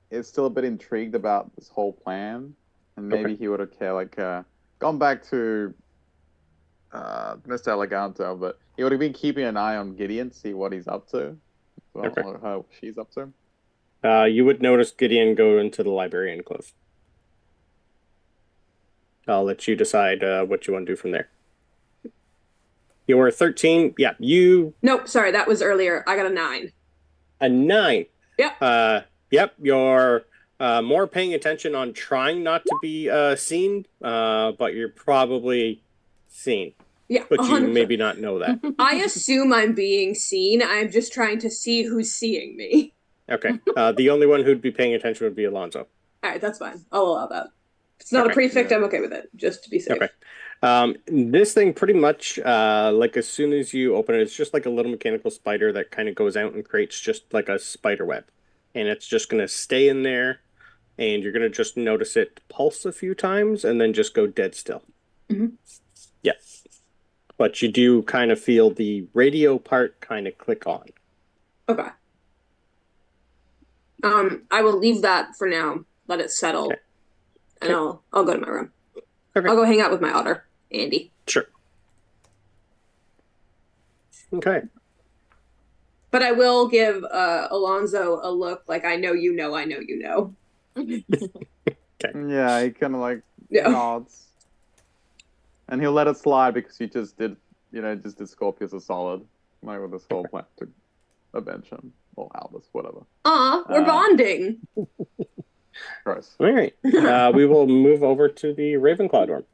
is still a bit intrigued about this whole plan, and maybe he would have gone back to Mr. Eleganto, but he would have been keeping an eye on Gideon, see what he's up to, or how she's up to. You would notice Gideon go into the library and close. I'll let you decide what you want to do from there. You were 13. Yeah, you. Nope, sorry, that was earlier. I got a 9. A 9. Yep. Yep, you're more paying attention on trying not to be seen, but you're probably seen. Yeah, But you 100%. maybe not know that. I assume I'm being seen. I'm just trying to see who's seeing me. Okay. The only one who'd be paying attention would be Alonzo. All right, that's fine. I'll allow that. If it's not a prefect, I'm okay with it, just to be safe. Okay. This thing pretty much, like as soon as you open it, it's just like a little mechanical spider that kind of goes out and creates just like a spider web. And it's just going to stay in there, and you're going to just notice it pulse a few times and then just go dead still. Mhm. Yeah. But you do kind of feel the radio part kind of click on. Okay. I will leave that for now. Let it settle. Okay. And I'll go to my room. Okay. I'll go hang out with my otter, Andy. Sure. Okay. But I will give Alonzo a look like I know you know, I know you know. Yeah, he kind of Yeah. nods. And he'll let it slide because he just did Scorpius a solid. With this whole plan to avenge him. Or Albus, whatever. We're bonding. Gross. All right. We will move over to the Ravenclaw dorm.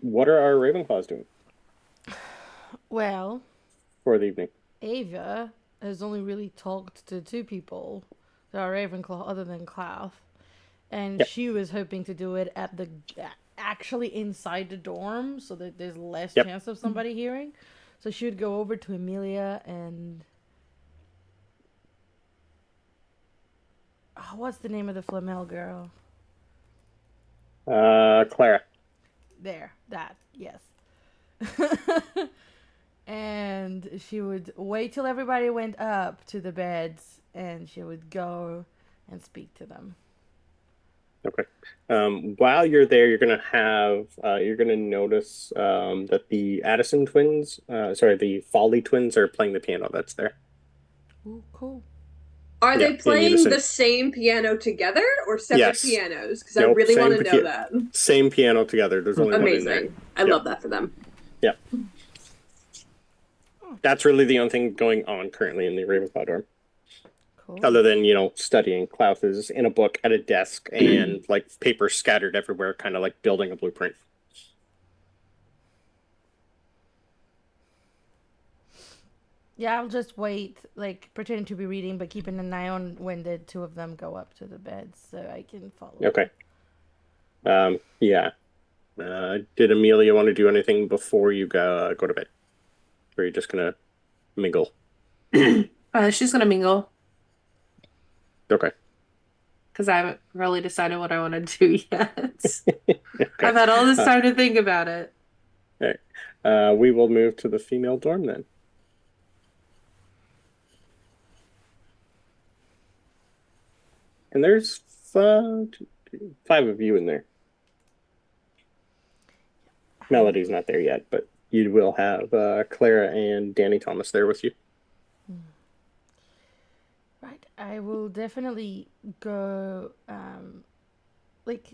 What are our Ravenclaws doing Well, for the evening? Ava has only really talked to 2 people that are Ravenclaw other than Klaus. And she was hoping to do it at actually inside the dorm so that there's less chance of somebody hearing. So she would go over to Amelia and... Oh, what's the name of the Flamel girl? Clara. There, that, yes. And she would wait till everybody went up to the beds, and she would go and speak to them. Okay. While you're there, you're gonna notice that the Addison twins, the Foley twins, are playing the piano that's there. Ooh, cool. Are they playing unison. the same piano together or separate Yes. pianos? Because I Nope, really want to same know that. Same piano together. There's only one in there. Amazing. I love that for them. Yeah. That's really the only thing going on currently in the Ravenclaw dorm. Cool. Other than, studying. Klaus is in a book at a desk and paper scattered everywhere, kind of like building a blueprint. Yeah, I'll just wait, pretending to be reading, but keeping an eye on when the 2 of them go up to the beds so I can follow. Okay. Yeah. Did Amelia want to do anything before you go to bed? Or are you just going to mingle? She's gonna mingle Okay. because I haven't really decided what I want to do yet. Okay. I've had all this time to think about it. All right. We will move to the female dorm then. And there's five of you in there. Melody's not there yet, but you will have Clara and Danny Thomas there with you. Right. I will definitely go. Like,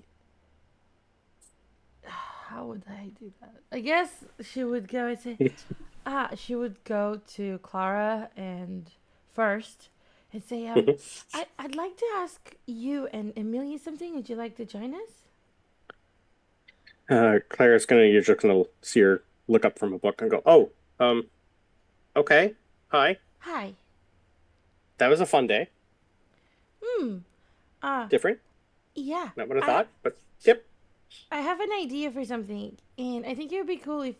how would I do that? I guess she would go and say, she would go to Clara and first and say, I'd like to ask you and Amelia something. Would you like to join us? Clara's you're just gonna see her look up from a book and go, "Oh, okay, hi. Hi. That was a fun day. Hmm. Different, Yeah. not what I thought, but yep." I have an idea for something, and I think it would be cool if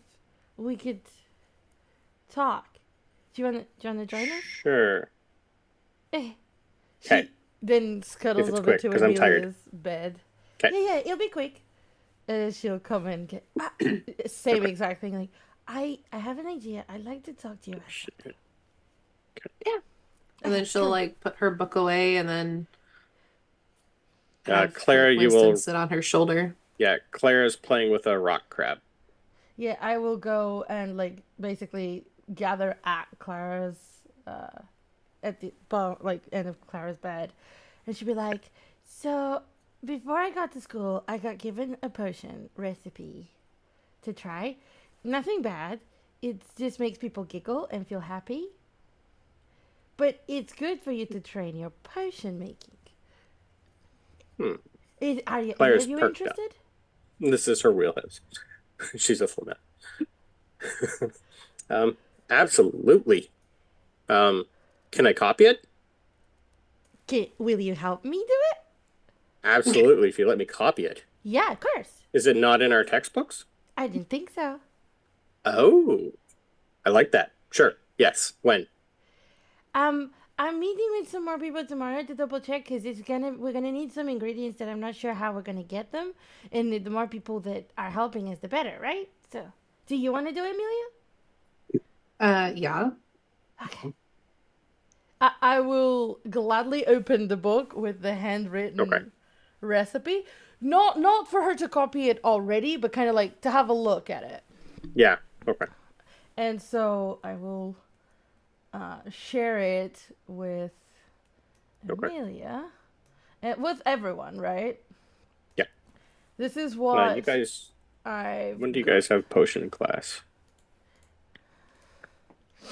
we could talk. Do you wanna join us? Sure. Eh. Okay. She then scuttles If it's over quick, to 'cause I'm tired. Amelia's bed. Okay. Yeah, it'll be quick. She'll come and get same Okay. exact thing. Like, I have an idea. I'd like to talk to you about something. Yeah. And then she'll like put her book away and then have Clara, like, you Winston will. sit on her shoulder. Yeah, Clara's playing with a rock crab. Yeah, I will go and like basically gather at Clara's at the end of Clara's bed, and she'll be like, "So before I got to school, I got given a potion recipe to try. Nothing bad. It just makes people giggle and feel happy. But it's good for you to train your potion making. Are any Clara's of you perked up. interested?" This is her wheelhouse. She's a flamet. Absolutely. Can I copy it? Will you help me do it? Absolutely, if you let me copy it. Yeah, of course. Is it not in our textbooks? I didn't think so. Oh, I like that. Sure. Yes. When? I'm meeting with some more people tomorrow to double check because we're gonna need some ingredients that I'm not sure how we're gonna get them, and the more people that are helping us, the better, right? So, do you want to do it, Amelia? Yeah. Okay. I will gladly open the book with the handwritten recipe. Not for her to copy it already, but kind of like to have a look at it. Yeah. Okay. And so I will share it with Amelia. And with everyone, right? Yeah. This is what you guys. I've When do you guys have potion class?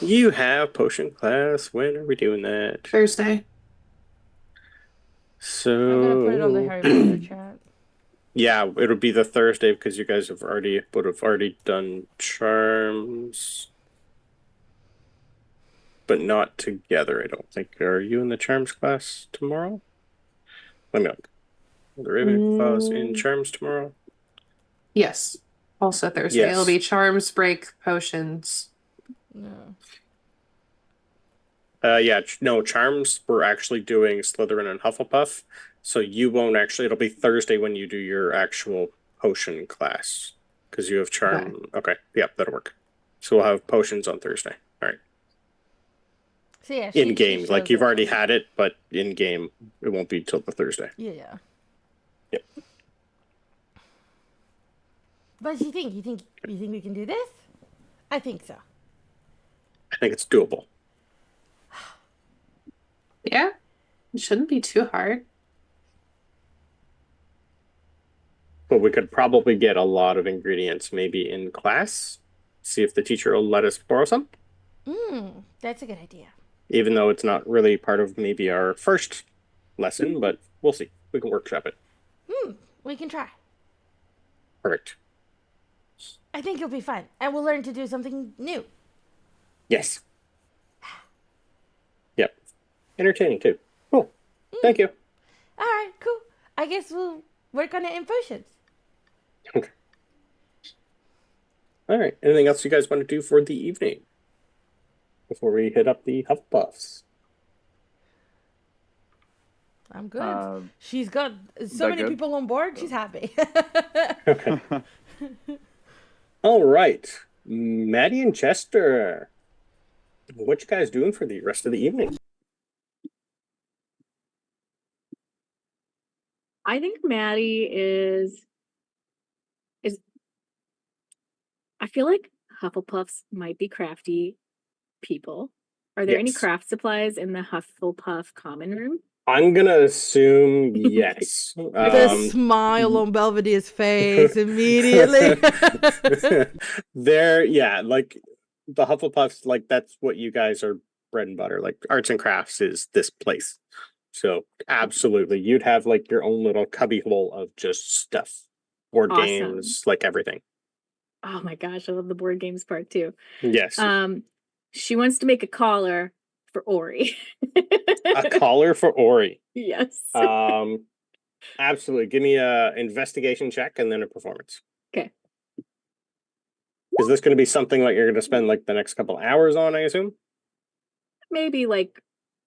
You have potion class. When are we doing that? Thursday. So I'm gonna put it on the Harry Potter chat. yeah, it'll be the Thursday because you guys would have already done charms, but not together. I don't think. Are you in the charms class tomorrow? Let me look. The Ravenclaw's in charms tomorrow. Yes. Also Thursday. Yes. It'll be charms, break, potions. No. Yeah, no, charms we're actually doing Slytherin and Hufflepuff. So you won't actually, it'll be Thursday when you do your actual potion class. Because you have charm. Okay. Yeah, that'll work. So we'll have potions on Thursday. All right. So yeah, In game. Like shows you've it. already had it, but in game it won't be till the Thursday. Yeah. Yep. What do you think? You think we can do this? I think so. I think it's doable. Yeah. It shouldn't be too hard. But we could probably get a lot of ingredients maybe in class. See if the teacher will let us borrow some. That's a good idea. Even though it's not really part of maybe our first lesson, but we'll see. We can workshop it. We can try. Perfect. I think it'll be fun, and we'll learn to do something new. Yes. Yep. Entertaining too. Cool. Thank you. All right, cool. I guess we'll work on it in potions. Okay. All right. Anything else you guys want to do for the evening before we hit up the Hufflepuffs? I'm good. She's got so many good? people on board. She's happy. Okay. All right. Maddie and Chester, what you guys doing for the rest of the evening? I think Maddie is I feel like Hufflepuffs might be crafty people. Are there any Yes. craft supplies in the Hufflepuff common room? I'm gonna assume yes. The smile on Belvedere's face immediately. There, yeah, like the Hufflepuffs, like that's what you guys are bread and butter. Like arts and crafts is this place. So absolutely, you'd have like your own little cubby hole of just stuff, board Awesome. games, like everything. Oh my gosh, I love the board games part too. Yes, She wants to make a collar for Ori. a collar for Ori. Yes. Absolutely. Give me a investigation check and then a performance. Okay. Is this going to be something like you're going to spend like the next couple hours on, I assume? Maybe like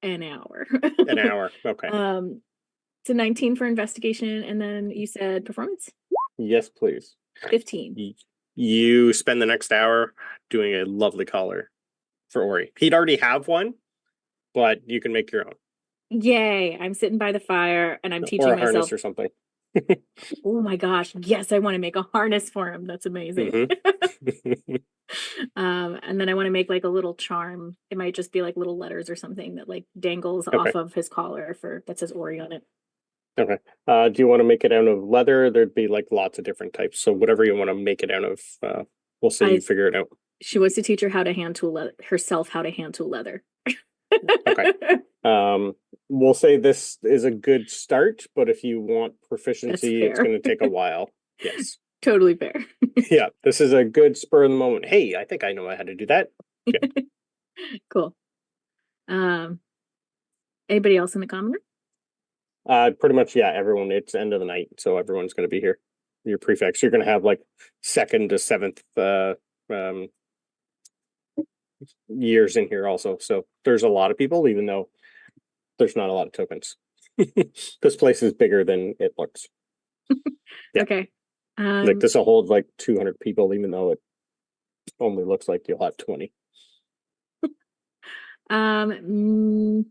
an hour. An hour. Okay. It's a 19 for investigation, and then you said performance? Yes, please. 15. You spend the next hour doing a lovely collar for Ori. He'd already have one, but you can make your own. Yay. I'm sitting by the fire and I'm Or teaching a myself. harness or something. Oh my gosh. Yes, I want to make a harness for him. That's amazing. Mm-hmm. And then I want to make like a little charm. It might just be like little letters or something that like dangles Okay. off of his collar for that says Ori on it. Okay. Do you want to make it out of leather? There'd be like lots of different types. So whatever you want to make it out of, we'll see you figure it out. She wants to teach her how to hand tool herself how to hand tool leather. Okay. We'll say this is a good start, but if you want proficiency, it's going to take a while. Yes. Totally fair. Yeah, this is a good spur of the moment. Hey, I think I know how to do that. Good. Cool. Anybody else in the common room? Pretty much, yeah, everyone. It's end of the night, so everyone's going to be here. Your prefects. You're going to have like 2nd to 7th years in here also. So there's a lot of people, even though there's not a lot of tokens. This place is bigger than it looks. Yeah. Okay. Like this will hold like 200 people, even though it only looks like you'll have 20. I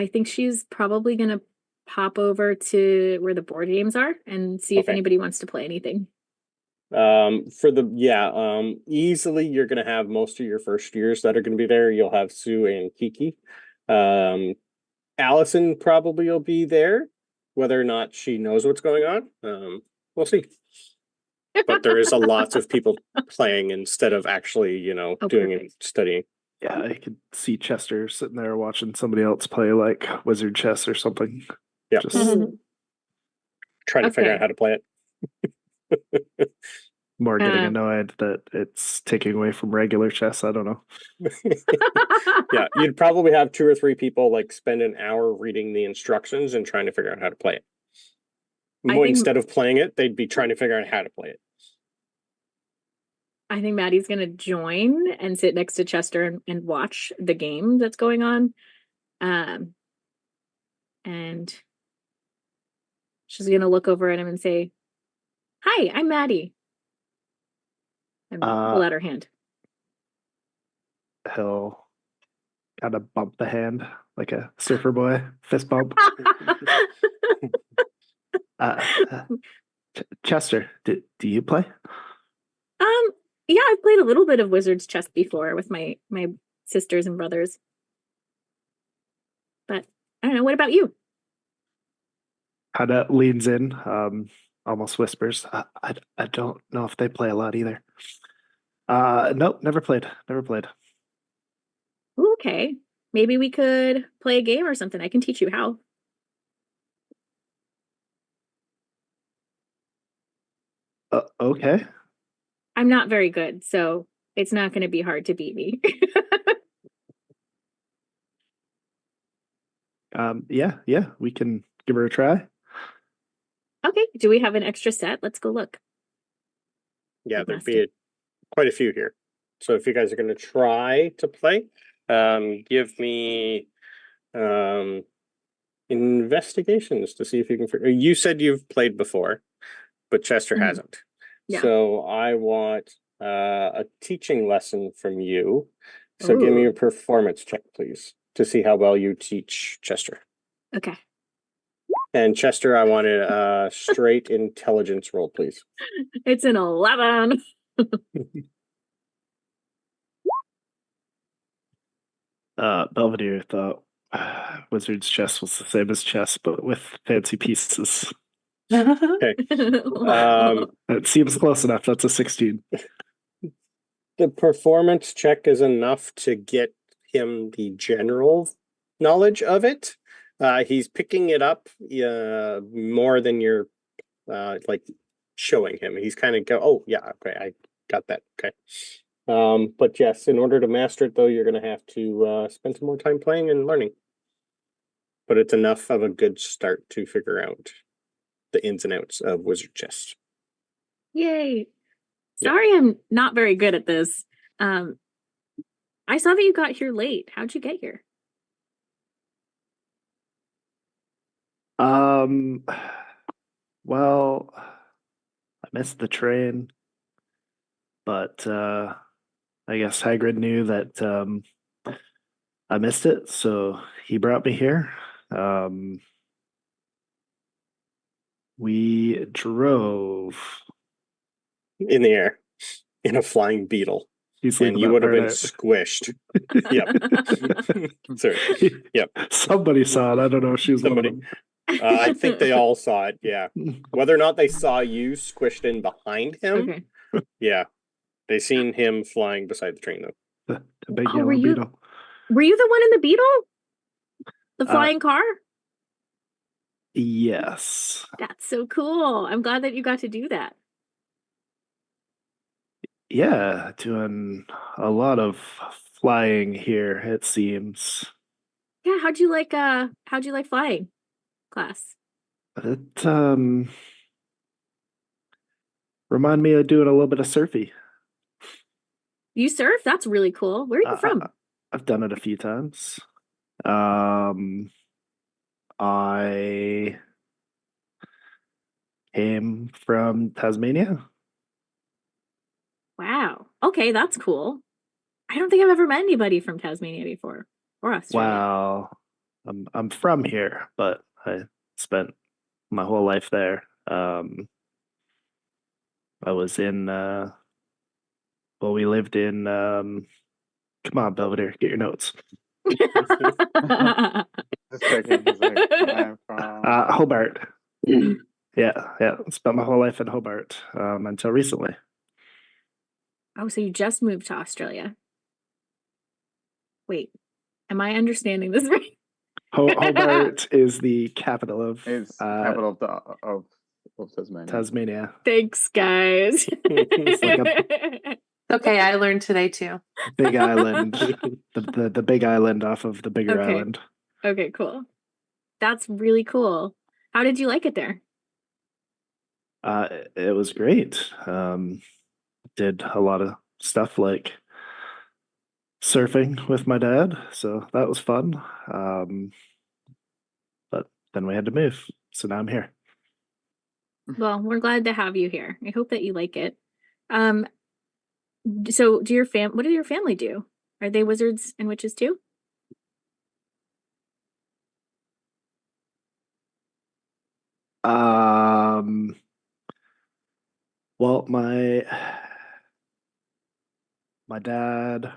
think she's probably gonna pop over to where the board games are and see if anybody wants to play anything. Easily you're gonna have most of your first years that are gonna be there. You'll have Sue and Kiki. Allison probably will be there. Whether or not she knows what's going on, we'll see. But there is a lot of people playing instead of actually, doing it, studying. Yeah, I could see Chester sitting there watching somebody else play like wizard chess or something. Yeah. Just trying to figure out how to play it. More getting annoyed that it's taking away from regular chess. I don't know. Yeah, you'd probably have 2 or 3 people like spend an hour reading the instructions and trying to figure out how to play it. Instead of playing it, they'd be trying to figure out how to play it. I think Maddie's gonna join and sit next to Chester and watch the game that's going on. And she's gonna look over at him and say, "Hi, I'm Maddie." And pull out her hand. He'll kind of bump the hand like a surfer boy, fist bump. Chester, do you play? Yeah, I've played a little bit of Wizard's chess before with my sisters and brothers. But I don't know, what about you? Kind of leans in, almost whispers. I don't know if they play a lot either. Nope, never played. Okay. Maybe we could play a game or something. I can teach you how. Okay. I'm not very good, so it's not going to be hard to beat me. Yeah, we can give her a try. Okay. Do we have an extra set? Let's go look. Yeah, there'd be quite a few here. So if you guys are going to try to play, give me investigations to see if you can figure. You said you've played before, but Chester hasn't. Yeah. So I want a teaching lesson from you. So give me Ooh. a performance check, please, to see how well you teach Chester. Okay. And Chester, I want a straight intelligence roll, please. It's an 11. Belvedere thought Wizard's chess was the same as chess, but with fancy pieces. Okay. Wow. It seems close enough. That's a 16. The performance check is enough to get him the general knowledge of it. He's picking it up more than you're like showing him. He's kind of go, oh yeah, okay, I got that. Okay. But yes, in order to master it though, you're gonna have to spend some more time playing and learning. But it's enough of a good start to figure out the ins and outs of wizard chess. Yay. Yeah. Sorry, I'm not very good at this. I saw that you got here late. How'd you get here? Well, I missed the train, but I guess Hagrid knew that I missed it, so he brought me here. We drove. In the air, in a flying beetle. He's And leaving you that would have part been out. squished. Yep. Sorry. Yep. Somebody saw it. I don't know if she was one of Somebody. I think they all saw it. Yeah. them. Whether or not they saw you squished in behind him. Okay. Yeah. They seen him flying beside the train though. The big Oh, yellow were you beetle. the one in the beetle? The Uh, flying car? Yes. That's so cool. I'm glad that you got to do that. Yeah, doing a lot of flying here, it seems. Yeah, how'd you like flying class? It remind me of doing a little bit of surfy. You surf? That's really cool. Where are you from? I've done it a few times. I came from Tasmania. Wow. Okay, that's cool. I don't think I've ever met anybody from Tasmania before or Australia. Wow. I'm from here, but I spent my whole life there. I was in well, we lived in come on, Belvedere, get your notes. Just checking. He's like, I'm from. Hobart. Yeah. Spent my whole life in Hobart until recently. Oh, so you just moved to Australia. Wait, am I understanding this right? Hobart is the capital of It's capital of Tasmania. Tasmania. Thanks, guys. It's like Okay, I learned today too. big island, the big island off of the bigger Okay. island. Okay, cool. That's really cool. How did you like it there? It was great. Did a lot of stuff like surfing with my dad, so that was fun. But then we had to move, so now I'm here. Well, we're glad to have you here. I hope that you like it. So what do your family do? Are they wizards and witches too? Well, my dad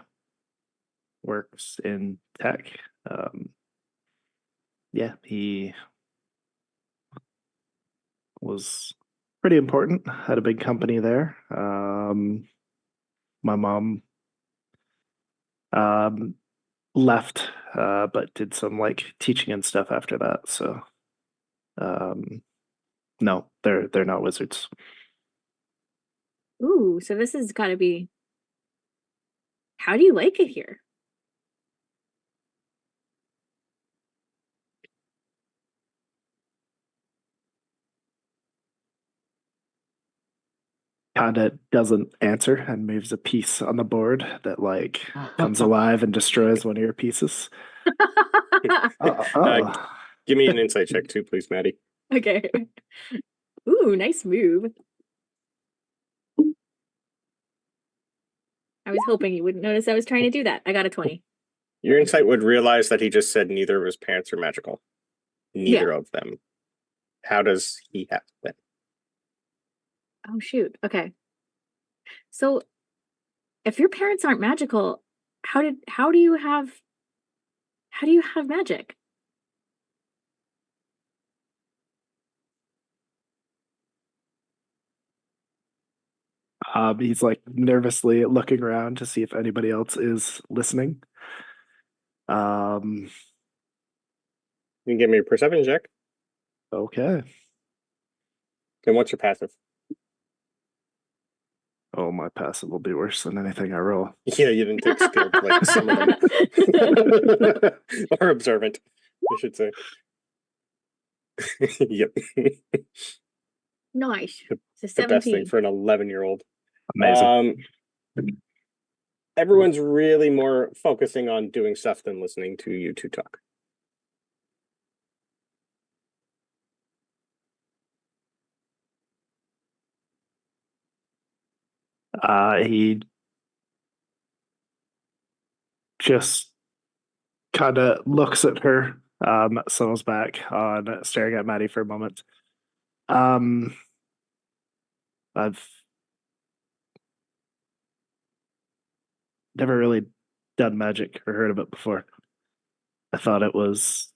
works in tech. Yeah, he was pretty important. Had a big company there. My mom left, but did some like teaching and stuff after that. So, no, they're not wizards. Ooh, so this has got to be. How do you like it here? Kinda doesn't answer and moves a piece on the board that like comes alive and destroys one of your pieces. Give me an insight check too, please, Maddie. Okay. Ooh, nice move. I was hoping you wouldn't notice I was trying to do that. I got a 20. Your insight would realize that he just said neither of his parents are magical. Neither of them. How does he have that? Oh, shoot. Okay. So if your parents aren't magical, how do you have magic? He's like nervously looking around to see if anybody else is listening. You can give me a perception check. Okay. And what's your passive? Oh, my passive will be worse than anything I roll. Yeah, you didn't take skilled like some of them. Or observant, I should say. Yep. Nice. It's a The best thing 17. for an 11-year-old. Amazing. Everyone's really more focusing on doing stuff than listening to you two talk. He just kind of looks at her, settles back on staring at Maddie for a moment. I've never really done magic or heard of it before. I thought it was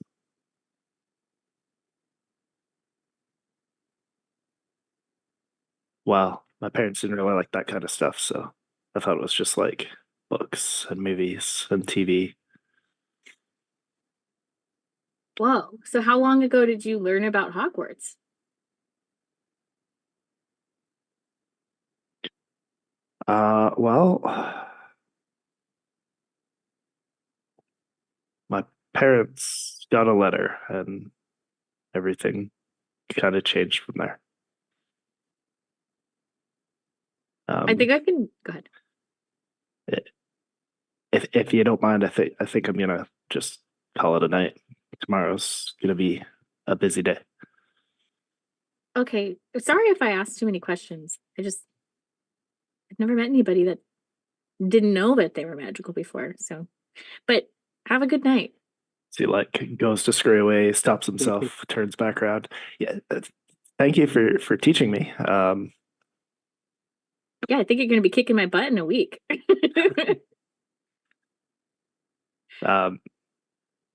well, my parents didn't really like that kind of stuff, so I thought it was just like books and movies and TV. Whoa. So how long ago did you learn about Hogwarts? Well, my parents got a letter and everything kind of changed from there. I think I can go ahead. If you don't mind, I think I'm gonna just call it a night. Tomorrow's gonna be a busy day. Okay. Sorry if I asked too many questions. I've never met anybody that didn't know that they were magical before. So, but have a good night. So he like goes to scurry away, stops himself, turns back around. Yeah, thank you for teaching me. Yeah, I think you're going to be kicking my butt in a week.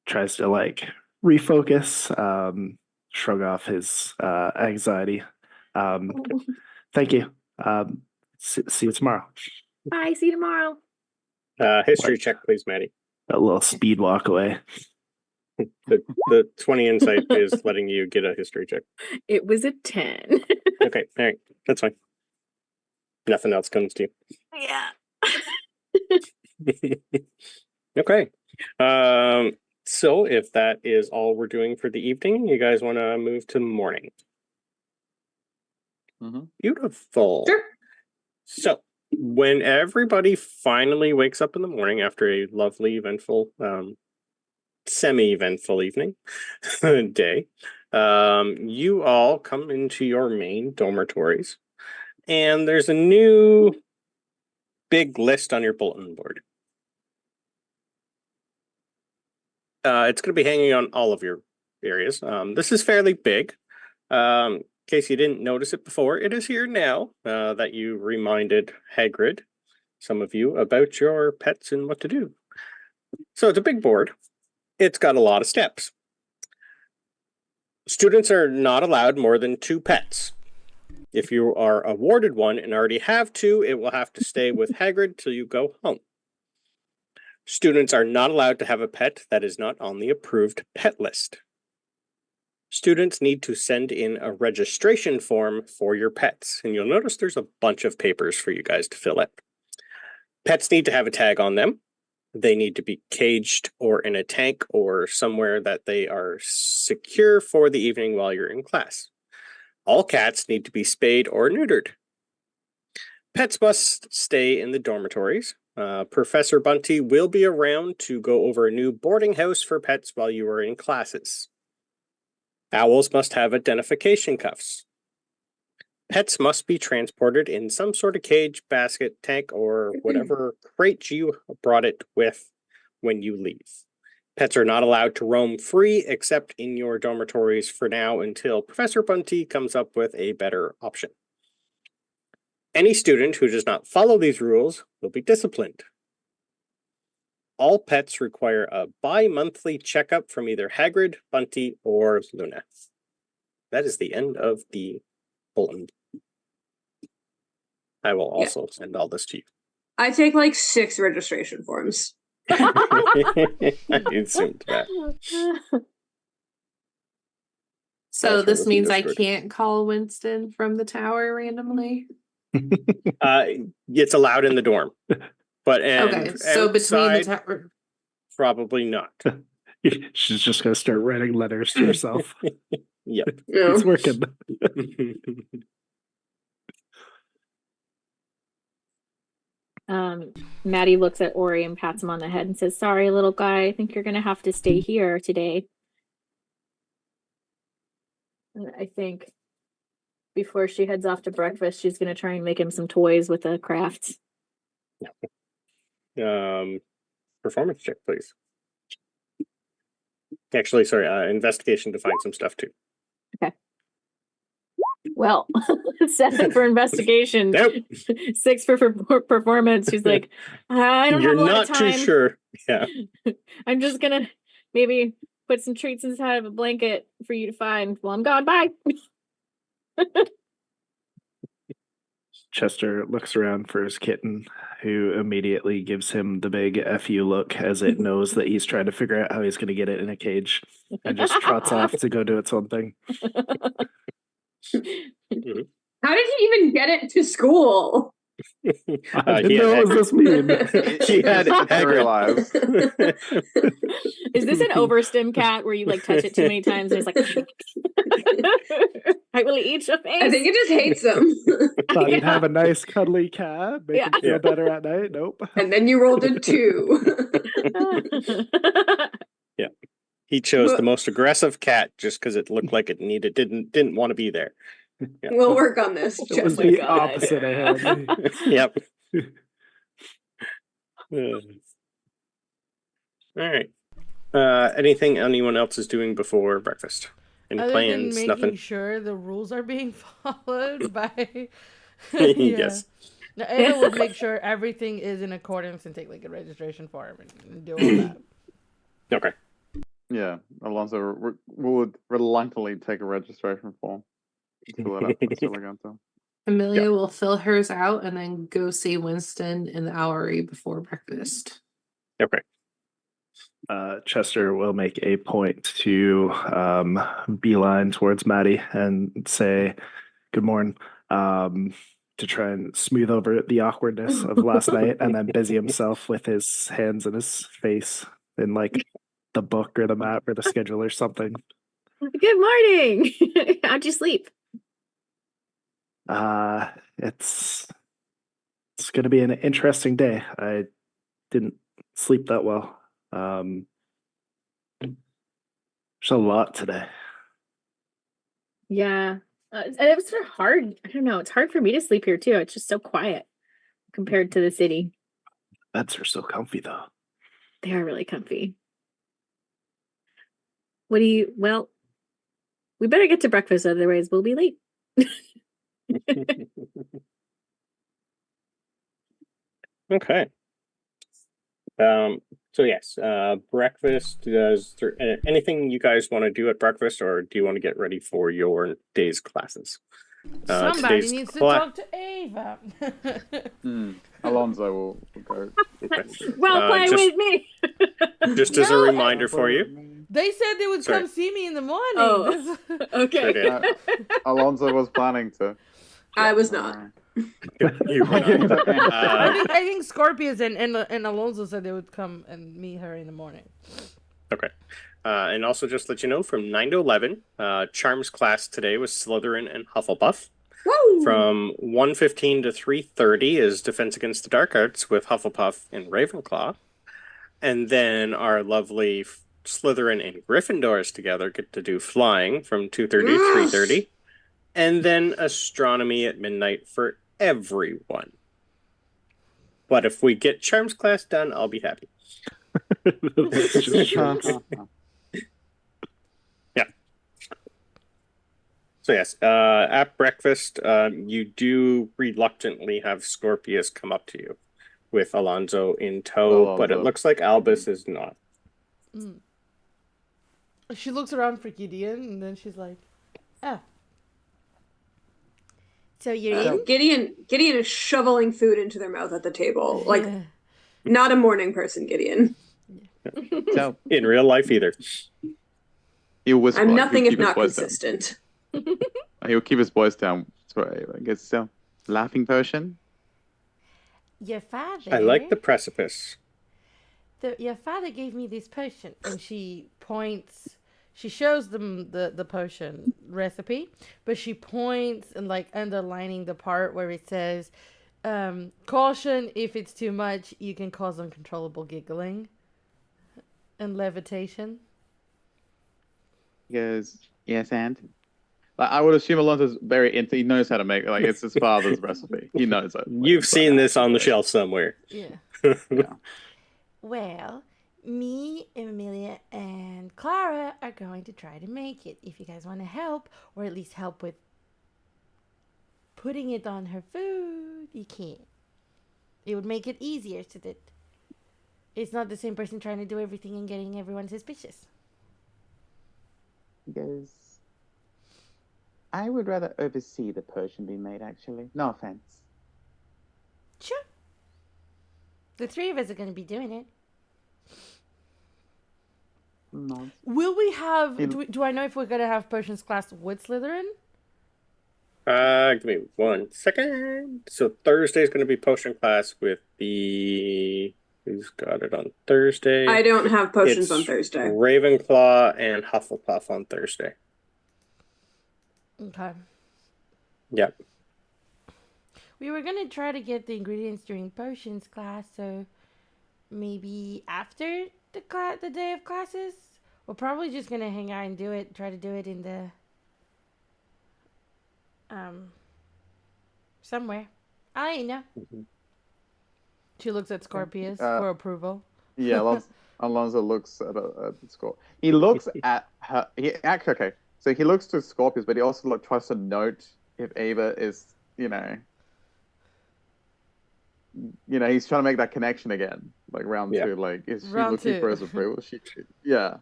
Tries to like refocus, shrug off his anxiety. Thank you. See you tomorrow. Bye. See you tomorrow. History check, please, Maddie. A little speed walk away. The 20 insight is letting you get a history check. It was a 10. Okay, all right, that's fine. Nothing else comes to Yeah. you. Okay. So if that is all we're doing for the evening, you guys want to move to morning? Beautiful. Sure. So when everybody finally wakes up in the morning after a lovely, eventful, semi-eventful evening day, you all come into your main dormitories, and there's a new big list on your bulletin board. It's going to be hanging on all of your areas. This is fairly big. In case you didn't notice it before, it is here now that you reminded Hagrid, some of you, about your pets and what to do. So it's a big board. It's got a lot of steps. Students are not allowed more than 2 pets. If you are awarded one and already have 2, it will have to stay with Hagrid till you go home. Students are not allowed to have a pet that is not on the approved pet list. Students need to send in a registration form for your pets, and you'll notice there's a bunch of papers for you guys to fill out. Pets need to have a tag on them. They need to be caged or in a tank or somewhere that they are secure for the evening while you're in class. All cats need to be spayed or neutered. Pets must stay in the dormitories. Professor Bunty will be around to go over a new boarding house for pets while you are in classes. Owls must have identification cuffs. Pets must be transported in some sort of cage, basket, tank, or whatever crate you brought it with when you leave. Pets are not allowed to roam free except in your dormitories for now until Professor Bunty comes up with a better option. Any student who does not follow these rules will be disciplined. All pets require a bi-monthly checkup from either Hagrid, Bunty, or Luna. That is the end of the bulletin. I will also send all this to you. I take like 6 registration forms. I assumed that. So this means I can't call Winston from the tower randomly? It's allowed in the dorm. But okay, so between the tower. Probably not. She's just gonna start writing letters to herself. Yep. It's working. Maddie looks at Ori and pats him on the head and says, "Sorry, little guy, I think you're gonna have to stay here today." And I think before she heads off to breakfast, she's gonna try and make him some toys with the crafts. Performance check, please. Actually, sorry, investigation to find some stuff too. Okay. Well, 7 for investigation, Nope. 6 for performance. She's like, I don't You're have a lot not of time. too sure. Yeah. I'm just gonna maybe put some treats inside of a blanket for you to find while I'm gone. Bye. Chester looks around for his kitten, who immediately gives him the big F you look as it knows that he's trying to figure out how he's going to get it in a cage, and just trots off to go do its own thing. How did he even get it to school? I didn't know what this mean. He had Hagrid. Is this an overstim cat where you like touch it too many times and it's like I will eat your face? I think it just hates him. Thought you'd have a nice cuddly cat, make it feel better at night. Nope. And then you rolled a 2. Yeah. He chose the most aggressive cat just because it looked like it didn't want to be there. Yeah. We'll work on this. It was the opposite of him. Yep. All right. Anything anyone else is doing before breakfast? Any Other plans? than making Nothing. sure the rules are being followed by. Yes. Now, Ava would make sure everything is in accordance and take like a registration form and do all that. Okay. Yeah, Alonso would reluctantly take a registration form. Fill it up. That's what we're going to. Amelia will fill hers out and then go see Winston in the Owlery before breakfast. Okay. Chester will make a point to beeline towards Maddie and say, "Good morning," to try and smooth over the awkwardness of last night, and then busy himself with his hands in his face in like the book or the map or the schedule or something. Good morning. How'd you sleep? It's going to be an interesting day. I didn't sleep that well. There's a lot today. Yeah. And it was sort of hard. I don't know. It's hard for me to sleep here too. It's just so quiet compared to the city. Beds are so comfy though. They are really comfy. Well, we better get to breakfast, otherwise we'll be late. Okay. So yes, breakfast. Is there anything you guys want to do at breakfast, or do you want to get ready for your day's classes? Somebody needs to talk to Ava. Alonso will go. Okay. Well, play with me. Just as a reminder for you. They said they would come see me in the morning. Oh, okay. Alonso was planning to. I was not. You were not. I think Scorpius and Alonso said they would come and meet her in the morning. Okay. And also just let you know, from 9 to 11, Charms class today was Slytherin and Hufflepuff. Woo! From 1:15 to 3:30 is Defense Against the Dark Arts with Hufflepuff and Ravenclaw. And then our lovely Slytherin and Gryffindors together get to do flying from 2:30 to 3:30. and then astronomy at midnight for everyone. But if we get charms class done, I'll be happy. The list just shrinks. Yeah. So yes, at breakfast, you do reluctantly have Scorpius come up to you with Alonzo in tow, but it Alonzo. looks like Albus is not. She looks around for Gideon, and then she's like, "Oh, so you're in?" Gideon is shoveling food into their mouth at the table. Like, not a morning person, Gideon. So In real life either. he'll whisper. I'm like, nothing he'll if keep his not voice down. consistent. He'll keep his voice down. Sorry, I guess so. Laughing potion. Your father. I like the precipice. Your father gave me this potion, and she points. She shows them the potion recipe, but she points and like underlining the part where it says, "Caution: if it's too much, you can cause uncontrollable giggling and levitation." He goes, yes, and like, I would assume Alonso's very into. He knows how to make. Like, it's his father's recipe. He knows it. Like, You've it's seen like, this on the like, shelf somewhere. Yeah. Yeah. Well, me, Amelia, and Clara are going to try to make it. If you guys want to help, or at least help with putting it on her food, you can. It would make it easier so that it's not the same person trying to do everything and getting everyone suspicious. He goes, I would rather oversee the potion being made, actually. No offense. Sure. The three of us are going to be doing it. No. Will we have... Do I know if we're going to have potions class with Slytherin? Give me 1 second. So Thursday's going to be potion class with the... Who's got it on Thursday? I don't have potions It's on Thursday. Ravenclaw and Hufflepuff on Thursday. Okay. Yep. We were going to try to get the ingredients during potions class, so maybe after the day of classes? We're probably just going to hang out and try to do it in the... somewhere. I don't know. She looks at Scorpius for approval. Yeah, Alonso looks at the score. He looks at her. Okay. So he looks to Scorpius, but he also tries to note if Ava is, he's trying to make that connection again, like round two. Like, is she Round looking two. for his approval? Yeah.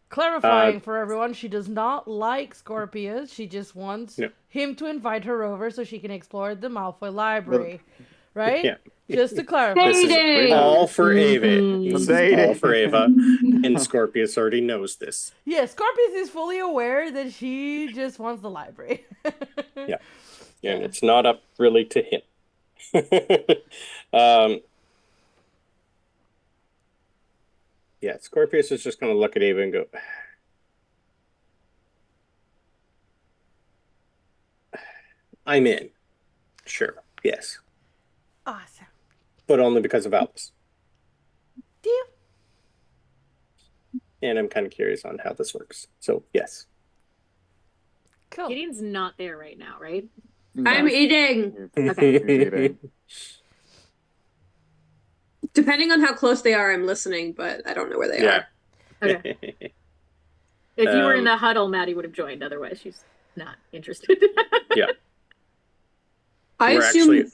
Clarifying for everyone, she does not like Scorpius. She just wants him to invite her over so she can explore the Malfoy library. Right? Yeah. Just to clarify. This is all for Ava. This is all for Ava. And Scorpius already knows this. Yeah, Scorpius is fully aware that she just wants the library. Yeah. And it's not up really to him. Yeah, Scorpius is just going to look at Ava and go, I'm in. Sure. Yes. Awesome. But only because of Albus. Deal. And I'm kind of curious on how this works. So, yes. Cool. Gideon's not there right now, right? No. I'm eating. Okay. He's eating. Depending on how close they are, I'm listening, but I don't know where they are. Okay. If you were in the huddle, Maddie would have joined. Otherwise, she's not interested. Yeah. I We're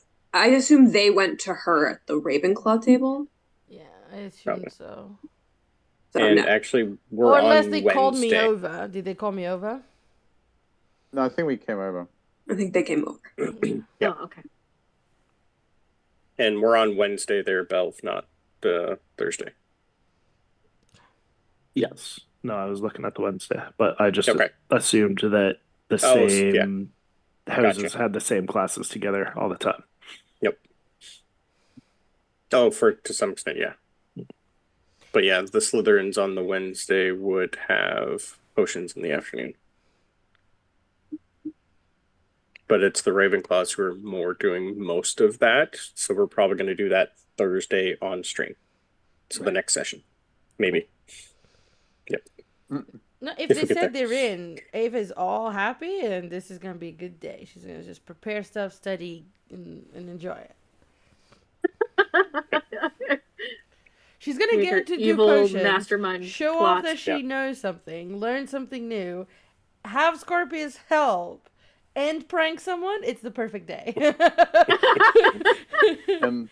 assume they went to her at the Ravenclaw table. Yeah, I assume Probably. so. So And no. actually, we're Or on unless they Wednesday. called me over. Did they call me over? No, I think we came over. I think they came over. Yeah. Oh, okay. And we're on Wednesday there, Belv, not Thursday. Yes. No, I was looking at the Wednesday, but I just Okay. assumed that the Oh, same houses Gotcha. had the same classes together all the time. Yep. Oh, to some extent, yeah. But yeah, the Slytherins on the Wednesday would have potions in the afternoon. But it's the Ravenclaws who are more doing most of that. So we're probably going to do that Thursday on stream. So the next session. Maybe. Yep. No, if If they we get said there. they're in, Ava's all happy, and this is gonna be a good day. She's gonna just prepare stuff, study, and enjoy it. She's gonna With get her her to do evil potions, mastermind show off plot. that she knows something, learn something new, have Scorpius help, and prank someone. It's the perfect day. And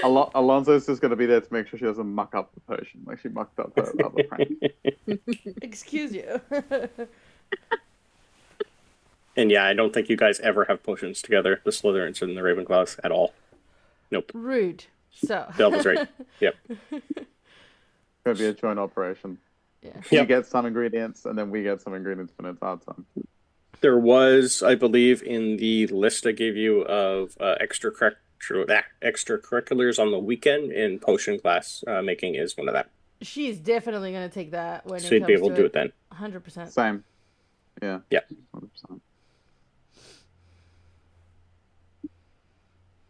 Alonso's just going to be there to make sure she doesn't muck up the potion like she mucked up her other prank. Excuse you. And yeah, I don't think you guys ever have potions together, the Slytherins and the Ravenclaws, at all. Nope. Rude. So. Belle was right. Yep. It's going to be a joint operation. Yeah. You Yep. get some ingredients, and then we get some ingredients when it's our time. There was, I believe, in the list I gave you of extracurriculars on the weekend, in potion class making is one of them. She's definitely gonna take that when So it you'd comes be able to to do it then. 100%. Same. Yeah. Yeah. 100%.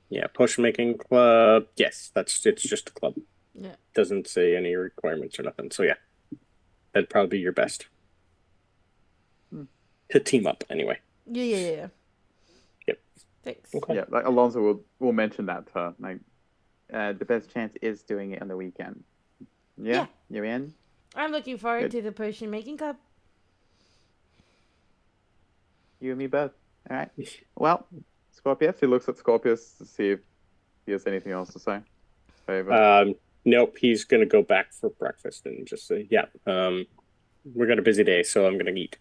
Yeah, potion making club. Yes, it's just a club. Yeah. Doesn't say any requirements or nothing. So yeah, that'd probably be your best. To team up anyway. Yeah. Yep. Thanks. Okay. Yeah, like Alonso will mention that to her. Like, the best chance is doing it on the weekend. Yeah. You in? I'm looking forward Good. to the potion making club. You and me both. All right. Well, Scorpius. He looks at Scorpius to see if he has anything else to say. Favorite. Nope, he's gonna go back for breakfast and just say, yeah, we're got a busy day, so I'm gonna eat.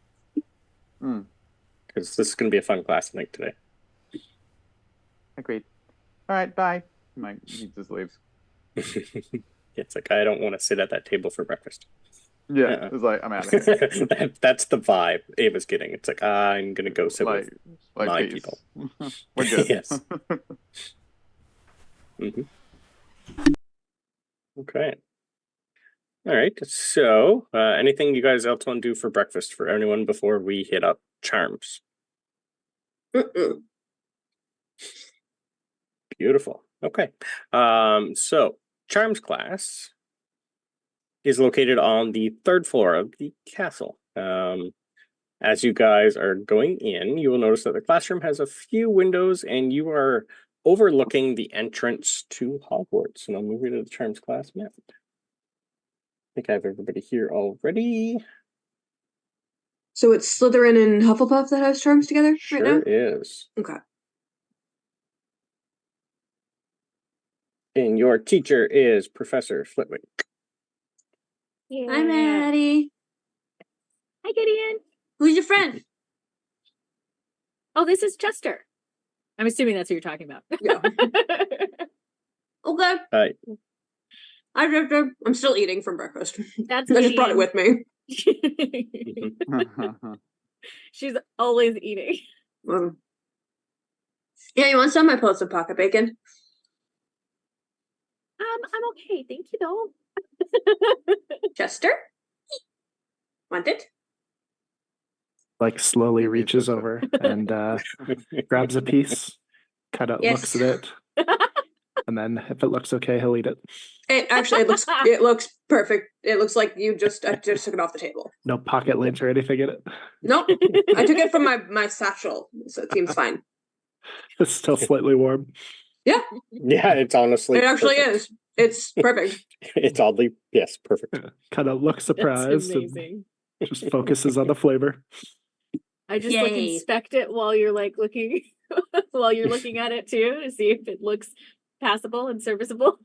Because this is gonna be a fun class night today. Agreed. All right. Bye. He just leaves. It's like, I don't want to sit at that table for breakfast. Yeah. It's like, I'm out of here. That's the vibe Ava's getting. It's like, I'm gonna go sit with like 9 peace. people. We're good. Yes. Okay. All right. So, anything you guys else want to do for breakfast for anyone before we hit up charms? Beautiful. Okay. So charms class is located on the 3rd floor of the castle. As you guys are going in, you will notice that the classroom has a few windows and you are overlooking the entrance to Hogwarts. And I'll move you to the charms class map. I think I have everybody here already. So it's Slytherin and Hufflepuff that has charms together right now? Sure is. Okay. And your teacher is Professor Flitwick. Yeah. Hi, Maddie. Hi, Gideon. Who's your friend? Oh, this is Chester. I'm assuming that's who you're talking about. Yeah. Okay. Hi. Hi, Drifter. I'm still eating from breakfast. That's I just brought it with me. She's always eating. Yeah, you want some? I pulled some pocket bacon. I'm okay. Thank you, though. Chester? Want it? Like slowly reaches over and grabs a piece, kind of Yes. looks at it, and then if it looks okay, he'll eat it. It looks perfect. It looks like I just took it off the table. No pocket lint or anything in it. Nope. I took it from my satchel, so it seems fine. It's still slightly warm. Yeah. Yeah, it's honestly It actually perfect. is. It's perfect. It's oddly, yes, perfect. Kind of looks That's surprised and amazing. just focuses on the flavor. I just like Yay. inspect it while you're like looking while you're looking at it too to see if it looks passable and serviceable.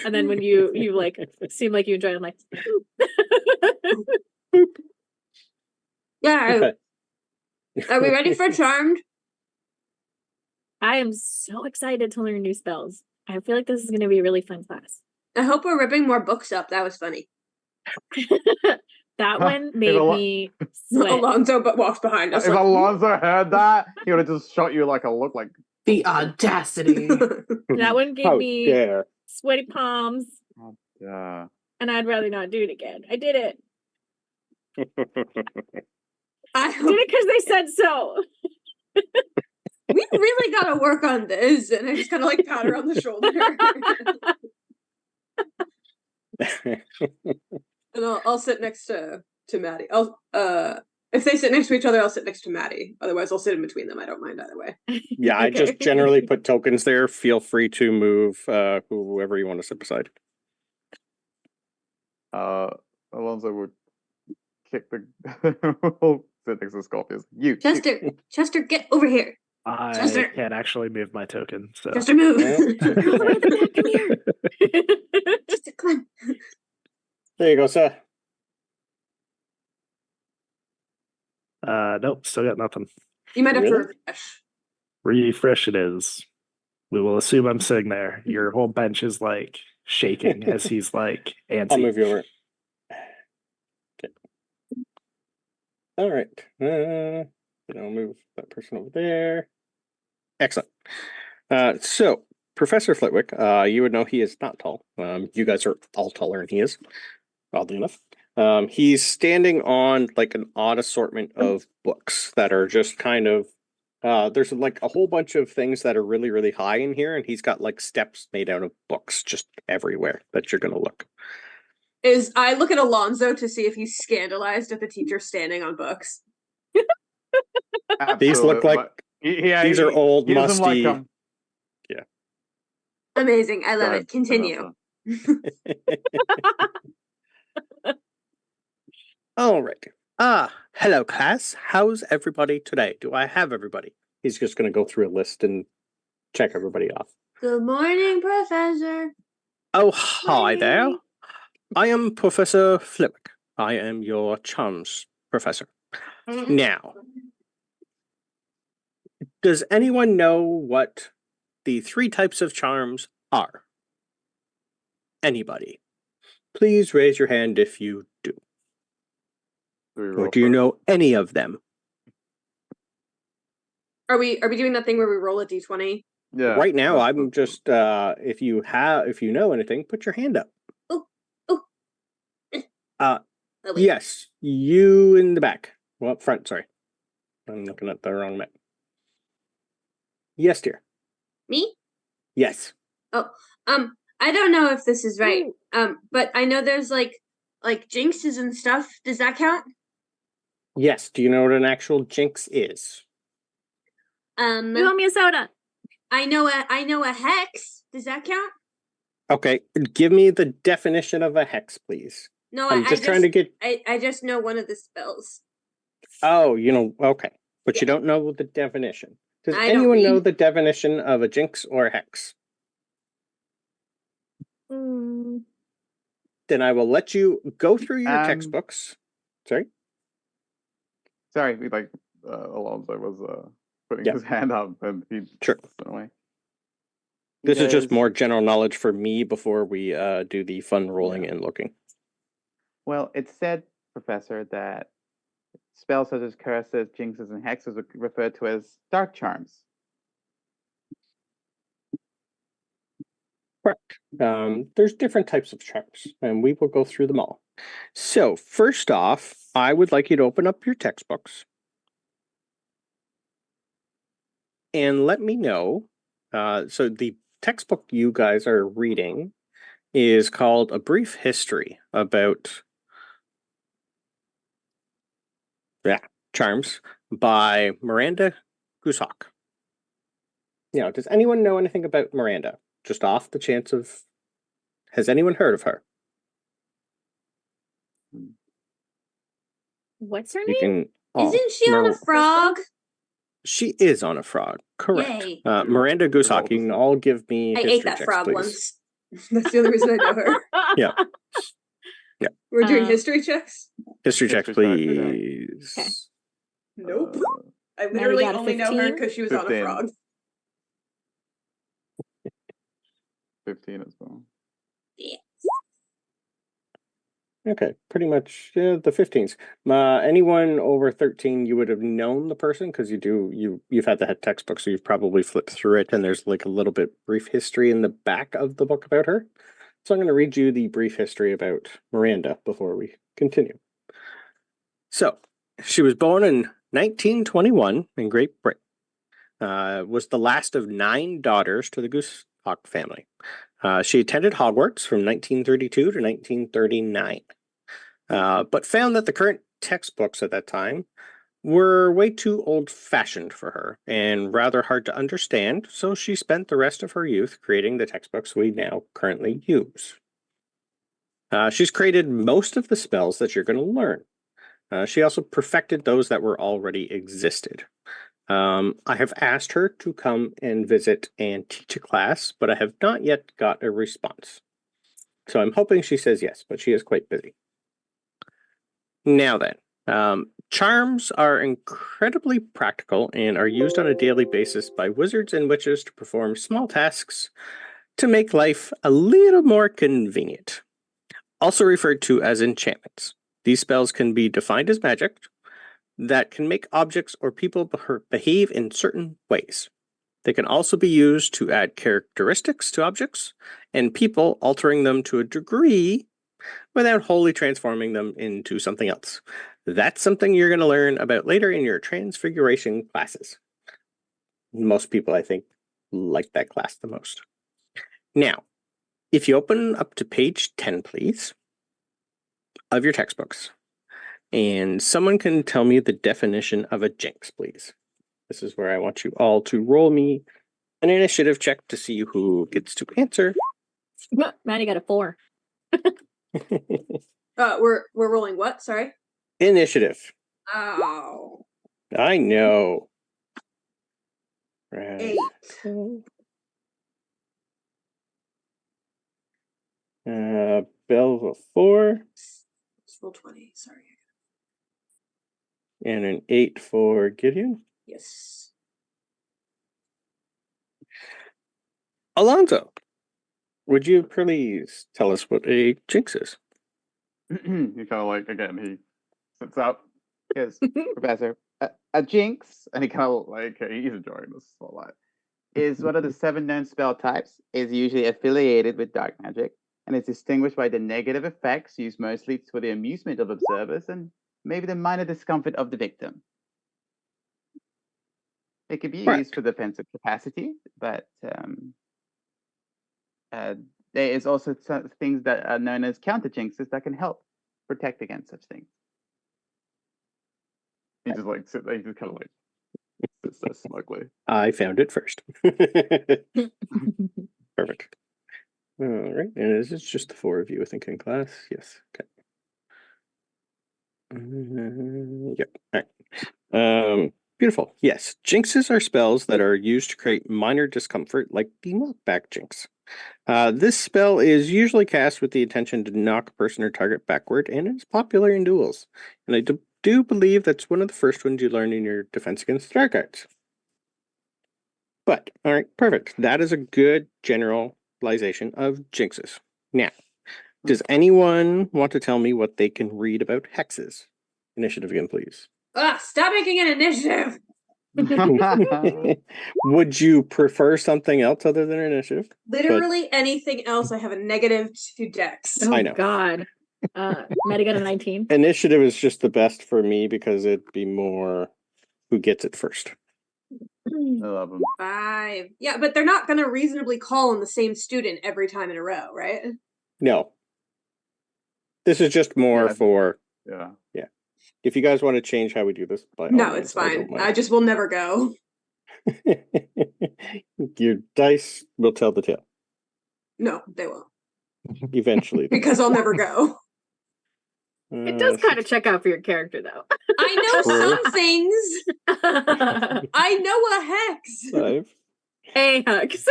And then when you like seem like you enjoy it, I'm like, Yeah. Okay. Are we ready for Charmed? I am so excited to learn new spells. I feel like this is going to be a really fun class. I hope we're ripping more books up. That was funny. That one made If me sweat. Alonzo but walks behind us. If like, Alonso heard that, he would have just shot you like a look like. The audacity. That one gave How me dare. sweaty palms, Yeah. and I'd rather not do it again. I did it. I I did it because they said so. we really got to work on this. And I just kind of like pat her on the shoulder. And I'll sit next to to Maddie. I'll if they sit next to each other, I'll sit next to Maddie. Otherwise, I'll sit in between them. I don't mind either way. Yeah, I just Okay. generally put tokens there. Feel free to move whoever you want to sit beside. Alonso would kick the will sit next to Scorpius. You Chester, get over here. I Chester. can't actually move my token, so Chester, move. You're all the way in the back. Come here. Chester, come on. There you go, sir. nope, still got nothing. You might have to Really? refresh. Refresh it is. We will assume I'm sitting there. Your whole bench is like shaking as he's like antsy. I'll move you over. Okay. All right. I'll move that person over there. Excellent. So, Professor Flitwick, you would know he is not tall. You guys are all taller than he is, oddly enough. He's standing on like an odd assortment of books that are just kind of there's like a whole bunch of things that are really, really high in here, and he's got like steps made out of books just everywhere that you're gonna look. I look at Alonzo to see if he's scandalized at the teacher standing on books. These look Absolutely. like these are old, he doesn't musty. like them. Amazing. I Go love ahead, it. Continue. All right. Hello, class. How's everybody today? Do I have everybody? He's just gonna go through a list and check everybody off. Good morning, Professor. Oh, hi there. Morning. I am Professor Flitwick. I am your charms professor. Now, does anyone know what the 3 types of charms are? Anybody? Please raise your hand if you do. Or do you know any of them? Are we doing that thing where we roll a d20? Yeah. Right now, I'm just if you know anything, put your hand up. Oh. Oh, wait. Yes, you in the back. Well, up front, sorry. I'm looking at the wrong map. Yes, dear. Me? Yes. Oh, I don't know if this is right. But I know there's like jinxes and stuff. Does that count? Yes. Do you know what an actual jinx is? You owe me a soda. I know a hex. Does that count? Okay, give me the definition of a hex, please. No, I'm just trying to get. I just know one of the spells. Oh, okay, but you don't know the definition. Does I don't anyone know read. the definition of a jinx or a hex? Mm. Then I will let you go through your Um, textbooks. Sorry. Sorry, Alonso was putting Yeah. his hand up and he Sure. went away. This is just There's- more general knowledge for me before we do the fun rolling and looking. Well, it said, Professor, that spells such as curses, jinxes, and hexes are referred to as dark charms. Correct. There's different types of charms, and we will go through them all. So, first off, I would like you to open up your textbooks and let me know. So, the textbook you guys are reading is called A Brief History about Charms by Miranda Gooshawk. Does anyone know anything about Miranda? Just off the chance of, has anyone heard of her? What's her You name? can. Isn't she on a frog? She is on a frog. Correct. Yay. Miranda Gooshawk. You can all give me I history ate that checks, frog please. once. That's the only reason I know her. Yeah. Yeah. We're doing Um, history checks? History checks, History check, please. Okay. Nope. I Maddie literally got a only know her 15? because she was on a 15. frog. 15 as well. Okay, pretty much the 15s. Anyone over 13, you would have known the person because you've had the textbook, so you've probably flipped through it, and there's like a little bit brief history in the back of the book about her. So I'm going to read you the brief history about Miranda before we continue. So she was born in 1921 in Great Britain. Was the last of 9 daughters to the Gooshawk family. She attended Hogwarts from 1932 to 1939. but found that the current textbooks at that time were way too old-fashioned for her and rather hard to understand, so she spent the rest of her youth creating the textbooks we now currently use. She's created most of the spells that you're going to learn. She also perfected those that were already existed. I have asked her to come and visit and teach a class, but I have not yet got a response. So I'm hoping she says yes, but she is quite busy. Now then, charms are incredibly practical and are used on a daily basis by wizards and witches to perform small tasks to make life a little more convenient. Also referred to as enchantments. These spells can be defined as magic that can make objects or people behave in certain ways. They can also be used to add characteristics to objects and people, altering them to a degree without wholly transforming them into something else. That's something you're going to learn about later in your transfiguration classes. Most people, I think, like that class the most. Now, if you open up to page 10, please, of your textbooks, and someone can tell me the definition of a jinx, please. This is where I want you all to roll me an initiative check to see who gets to answer. Maddie got a 4. We're rolling what? Sorry. Initiative. Oh. I know. Right. 8. Belva 4 Let's roll 20. Sorry. and an 8 for Gideon. Yes. Alonzo, would you please tell us what a jinx is? He kind of like, again, he sits up, goes, Professor, a jinx, and he kind of like, he's enjoying this a lot, is one of the 7 known spell types, is usually affiliated with dark magic, and is distinguished by the negative effects used mostly for the amusement of observers and maybe the minor discomfort of the victim. It can be used for defensive capacity, but there is also things that are known as counter jinxes that can help protect against such things. He just like sits there, he just kind of like sits there smugly. I found it first. Perfect. All right, and is it just the 4 of you, I think, in class? Yes. Okay. Yep. All right. Beautiful. Yes, jinxes are spells that are used to create minor discomfort, like the knockback jinx. This spell is usually cast with the intention to knock a person or target backward, and is popular in duels. And I do believe that's one of the first ones you learn in your defense against dark arts. But, all right, perfect. That is a good generalization of jinxes. Now, does anyone want to tell me what they can read about hexes? Initiative again, please. Stop making an initiative! Would you prefer something else other than initiative? Literally anything else, I have a -2 dex. Oh, I know. God. Maddie got a 19. Initiative is just the best for me because it'd be more who gets it first. I love him. 5. Yeah, but they're not going to reasonably call on the same student every time in a row, right? No. This is just more Yeah. for... Yeah. If you guys want to change how we do this, by all No, means, it's fine. I I just will never go. Your dice will tell the tale. No, they won't. Eventually. Because I'll never go. It does kind of check out for your character, though. I know True. some things. I know a hex. 5. Hey, Hugs.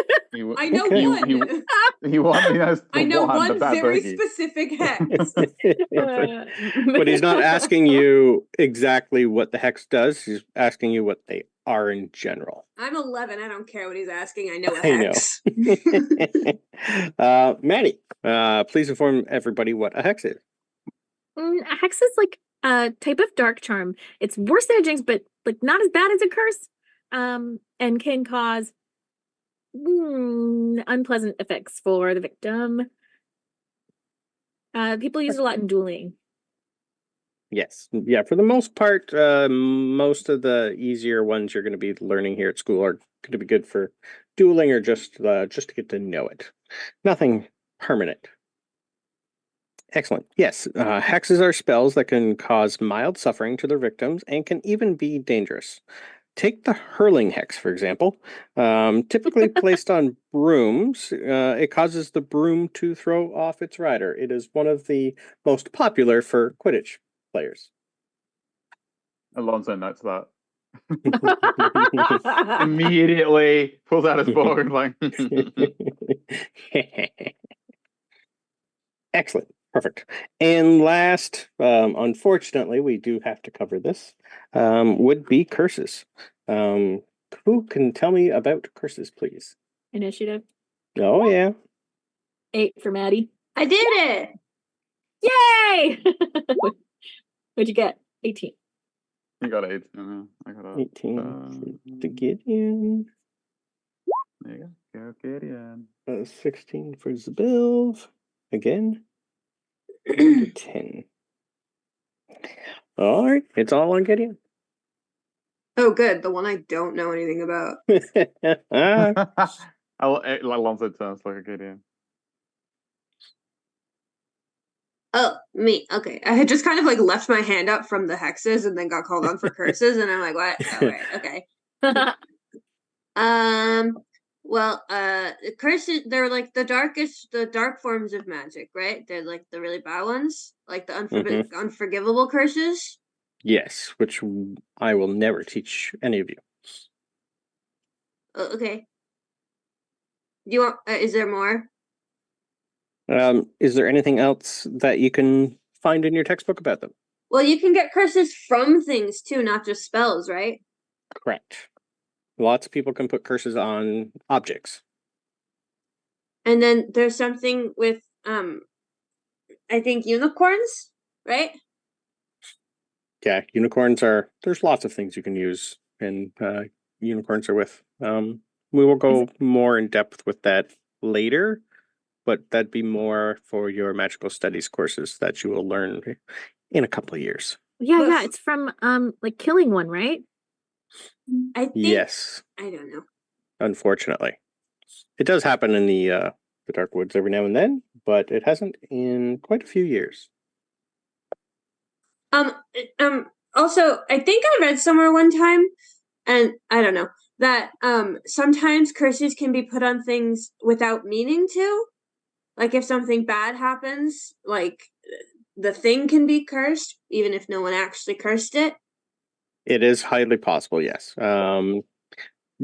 I know Okay. one. You want me to I know the one bad very bogey. specific hex. But he's not asking you exactly what the hex does. He's asking you what they are in general. I'm 11. I don't care what he's asking. I know a I know. hex. Maddie, please inform everybody what a hex is. A hex is like a type of dark charm. It's worse than a jinx, but like not as bad as a curse. And can cause unpleasant effects for the victim. People use it a lot in dueling. Yes. Yeah, for the most part, most of the easier ones you're going to be learning here at school are going to be good for dueling or just to get to know it. Nothing permanent. Excellent. Yes, hexes are spells that can cause mild suffering to their victims and can even be dangerous. Take the hurling hex, for example. Typically placed on brooms, it causes the broom to throw off its rider. It is one of the most popular for Quidditch players. Alonso notes that. Immediately pulls out his bow and like. Excellent. Perfect. And last, unfortunately, we do have to cover this, would be curses. Who can tell me about curses, please? Initiative. Oh, yeah. 8 for Maddie. I did it. Yay! What'd you get? 18. You got 8. I got 18 to Gideon. There you go. Go Gideon. 16 for Zabil. Again. And 10. All right. It's all on Gideon. Oh, good. The one I don't know anything about. Alonso turns like a Gideon. Oh, me. Okay. I had just kind of like left my hand up from the hexes and then got called on for curses, and I'm like, what? Oh, right. Okay. Well, curses, they're like the dark forms of magic, right? They're like the really bad ones, like the unforgivable curses. Yes, which I will never teach any of you. Oh, okay. Do you want, is there more? Is there anything else that you can find in your textbook about them? Well, you can get curses from things too, not just spells, right? Correct. Lots of people can put curses on objects. And then there's something with, I think unicorns, right? Yeah, there's lots of things you can use, and unicorns are with. We will go more in depth with that later, but that'd be more for your magical studies courses that you will learn in a couple of years. Yeah, it's from like killing one, right? I think. Yes. I don't know. Unfortunately, it does happen in the dark woods every now and then, but it hasn't in quite a few years. Also, I think I read somewhere one time, and I don't know, that sometimes curses can be put on things without meaning to. Like if something bad happens, like the thing can be cursed, even if no one actually cursed it. It is highly possible, yes.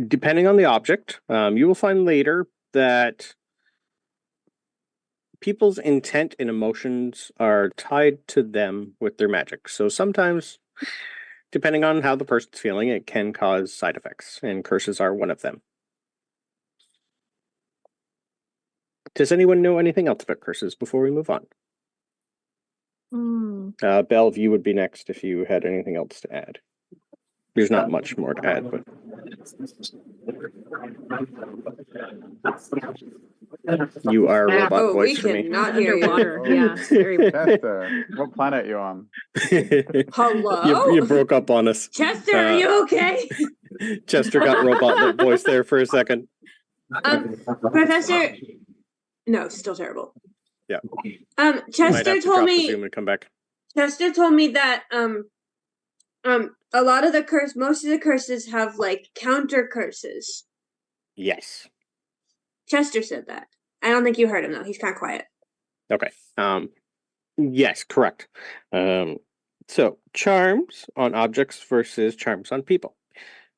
Depending on the object, you will find later that people's intent and emotions are tied to them with their magic. So sometimes, depending on how the person's feeling, it can cause side effects, and curses are one of them. Does anyone know anything else about curses before we move on? Belv, you would be next if you had anything else to add. There's not much more to add, but you are a robot voice for me. Not hear you. Underwater. Yeah. Very Chester, what planet are you on? Hello? You broke up on us. Chester, are you okay? Chester got robot voice there for a second. Professor. No, still terrible. Yeah. Chester told me. Zoom and come back. Chester told me that a lot of most of the curses have like counter curses. Yes. Chester said that. I don't think you heard him though. He's kind of quiet. Okay. Yes, correct. So charms on objects versus charms on people.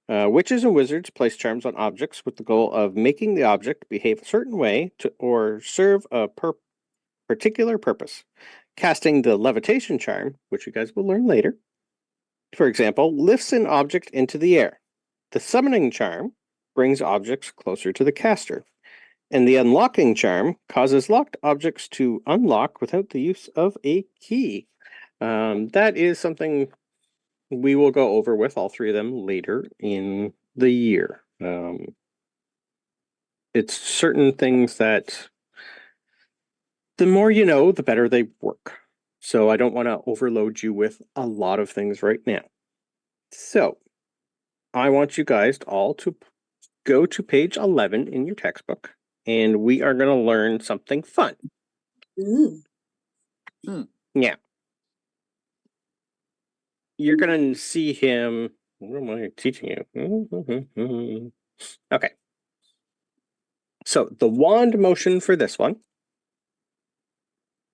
Witches and wizards place charms on objects with the goal of making the object behave a certain way or serve a particular purpose. Casting the levitation charm, which you guys will learn later, for example, lifts an object into the air. The summoning charm brings objects closer to the caster. And the unlocking charm causes locked objects to unlock without the use of a key. That is something we will go over with all three of them later in the year. It's certain things that the more you know, the better they work. So I don't want to overload you with a lot of things right now. So I want you guys all to go to page 11 in your textbook, and we are going to learn something fun. Ooh. Yeah. You're going to see him. What am I teaching you? Okay. So the wand motion for this one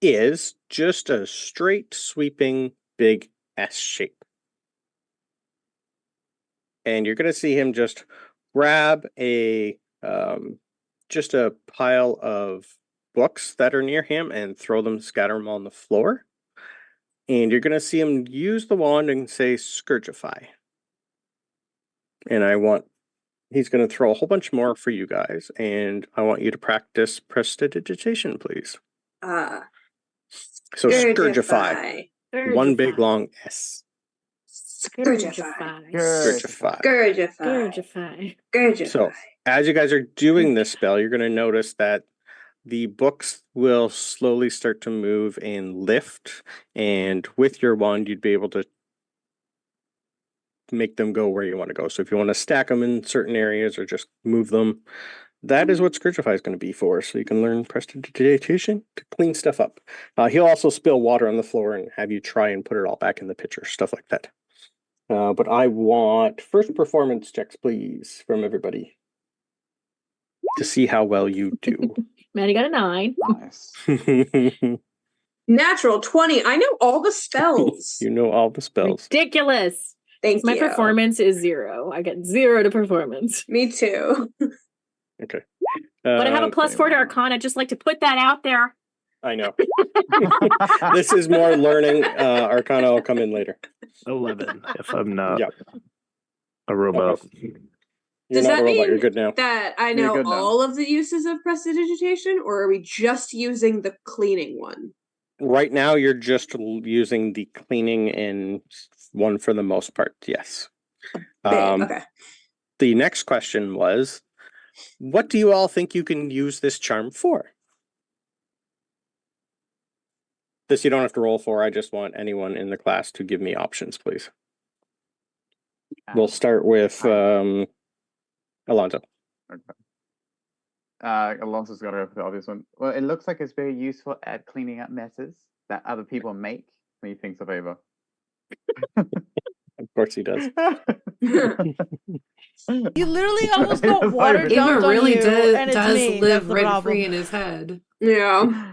is just a straight sweeping big S shape. And you're going to see him just grab just a pile of books that are near him and scatter them on the floor. And you're going to see him use the wand and say Scourgify. And he's going to throw a whole bunch more for you guys. And I want you to practice prestidigitation, please. So Scourgify. One big long S. Scourgify. So as you guys are doing this spell, you're going to notice that the books will slowly start to move and lift. And with your wand, you'd be able to make them go where you want to go. So if you want to stack them in certain areas or just move them, that is what Scourgify is going to be for. So you can learn prestidigitation to clean stuff up. He'll also spill water on the floor and have you try and put it all back in the pitcher, stuff like that. But I want first performance checks, please, from everybody to see how well you do. Maddie got a 9. Nice. Natural 20. I know all the spells. You know all the spells. Ridiculous. Thank My you. performance is 0. I get 0 to performance. Me too. Okay. But I have a +4 to Arcana. Just like to put that out there. I know. This is more learning. Arcana will come in later. 11, if I'm not Yep. a robot. You're Does not that a robot. mean You're good now. that I You're know good now. all of the uses of prestidigitation, or are we just using the cleaning one? Right now, you're just using the cleaning and one for the most part. Yes. Okay. The next question was, what do you all think you can use this charm for? This you don't have to roll for. I just want anyone in the class to give me options, please. We'll start with Alonzo. Alonso's got to go for the obvious one. Well, it looks like it's very useful at cleaning up messes that other people make when he thinks of Ava. Of course he does. You literally almost got water Ava dumped Ava on really you, and it's does me. live That's the rent problem. free in his head. Yeah.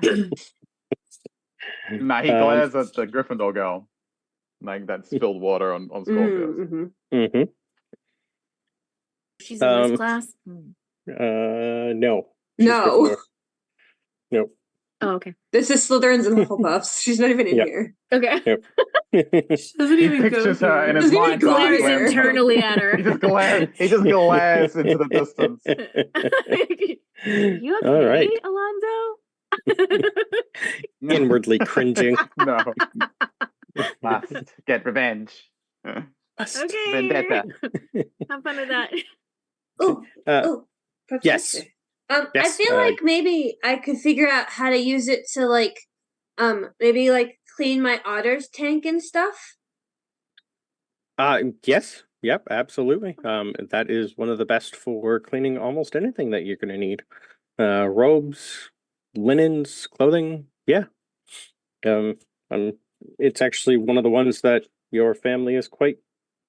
Nah, he glares at the Gryffindor girl. Like that spilled water on Scorpius. Mm-hmm. She's in this class. No. She's No. Gryffindor. Nope. Oh, okay. This is Slytherins and Hufflepuffs. She's not even in Yep. here. Okay. Yep. She doesn't He even go pictures her in here. his Doesn't even mind's eye. glare. Glares internally at her. He just glares into the distance. You okay, All right. Alonzo? Inwardly cringing. No. Must get revenge. Okay. Vendetta. Have fun with that. Oh, Yes. Professor. Yes, I feel like maybe I could figure out how to use it to maybe clean my otter's tank and stuff. Yes. Yep, absolutely. That is one of the best for cleaning almost anything that you're going to need. Robes, linens, clothing. Yeah. It's actually one of the ones that your family is quite,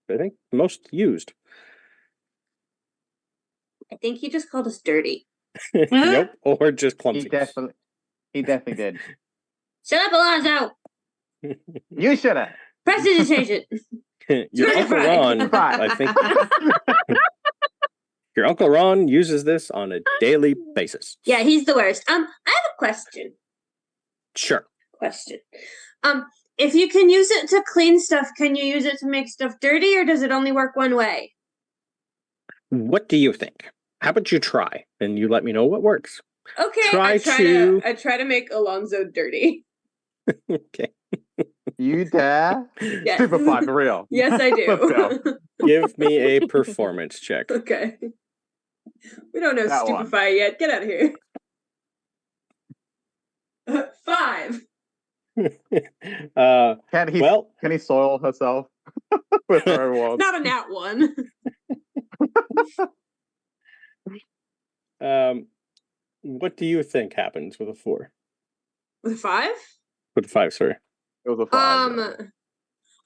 I think, most used. I think he just called us dirty. Nope, or just clumsy. He definitely did. Shut up, Alonzo! You should have. Prestidigitation. Your Uncle Ron, I think. Your Uncle Ron uses this on a daily basis. Yeah, he's the worst. I have a question. Sure. If you can use it to clean stuff, can you use it to make stuff dirty, or does it only work one way? What do you think? How about you try and you let me know what works? Okay, Try I try to make Alonzo dirty. Okay. You dare? Yes. Stupefy for real. Yes, I Let's go. do. Give me a performance check. Okay. We don't know That stupefy yet. Get out of here. 5. Can he soil herself with her wand? Not a nat 1. What do you think happens with a 4? With a 5? With the 5, sorry. It was a 5. yeah.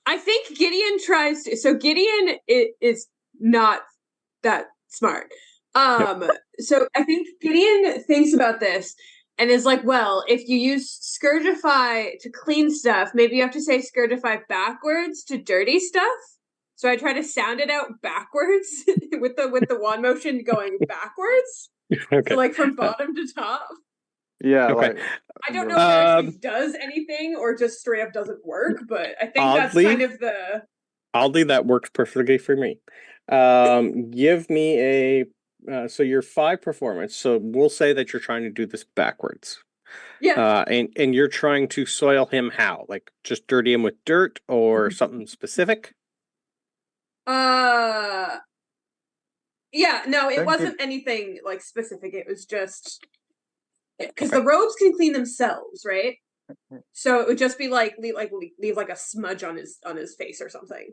I think Gideon tries to. So Gideon is not that smart. So I think Gideon thinks about this and is like, well, if you use Scourgify to clean stuff, maybe you have to say Scourgify backwards to dirty stuff. So I try to sound it out backwards with the wand motion going backwards. Okay. So like from bottom to top. Yeah, Okay. like I don't know if that actually does anything or just straight up doesn't work, but I think that's Oddly- kind of the. Oddly, that works perfectly for me. Give me a so your 5 performance. So we'll say that you're trying to do this backwards. Yeah. And you're trying to soil him how? Like just dirty him with dirt or something specific? Yeah, no, it Don't wasn't anything like specific. It was just because the robes can clean themselves, right? So it would just be like leave like a smudge on his face or something.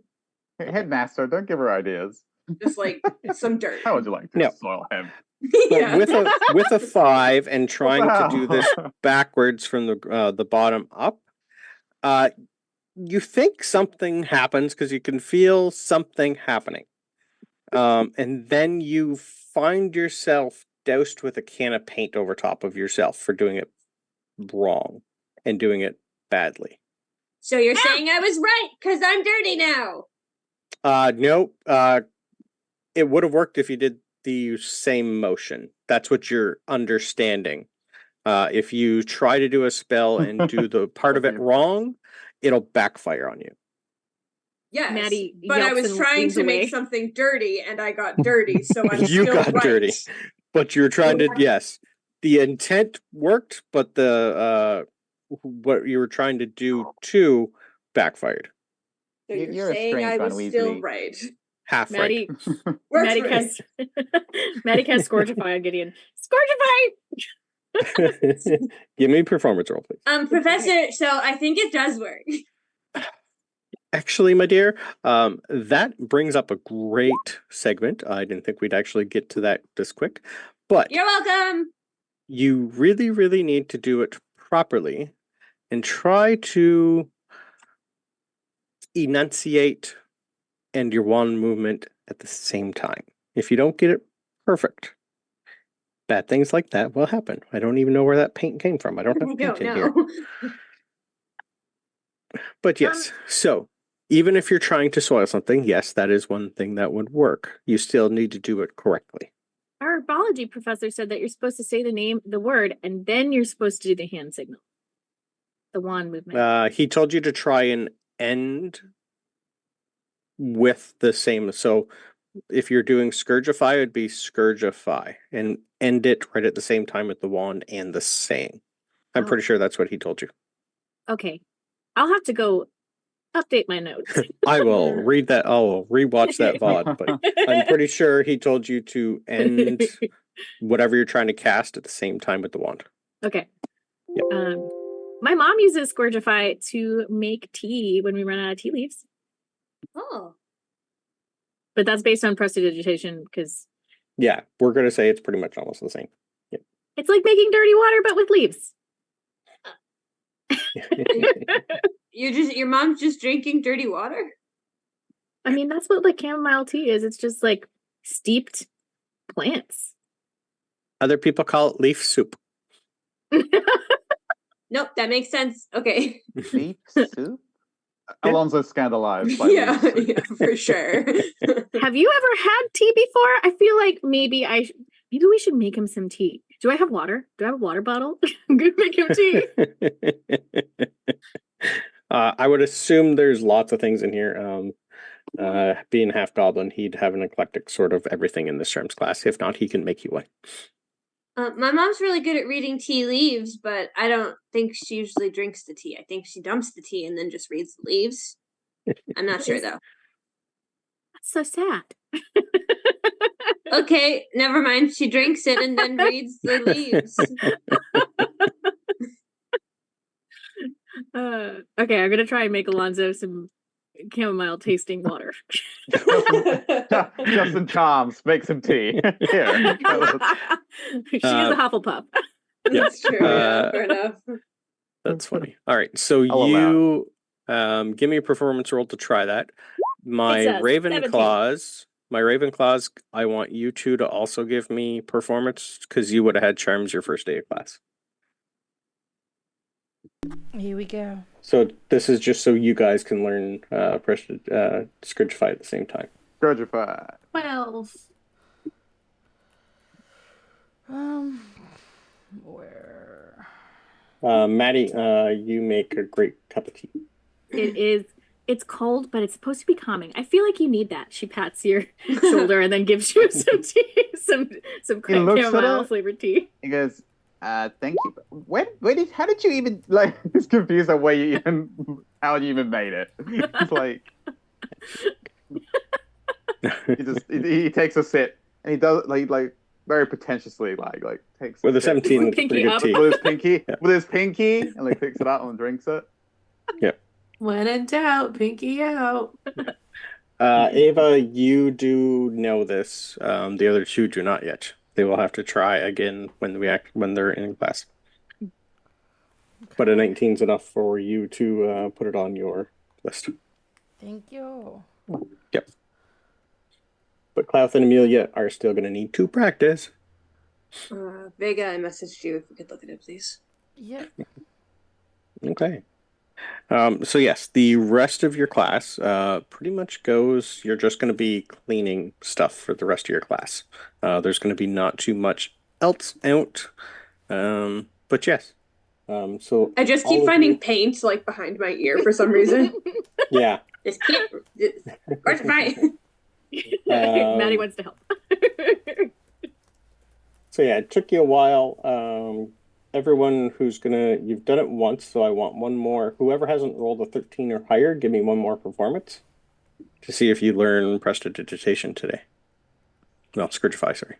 Headmaster, don't give her ideas. Just like some dirt. How would you like to No. soil him? But Yeah. with a 5 and trying to do this hell? backwards from the bottom up, you think something happens because you can feel something happening. And then you find yourself doused with a can of paint over top of yourself for doing it wrong and doing it badly. So you're saying I was right because I'm dirty now. No, it would have worked if you did the same motion. That's what you're understanding. If you try to do a spell and do the part of it wrong, it'll backfire on you. Yes, Maddie but I yelps was and trying leans to away. make something dirty, and I got dirty, so I'm You still got right. dirty. But you're trying to, yes, the intent worked, but the what you were trying to do too backfired. So You're you're a saying strange I one, was still Weasley. right. Half right. Maddie, Works Maddie for me. casts, Maddie casts Scourgify on Gideon. Scourgify! Give me a performance roll, please. Professor, so I think it does work. Actually, my dear, that brings up a great segment. I didn't think we'd actually get to that this quick, but You're welcome. you really, really need to do it properly and try to enunciate and your wand movement at the same time. If you don't get it perfect, bad things like that will happen. I don't even know where that paint came from. I don't have I paint don't in here. know. But yes, so even if you're trying to soil something, yes, that is one thing that would work. You still need to do it correctly. Our biology professor said that you're supposed to say the word, and then you're supposed to do the hand signal. The wand movement. He told you to try and end with the same. So if you're doing Scourgify, it'd be Scourgify and end it right at the same time with the wand and the saying. I'm pretty sure that's what he told you. Okay. I'll have to go update my notes. I will read that. I'll rewatch that VOD, but I'm pretty sure he told you to end whatever you're trying to cast at the same time with the wand. Okay. Yep. My mom uses Scourgify to make tea when we run out of tea leaves. Oh. But that's based on prestidigitation because Yeah, we're going to say it's pretty much almost the same. Yep. it's like making dirty water but with leaves. Your mom's just drinking dirty water? I mean, that's what like chamomile tea is. It's just like steeped plants. Other people call it leaf soup. Nope, that makes sense. Okay. Leaf soup? Alonso's scandalized by Yeah, leaf soup. yeah, for sure. Have you ever had tea before? I feel like maybe we should make him some tea. Do I have water? Do I have a water bottle? I'm gonna make him tea. I would assume there's lots of things in here. Being half goblin, he'd have an eclectic sort of everything in this terms class. If not, he can make you one. My mom's really good at reading tea leaves, but I don't think she usually drinks the tea. I think she dumps the tea and then just reads the leaves. I'm not sure though. That's so sad. Okay, never mind. She drinks it and then reads the leaves. Okay, I'm gonna try and make Alonso some chamomile tasting water. Justin Charms, make some tea. Here. She is a Hufflepuff. That's true. Yeah, fair enough. That's funny. All right, so I'll allow you give me a performance roll to try that. My It's a 17. My Ravenclaws, I want you two to also give me performance because you would have had charms your first day of class. Here we go. So this is just so you guys can learn Scourgify at the same time. Grudgify. 12. Where? Maddie, you make a great cup of tea. It is. It's cold, but it's supposed to be calming. I feel like you need that. She pats your shoulder and then gives you some tea, some He looks at chamomile it. flavored tea. He goes, thank you. How did you even, like, he's confused at how you even made it. It's like, he takes a sip and he does, like very pretentiously, like takes With a sip 17, it's Pinky pretty good up. tea. with his pinky, and like picks it up and drinks it. When in doubt, pinky out. Ava, you do know this. The other two do not yet. They will have to try again when they're in class. But a 19 is enough for you to put it on your list. Thank you. Yep. But Clouth and Amelia are still going to need to practice. Vega, I messaged you if we could look at it, please. Yep. Okay. So yes, the rest of your class pretty much goes, you're just going to be cleaning stuff for the rest of your class. There's going to be not too much else out. But yes. So I just keep finding paint like behind my ear for some reason. yeah. This can't. Where's the fight? Maddie wants to help. So yeah, it took you a while. Everyone you've done it once, so I want one more. Whoever hasn't rolled a 13 or higher, give me one more performance to see if you learn Prestidigitation today. No, Scourgify, sorry.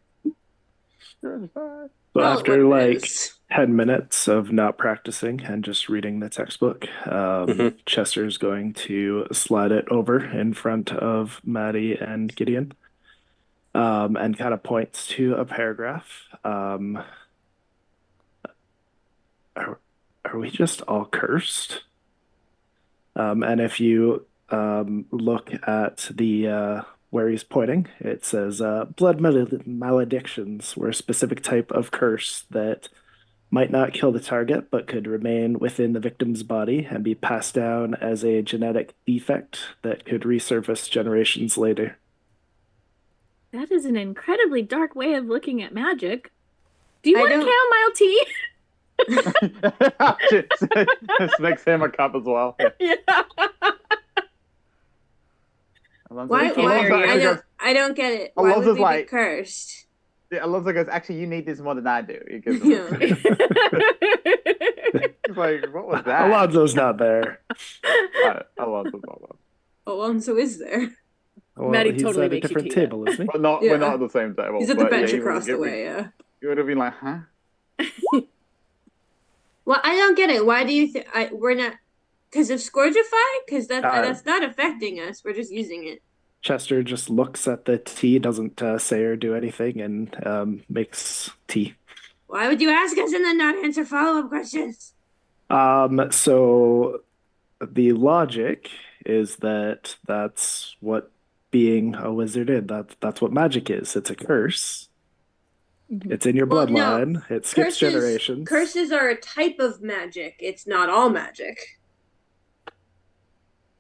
So after like 10 minutes of not practicing and just reading the textbook, Chester's going to slide it over in front of Maddie and Gideon, and kind of points to a paragraph. Are we just all cursed? And if you look at the where he's pointing, it says blood maledictions were a specific type of curse that might not kill the target, but could remain within the victim's body and be passed down as a genetic defect that could resurface generations later. That is an incredibly dark way of looking at magic. Do you want chamomile tea? Just makes him a cup as well. Yeah. Why? I don't get it. Why would we be cursed? Yeah, Alonso goes, actually, you need this more than I do. He's like, what was that? Alonso's not there. Alonso's not there. Alonso is there. Well, Maddie he's totally at a makes you different tea, table, isn't he? We're not at the same table. He's at the bench across the way, yeah. You would have been like, huh? Well, I don't get it. Why do you think we're not? Because of Scourgify? Because that's not affecting us. We're just using it. Chester just looks at the tea, doesn't say or do anything, and makes tea. Why would you ask us and then not answer follow-up questions? So the logic is that that's what being a wizard is. That's what magic is. It's a curse. It's in your bloodline. No. It skips generations. Curses are a type of magic. It's not all magic.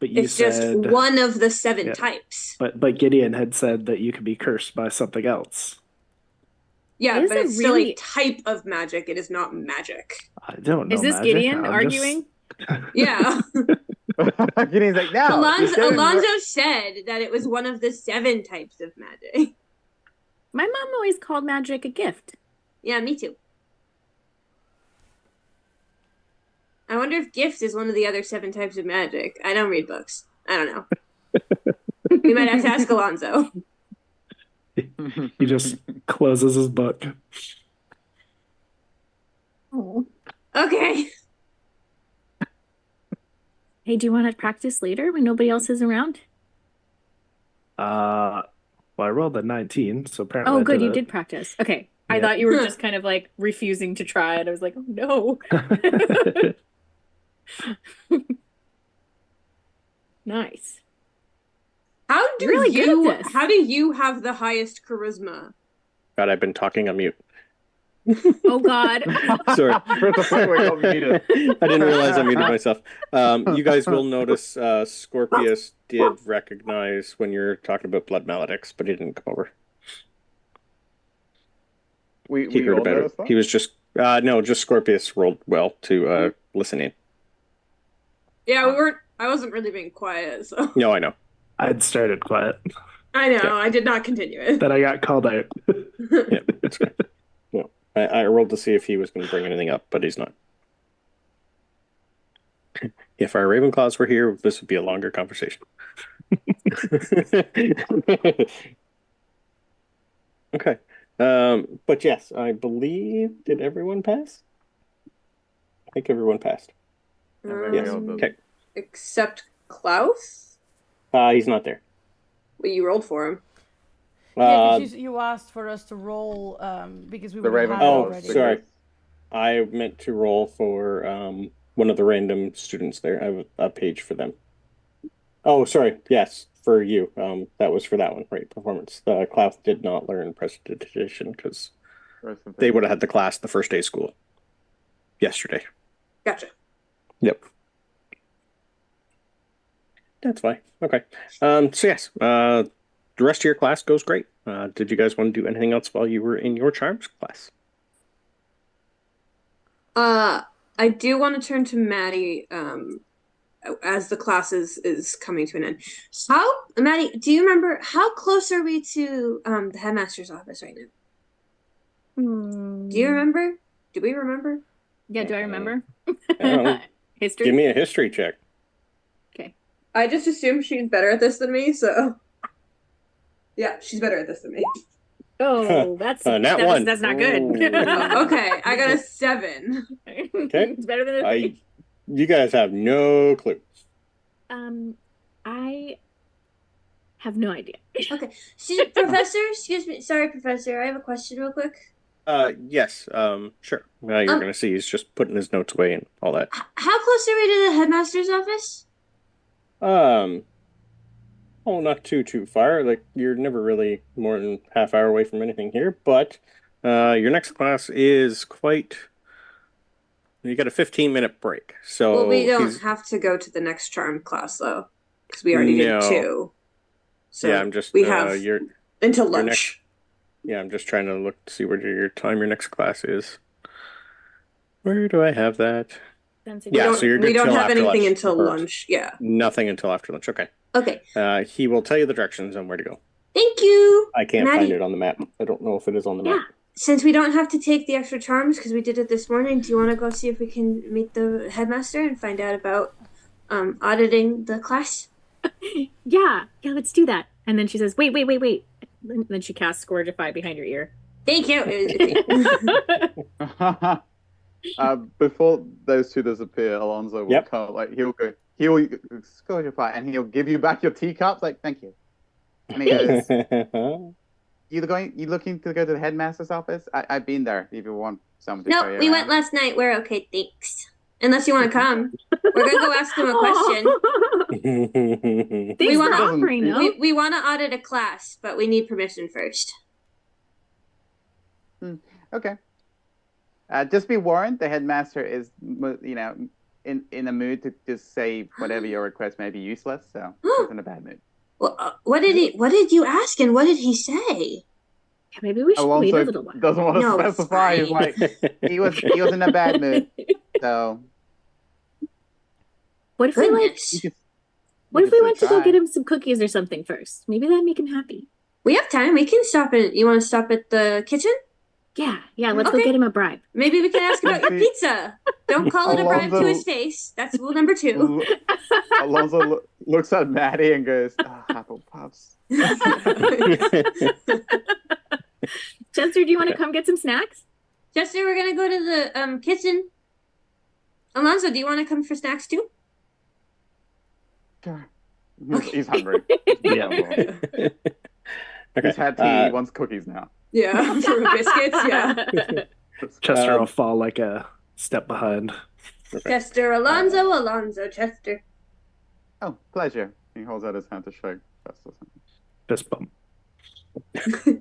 But it's just one of the 7 types. But Gideon had said that you could be cursed by something else. Yeah, but it's still a type of magic. It is not magic. I don't know. Is this magic. Gideon arguing? Yeah. Gideon's like, no. Alonso said that it was one of the 7 types of magic. My mom always called magic a gift. Yeah, me too. I wonder if gift is one of the other 7 types of magic. I don't read books. I don't know. We might have to ask Alonso. He just closes his book. Oh. Okay. Hey, do you want to practice later when nobody else is around? Well, I rolled a 19, so apparently. Oh, good, you did practice. Okay. I thought you were just kind of like refusing to try, and I was like, oh no. Nice. How do You're really good at you this. how do you have the highest charisma? God, I've been talking on mute. Oh God. Sorry. Where's the point where it got muted? I didn't realize I muted myself. You guys will notice Scorpius did recognize when you're talking about blood maledics, but he didn't come over. He We heard all about it. noticed that? He was just no, just Scorpius rolled well to listen in. Yeah, we weren't. I wasn't really being quiet, so No, I know. I'd started quiet. I know. Yeah. I did not continue it. Then I got called out. Yeah, that's good. No, I rolled to see if he was going to bring anything up, but he's not. If our Ravenclaws were here, this would be a longer conversation. Okay. But yes, I believe, did everyone pass? I think everyone passed. Yes. Okay. Except Klaus. He's not there. Well, you rolled for him. Yeah, because you asked for us to roll because we The would have had it Ravenclaw. Oh, already. sorry. I meant to roll for one of the random students there. I have a page for them. Oh, sorry. Yes, for you. That was for that one, right? Performance. Klaus did not learn prestidigitation because they would have had the class the first day of school yesterday. Gotcha. Yep. That's fine. Okay. So yes, the rest of your class goes great. Did you guys want to do anything else while you were in your charms class? I do want to turn to Maddie as the class is coming to an end. Maddie, do you remember how close are we to the headmaster's office right now? Do you remember? Do we remember? Yeah, do I remember? Give History? me a history check. Okay. I just assume she's better at this than me, so yeah, she's better at this than me. Oh, that's one. that's not good. Okay, I got a 7. Okay. It's better than a 3. You guys have no clue. I have no idea. Okay. Professor, excuse me. Sorry, Professor. I have a question real quick. Yes, sure. You're gonna see he's just putting his notes away and all that. How close are we to the headmaster's office? Oh, not too far. Like, you're never really more than half hour away from anything here, but your next class is you got a 15-minute break. So Well, we don't have to go to the next charm class though, because we already did 2. So yeah, I'm just we have until lunch. I'm just trying to look to see where your next class is. Where do I have that? Yeah, so you're good we don't till have after anything lunch. until Correct. lunch. Yeah. Nothing until after lunch. Okay. Okay. He will tell you the directions on where to go. Thank you. I can't Maddie, find it on the map. I don't know if it is on the map. since we don't have to take the extra charms because we did it this morning, do you want to go see if we can meet the headmaster and find out about auditing the class? Yeah, let's do that. And then she says, wait. And then she casts Scourgify behind your ear. Thank you. Before those two disappear, Alonso will come, like he'll Scourgify and he'll give you back your teacups, like thank you. And he goes, You looking to go to the headmaster's office? I've been there if you want someone to show you we around. went last night. We're okay, thanks. Unless you want to come. We're gonna go ask him a question. Thanks for offering, no? We want to audit a class, but we need permission first. Okay. Just be warned, the headmaster is, in a mood to just say whatever your request may be useless, so he's in a bad mood. Well, what did you ask and what did he say? Yeah, maybe we should wait a little while. Doesn't want to specify. He's like, he was in a bad mood. So what if we went to go get him some cookies or something first? Maybe that'd make him happy. We have time. We can stop at. You want to stop at the kitchen? Yeah. Let's go get him a bribe. Maybe we can ask about your pizza. Don't call it a bribe to his face. That's rule number 2. Alonso looks at Maddie and goes, apple puffs. Chester, do you want to come get some snacks? Chester, we're gonna go to the kitchen. Alonso, do you want to come for snacks too? Sure. He's hungry. Yeah. Okay. He's had tea. He wants cookies now. Yeah, for biscuits. Yeah. Chester will fall like a step behind. Okay. Chester Alonzo, Alonzo Chester. Oh, pleasure. He holds out his hand to shake Chester's Fist bump.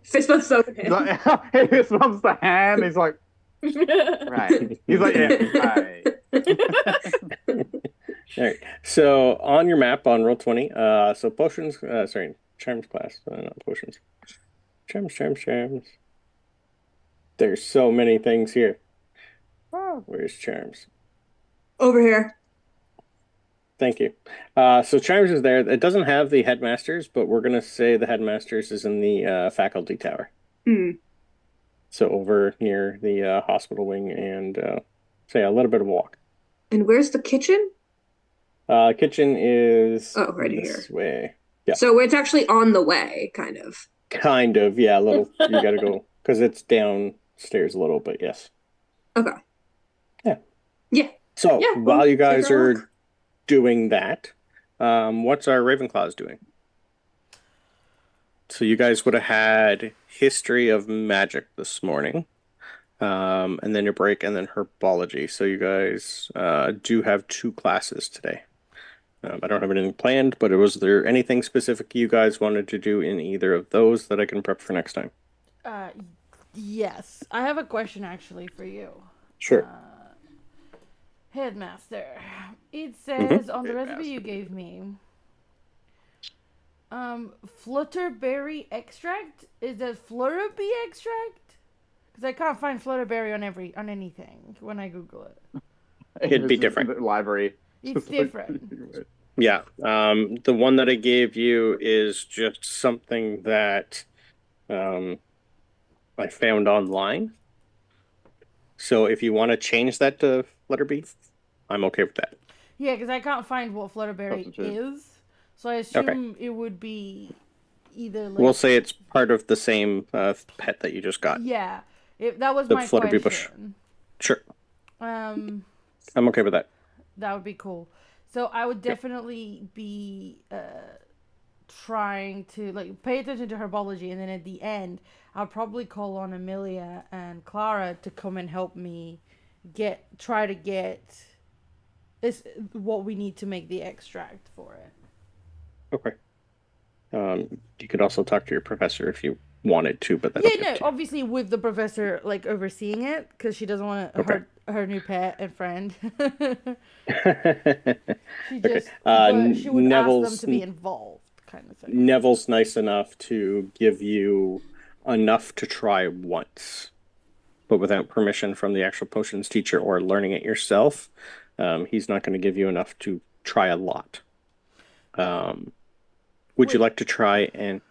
Fist bump spoken hand. He's hand. like, he fist bumps the hand. He's like, right. He's like, yeah, right. All right. So on your map on roll 20, so potions, sorry, charms class, not potions. Charms. There's so many things here. Oh, where's charms? Over here. Thank you. So charms is there. It doesn't have the headmasters, but we're gonna say the headmasters is in the faculty tower. Hmm. So over near the hospital wing and say a little bit of a walk. And where's the kitchen? Kitchen is right this here. way. Yeah. So it's actually on the way, kind of. Kind of, yeah, a little. You gotta go because it's downstairs a little bit, yes. Okay. Yeah. Yeah. So Yeah, while well, you guys take a are look. doing that, what's our Ravenclaws doing? So you guys would have had history of magic this morning, and then your break, and then herbology. So you guys do have 2 classes today. I don't have anything planned, but was there anything specific you guys wanted to do in either of those that I can prep for next time? Yes. I have a question actually for you. Sure. Headmaster. It says on the recipe you gave me, flutterberry extract? Is that flutterby extract? Because I can't find flutterberry on anything when I Google it. It'd be different. The library. It's different. Yeah. The one that I gave you is just something that I found online. So if you want to change that to letter B, I'm okay with that. Yeah, because I can't find what flutterberry is. So I assume it would be either like... We'll say it's part of the same pet that you just got. Yeah. That was The my flutterby question. bush. Sure. I'm okay with that. That would be cool. So I would definitely be trying to like pay attention to herbology, and then at the end, I'll probably call on Amelia and Clara to come and help me try to get this what we need to make the extract for it. Okay. You could also talk to your professor if you wanted to, but that's obviously with the professor like overseeing it because she doesn't want to hurt her new pet and friend. She just she would ask them to be involved, kind of thing. Neville's nice enough to give you enough to try once, but without permission from the actual potions teacher or learning it yourself. He's not going to give you enough to try a lot. Would you like to try and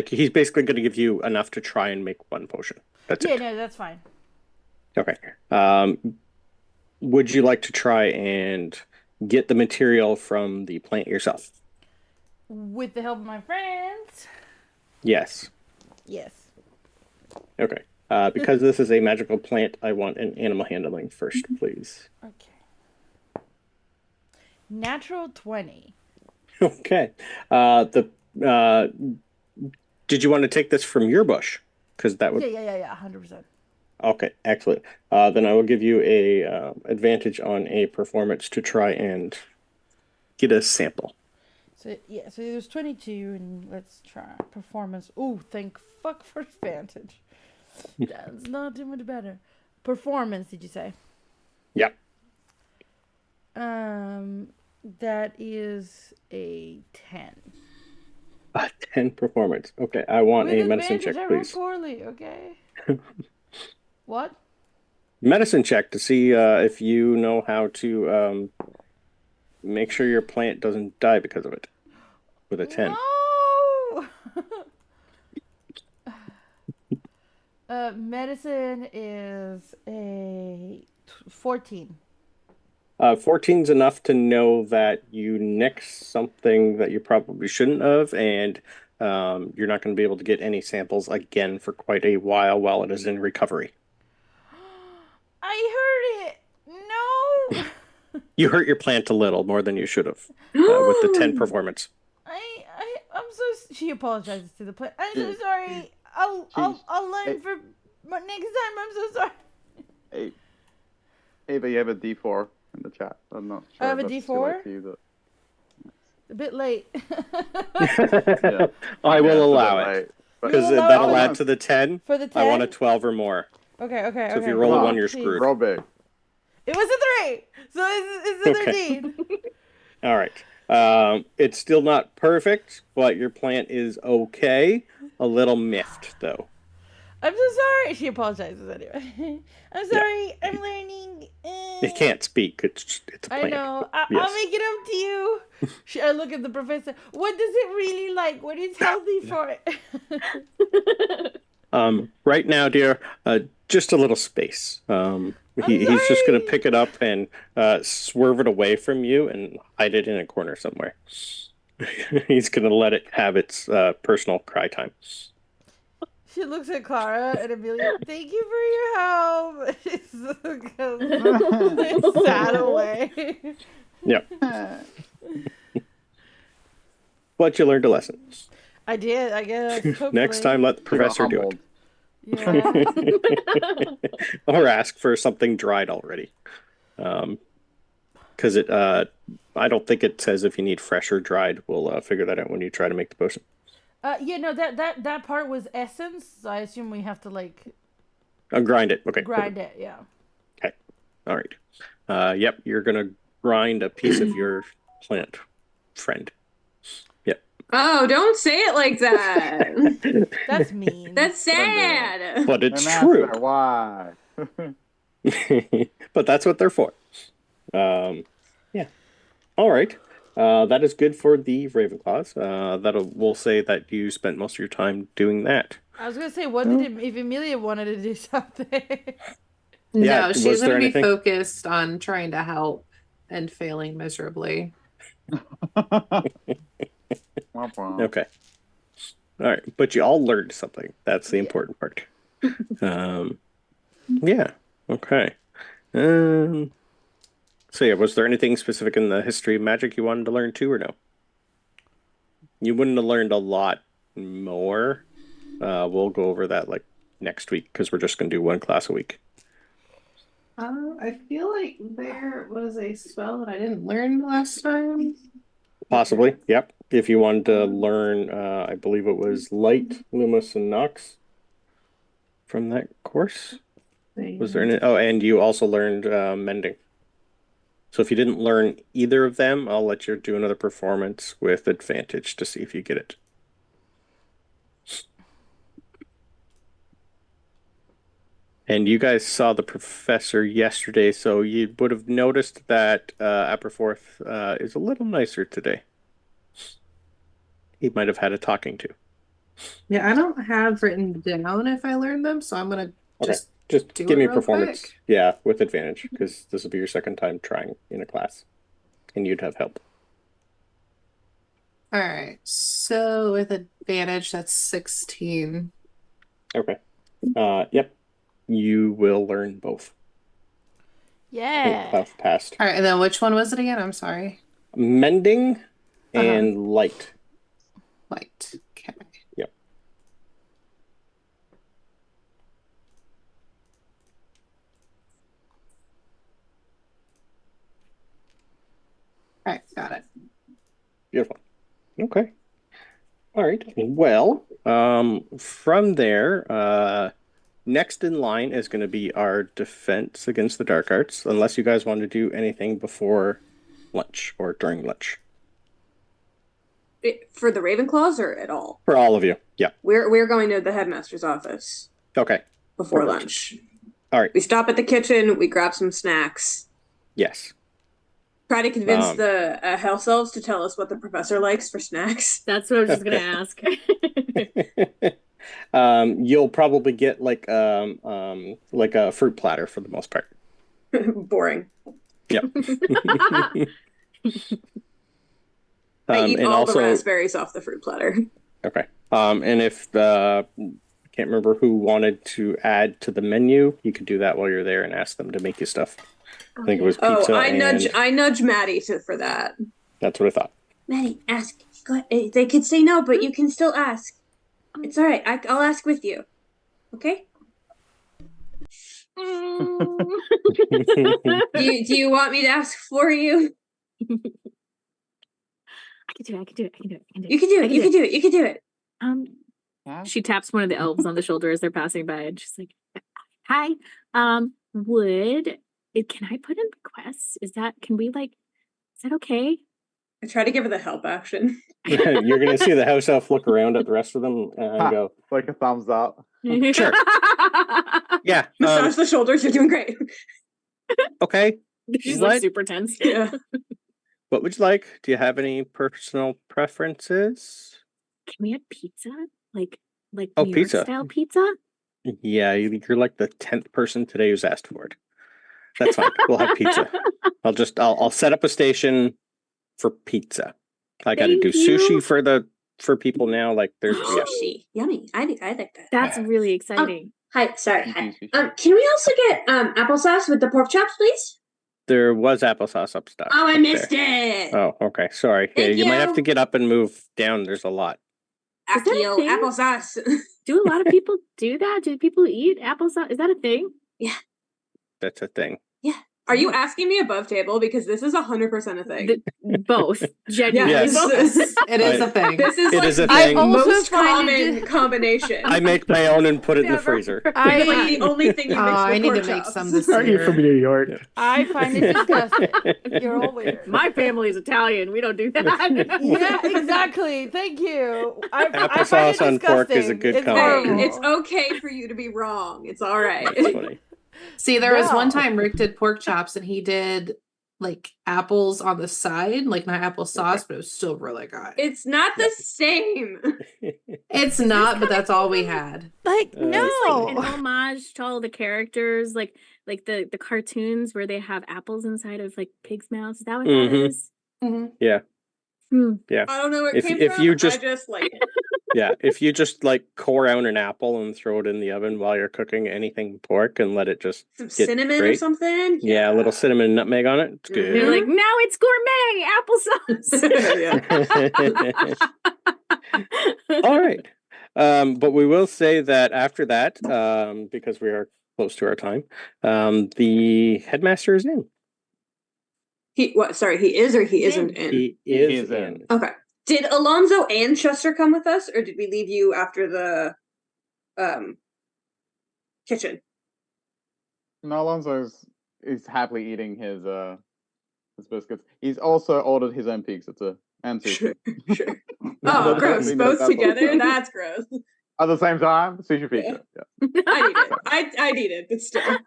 he's basically going to give you enough to try and make one potion. That's it. Yeah, no, that's fine. Okay. Would you like to try and get the material from the plant yourself? With the help of my friends? Yes. Yes. Okay. Because this is a magical plant, I want an animal handling first, please. Okay. Natural 20. Okay. Did you want to take this from your bush? Because that would... Yeah, 100%. Okay, excellent. Then I will give you a advantage on a performance to try and get a sample. So there's 22, and let's try performance. Ooh, thank fuck for advantage. That's not too much better. Performance, did you say? Yep. That is a 10. A 10 performance. Okay, I want a medicine check, I please. rolled poorly, okay? What? Medicine check to see if you know how to make sure your plant doesn't die because of it. With a 10. No! Medicine is a 14. 14's enough to know that you nixed something that you probably shouldn't have, and you're not going to be able to get any samples again for quite a while it is in recovery. I heard it! No! You hurt your plant a little more than you should have with the 10 performance. I'm so... She apologizes to the plant. I'm so sorry. I'll learn for... But next time, I'm so sorry. Hey, Ava, you have a D4. in the chat. I'm not I sure have if a that's too D4. late for you, but A bit late. yeah. I will Yeah, it's a allow bit it. late. But You'll Because allow that'll it add to the 10. for the 10? I want a 12 or more. Okay, okay, So if okay. you roll a Come 1, on, you're Please. screwed. roll big. It was a 3! So it's a Okay. 13. All right. It's still not perfect, but your plant is okay. A little miffed, though. I'm so sorry. She apologizes anyway. I'm Yeah. sorry. I'm learning. It can't speak. It's a I plant. know. I'll Yes. make it up to you. I look at the professor. What does it really like? What is healthy for it? Right now, dear, just a little space. He's just gonna sorry. pick it up and swerve it away from you and hide it in a corner somewhere. He's gonna let it have its personal cry time. She looks at Clara and Amelia. Thank you for your help. It's sad away. Yeah. But you learned a lesson. I did, I guess. Hopefully. Next time, let the You got professor do humbled. Yeah. it. Or ask for something dried already. Because I don't think it says if you need fresh or dried. We'll figure that out when you try to make the potion. Yeah, no, that part was essence. So I assume we have to Grind it. Okay. grind it. Yeah. Okay. All right. Yep. You're gonna grind a piece of your plant, friend. Yep. Oh, don't say it like that. That's mean. That's sad. But it's And true. that's why. But that's what they're for. Yeah. All right. That is good for the Ravenclaws. We'll say that you spent most of your time doing that. I was gonna say, what did it, if Amelia wanted to do something? Yeah, No, was she's there going to be anything? focused on trying to help and failing miserably. Okay. All right, but you all learned something. That's the important part. Yeah. Okay. So yeah, was there anything specific in the history of magic you wanted to learn too, or no? You wouldn't have learned a lot more. We'll go over that like next week because we're just going to do one class a week. I feel like there was a spell that I didn't learn last time. Possibly, yep. If you wanted to learn, I believe it was Light, Loomis, and Nox from that course. Was there any? Oh, and you also learned Mending. So if you didn't learn either of them, I'll let you do another performance with advantage to see if you get it. And you guys saw the professor yesterday, so you would have noticed that Aberforth is a little nicer today. He might have had a talking to. Yeah, I don't have written down if I learned them, so I'm gonna Okay. just Just do give it me real performance. quick. Yeah, with advantage, because this will be your second time trying in a class. And you'd have help. All right. So with advantage, that's 16. Okay. Yep. You will learn both. Yeah. Have passed. All right, and then which one was it again? I'm sorry. Mending and light. Light. Okay. Yep. All right, got it. Beautiful. Okay. All right. Well, from there, next in line is going to be our defense against the dark arts, unless you guys want to do anything before lunch or during lunch. For the Ravenclaws or at all? For all of you. Yeah. We're going to the headmaster's office Okay. before Perfect. lunch. All right. We stop at the kitchen, we grab some snacks. Yes. Try to convince the house elves to tell us what the professor likes for snacks. That's what I was just gonna ask. You'll probably get like a fruit platter for the most part. Boring. Yep. I eat and all also the raspberries off the fruit platter. okay. And if can't remember who wanted to add to the menu, you could do that while you're there and ask them to make you stuff. I think it was pizza. Oh, I and nudge Maddie for that. that's what I thought. Maddie, ask. Go ahead. They could say no, but you can still ask. It's all right. I'll ask with you. Okay. Do you want me to ask for you? I can do it. I can do it. I can do it. I can do it. You can do I it. You can do it. You can do it. Yeah. She taps one of the elves on the shoulder as they're passing by, and she's like, "Hi, can I put in requests? Can we like, is that okay?" I try to give her the help action. You're going to see the house elf look around at the rest of them and go, Like a thumbs up. Sure. Yeah. Massage the shoulders. You're doing great. Okay. She's What? like super tense. Yeah. What would you like? Do you have any personal preferences? Can we have pizza? Like Oh, New pizza. York style pizza? Yeah, you're like the 10th person today who's asked for it. That's fine. We'll have pizza. I'll set up a station for pizza. I got to do Thank you. sushi for people now. Like there's yeah. Sushi. Yummy. I like that. That's really exciting. Hi. Sorry. Hi. Can we also get applesauce with the pork chops, please? There was applesauce upstairs. Oh, I missed it. Oh, okay. Sorry. Yeah, Thank you might have you. to get up and move down. There's a lot. Is that a Accio thing? applesauce. Do a lot of people do that? Do people eat applesauce? Is that a thing? That's a thing. Are you asking me above table? Because this is 100% a thing. Both. Genuinely. Yes. Both. It is a thing. This is It like is a the thing. I also most find common it- combination. I make my own and put it in the Never. freezer. It's like the only thing you mix with I need pork to make chops. some this Are you year. from New York? I find it disgusting. You're all weird. My family's Italian. We don't do that. Yeah, exactly. Thank you. I find it Applesauce on pork is a disgusting. good It's combination. Hey, horrible. it's okay for you to be wrong. It's all right. That's funny. See, there was one No. time Rick did pork chops and he did like apples on the side, like not applesauce, but it was still really good. It's not the same. It's not, but that's all we had. Like, Uh, no. It's like an homage to all the characters, like the cartoons where they have apples inside of like pigs' mouths. Is that what that Mhm. is? Yeah. Hmm. I don't know where it If- came if from. you just- I just like it. Yeah, if you just like core out an apple and throw it in the oven while you're cooking anything pork and let it just Some get cinnamon or great. something. Yeah, a little cinnamon and nutmeg on it. It's good. They're like, now it's gourmet applesauce. All right. But we will say that after that, because we are close to our time, the headmaster is in. Sorry, he is or he isn't in? He is in. Okay. Did Alonzo and Chester come with us, or did we leave you after the kitchen? No, Alonso is happily eating his biscuits. He's also ordered his own pizza too, and sushi. Sure. Oh, gross. Both together? That's gross. At the same time, sushi pizza. Yeah. I need it. I need it, but still.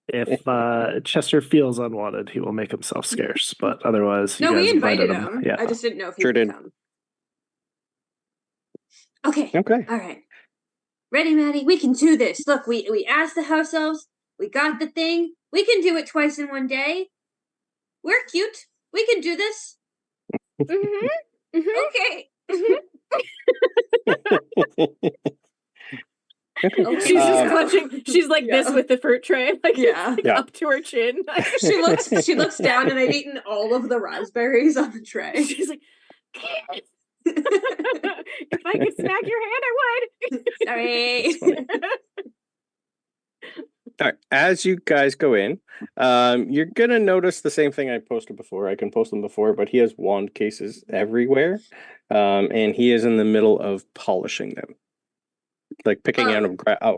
If Chester feels unwanted, he will make himself scarce. But otherwise, you No, guys we invited him. him. Yeah. I just didn't know if he Sure would did. come. Okay. Okay. All right. Ready, Maddie? We can do this. Look, we asked the house elves. We got the thing. We can do it twice in one day. We're cute. We can do this. Okay. Okay. She's just Um, clutching. She's like this yeah. with the fruit tray, like, Yeah. it's, like, Yeah. up to her chin. She looks down, and I've eaten all of the raspberries on the tray. She's like, if I could smack your hand, I would. Sorry. All right. As you guys go in, you're gonna notice the same thing I posted before. I can post them before, but he has wand cases everywhere, and he is in the middle of polishing them, like picking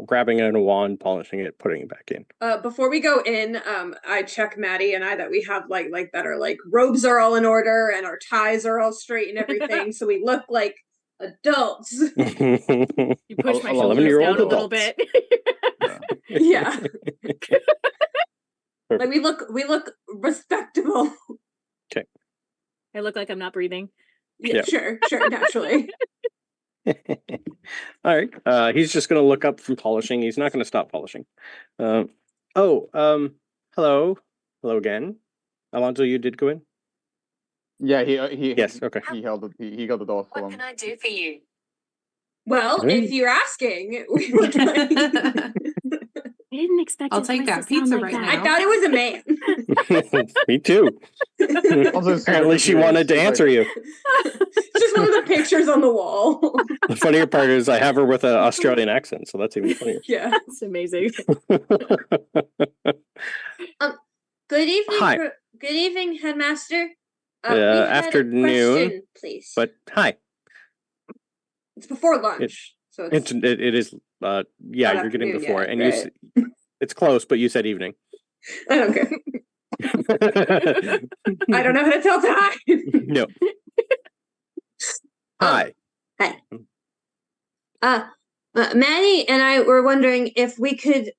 grabbing out a wand, polishing it, putting it back in. Before we go in, I check Maddie and I that we have like that our like robes are all in order and our ties are all straight and everything, so we look like adults. You push my shoulders 11-year-old down a little adults. bit. Yeah. Perfect. Like we look respectable. I look like I'm not breathing. Yeah, sure, naturally. All right. He's just gonna look up from polishing. He's not gonna stop polishing. Hello again. Alonzo, you did go in? Yeah, he Yes, okay. He held he got the door for him. I do for you? Well, Hey. if you're asking, we would like... I didn't expect I'll his take voice that to sound pizza like right that. now. I thought it was a man. Me too. Apparently, she wanted to answer you. It's just one of the pictures on the wall. The funnier part is I have her with an Australian accent, so that's even funnier. Yeah. That's amazing. Good evening. Hi. Good evening, headmaster. We had a Afternoon, question, please. but hi. It's before lunch, so it's It is. Yeah, not you're getting afternoon before, yet, and right? it's close, but you said evening. I don't care. I don't know how to tell time. No. Hi. Hi. Maddie and I were wondering if we could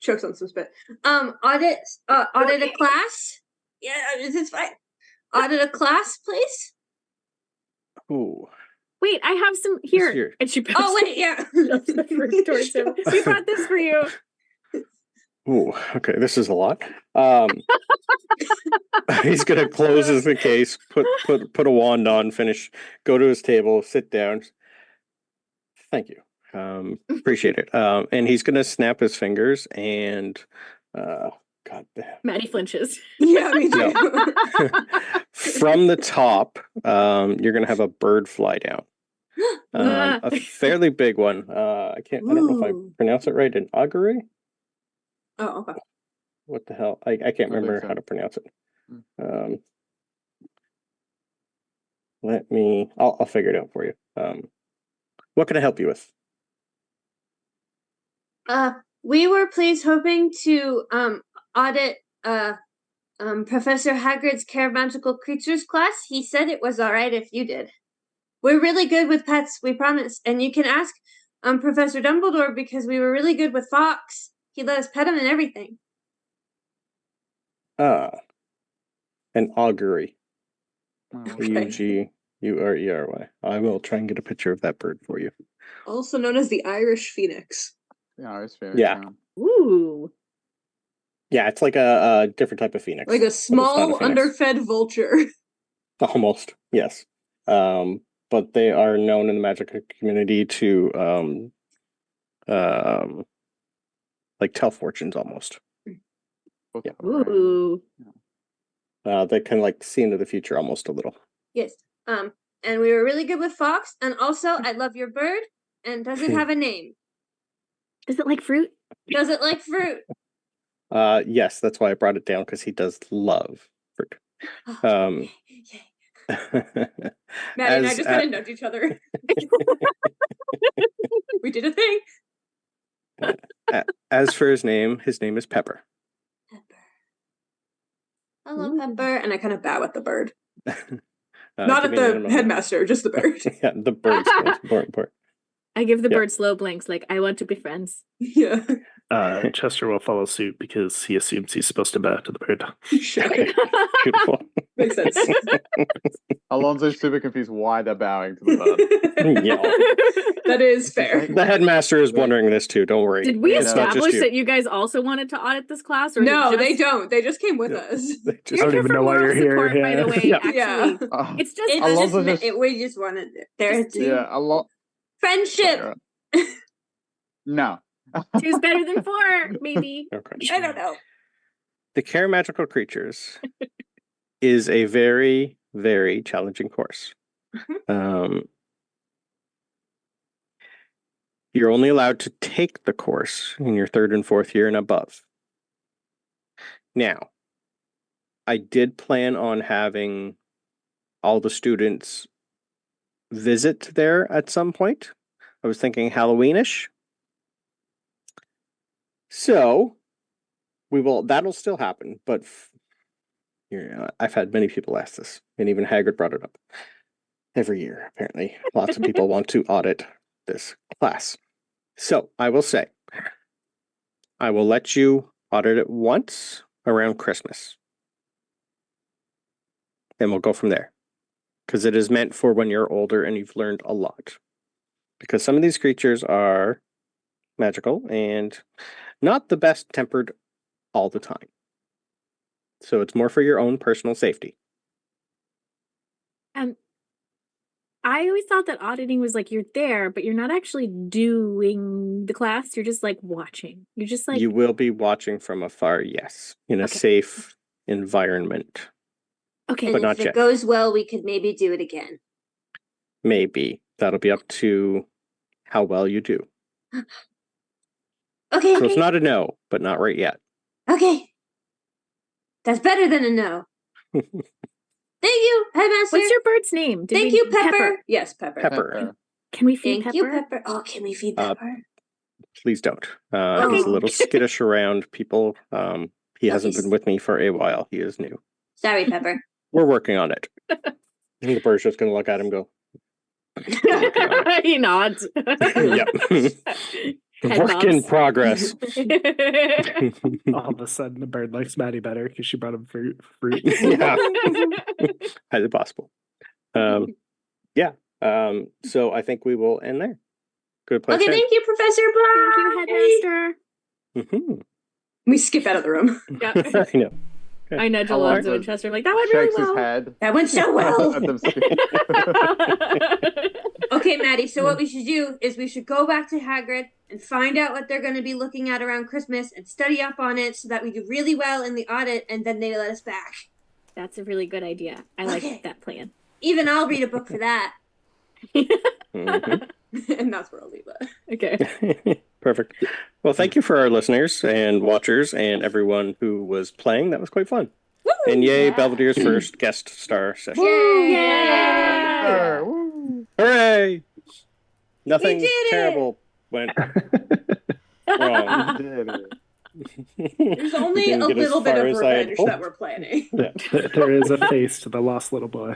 chokes on some spit. Audit a class. Yeah, it's fine. Audit a class, please. Ooh. Wait, I have some here. And she Oh wait, yeah. shoves the fruit towards him. We brought this for you. Ooh. Okay, this is a lot. He's gonna close the case, put a wand on, finish, go to his table, sit down. Thank you. Appreciate it. And he's gonna snap his fingers and God damn. Maddie flinches. Yeah, me too. From the top, you're gonna have a bird fly down. A fairly big one. I don't know if I pronounce it right. An augury? Oh, okay. What the hell? I can't remember how to pronounce it. I'll figure it out for you. What can I help you with? We were please hoping to audit Professor Hagrid's Care of Magical Creatures class. He said it was all right if you did. We're really good with pets, we promise. And you can ask Professor Dumbledore because we were really good with Fox. He let us pet him and everything. An augury. Okay. Ugury. I will try and get a picture of that bird for you. Also known as the Irish Phoenix. Yeah, Irish Phoenix. Yeah. Ooh. Yeah, it's like a different type of phoenix. Like a small, underfed vulture. Almost, yes. But they are known in the magic community to like tell fortunes almost. Yeah. Ooh. They can like see into the future almost a little. Yes. And we were really good with Fox. And also, I love your bird. And does it have a name? Does it like fruit? Does it like fruit? Yes, that's why I brought it down because he does love fruit. Yay. Maddie and I just kind of nudge each other. We did a thing. As for his name is Pepper. Hello, Pepper. And I kind of bow at the bird. Not at the headmaster, just the bird. Yeah, the bird's most important part. I give the bird slow blinks, like, I want to be friends. Yeah. Chester will follow suit because he assumes he's supposed to bow to the bird. Sure. Beautiful. Makes sense. Alonso's super confused why they're bowing to the bird. Yeah. That is fair. The headmaster is wondering this too. Don't worry. Did we It's not just establish you. that you guys also wanted to audit this class? Or No, is it they just... don't. They just came with us. They just- You're I don't here even for know why moral you're here, support, by the yeah. way. Yeah. Actually, Oh, it's just It's Alonso just, just- we just wanted there to yeah, a lot. friendship. No. two's better than four, maybe. Okay. I don't know. The Care Magical Creatures is a very, very challenging course. You're only allowed to take the course in your third and fourth year and above. Now, I did plan on having all the students visit there at some point. I was thinking Halloweenish. So that'll still happen, but I've had many people ask this, and even Hagrid brought it up. Every year, apparently, lots of people want to audit this class. So I will say, I will let you audit it once around Christmas. Then we'll go from there. Because it is meant for when you're older and you've learned a lot. Because some of these creatures are magical and not the best tempered all the time. So it's more for your own personal safety. I always thought that auditing was like you're there, but you're not actually doing the class. You're just like watching. You're just like You will be watching from afar, yes, in a Okay. safe environment. okay. But And not if yet. it goes well, we could maybe do it again. Maybe. That'll be up to how well you do. Okay, So it's okay, not a no, but not right yet. okay. That's better than a no. Thank you, Headmaster. What's your bird's name? Did Thank we- you, Pepper. Yes, Pepper. Pepper. Can we feed Thank Pepper? you, Pepper. Oh, can we feed Pepper? Please don't. He's Okay. a little skittish around people. He hasn't he's- been with me for a while. He is new. Sorry, Pepper. We're working on it. And the bird's just going to look at him and go, He nods. yep. Head Work in bobs. progress. All of a sudden, the bird likes Maddie better because she brought him fruit. Yeah. Highly possible. Yeah. So I think we will end there. Good place. Okay, thank you, Professor Black. Thank you, Headmaster. Mm-hmm. We skip out of the room. Yeah. I know. I nudge Alonzo Alonzo and Chester. I'm like, that went really Shakes his well. head. That went so well. At them speak. Okay, Maddie, so what we should do is we should go back to Hagrid and find out what they're going to be looking at around Christmas and study up on it so that we do really well in the audit and then they let us back. That's a really good idea. I Okay. like that plan. Even I'll read a book for that. Mhm. And that's where I'll leave it. Okay. Perfect. Well, thank you for our listeners and watchers and everyone who was playing. That was quite fun. And yay, Yeah. Belvedere's first guest star session. Yay! Woo. Hooray! Nothing We did it! terrible went wrong. Did it. There's only Didn't a get as little bit far of as I had revenge hoped. that we're planning. There is a face to the lost little boy.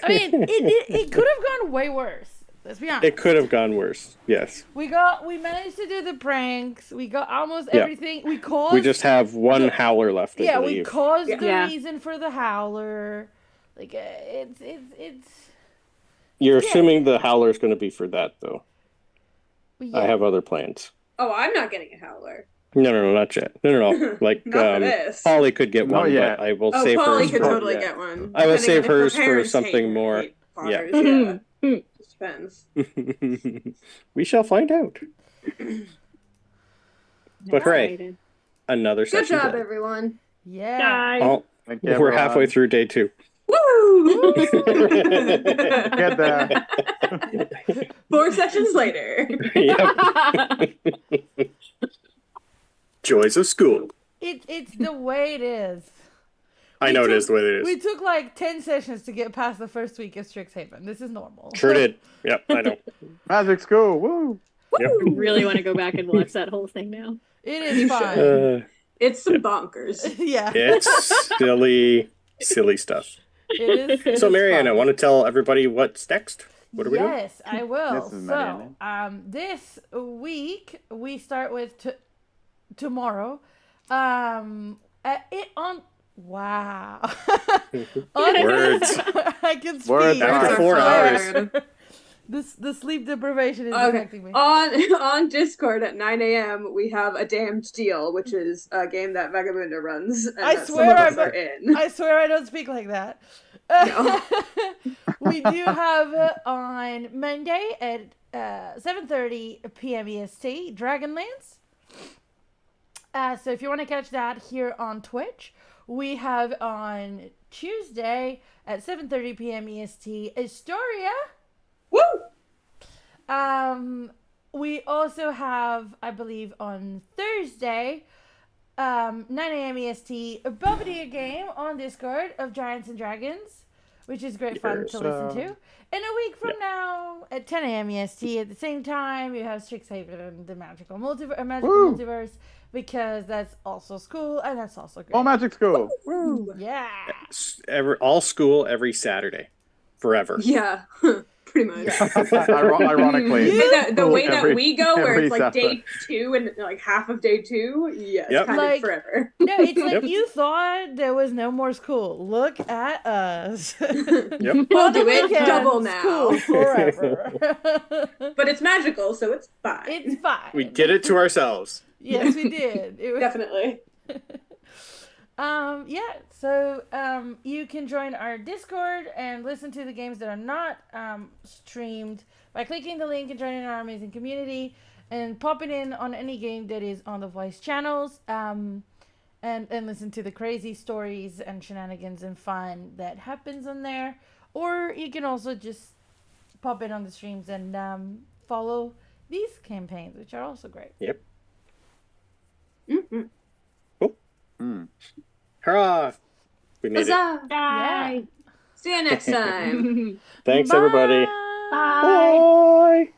I mean, it could have gone way worse. Let's be honest. It could have gone worse. Yes. We managed to do the pranks. We got almost Yeah. everything. We caused. We just have one howler left, I yeah, we believe. caused the Yeah. reason for the howler. Like it's. You're yeah. assuming the howler's going to be for that, though. Yeah. I have other plans. Oh, I'm not getting a howler. No, not yet. No. Like, Not for this. Polly could get Not one, yet. but I will Oh, save Polly hers could for... totally yeah. get one. I will Depending save on if her hers for parents something hate more. fathers, Yeah. yeah. Just depends. We shall find out. But hooray, Excited. another Good session job, done. everyone. Yeah. Die. Oh, Thank you, we're everyone. halfway through day 2. Woo! Get there. 4 sessions later. Yep. Joys of school. It's the way it is. I know it is the way it We is. took like 10 sessions to get past the first week of Strixhaven. This is normal. Sure did. Yep, I know. Magic school. Woo. Yep. I really want to go back and watch that whole thing now. It is fine. It's some bonkers. Yeah. It's silly stuff. It So, is Marianne, I fun. want to tell everybody what's next. What are we doing? Yes, I will. This is So, Marianne. this week we start with tomorrow. It on wow. Words. I can speak. Words After are 4 hours. The sleep deprivation is Okay. affecting me. On Discord at 9 a.m. we have a damned deal, which is a game that Vagabunda runs. And I that swear some of us I'm- are in. I swear I don't speak like that. No. We do have on Monday at 7:30 p.m. EST Dragonlance. So if you want to catch that here on Twitch, we have on Tuesday at 7:30 p.m. EST Astoria. Woo! We also have, I believe, on Thursday, 9 a.m. EST, a Belvedere game on Discord of Giants and Dragons, which is great fun Yes. to listen to. And a week from now, at 10 a.m. EST, at the same time, you have Strixhaven and the Magical Woo! Multiverse, because that's also school, and that's also great. All magic school. Woo. Yeah. All school every Saturday. Forever. Yeah, pretty much. Ironically. The way that Every- we go, where every it's like Saturday. day 2 and like half of day 2, yeah, it's Yep. kind Like- of forever. No, it's like Yep. you thought there was no more school. Look at us. Yep. We'll On the do it weekends, double now. School forever. But it's magical, so it's fine. It's fine. We did it to ourselves. Yes, we did. It was, Definitely. You can join our Discord and listen to the games that are not streamed by clicking the link and joining our amazing community and popping in on any game that is on the voice channels. And listen to the crazy stories and shenanigans and fun that happens on there. Or you can also just pop in on the streams and follow these campaigns, which are also great. Yep. Mm-hmm. Cool. Hurrah! We made it. Huzzah! Die. See you next time. Thanks, Bye. everybody. Bye. Bye.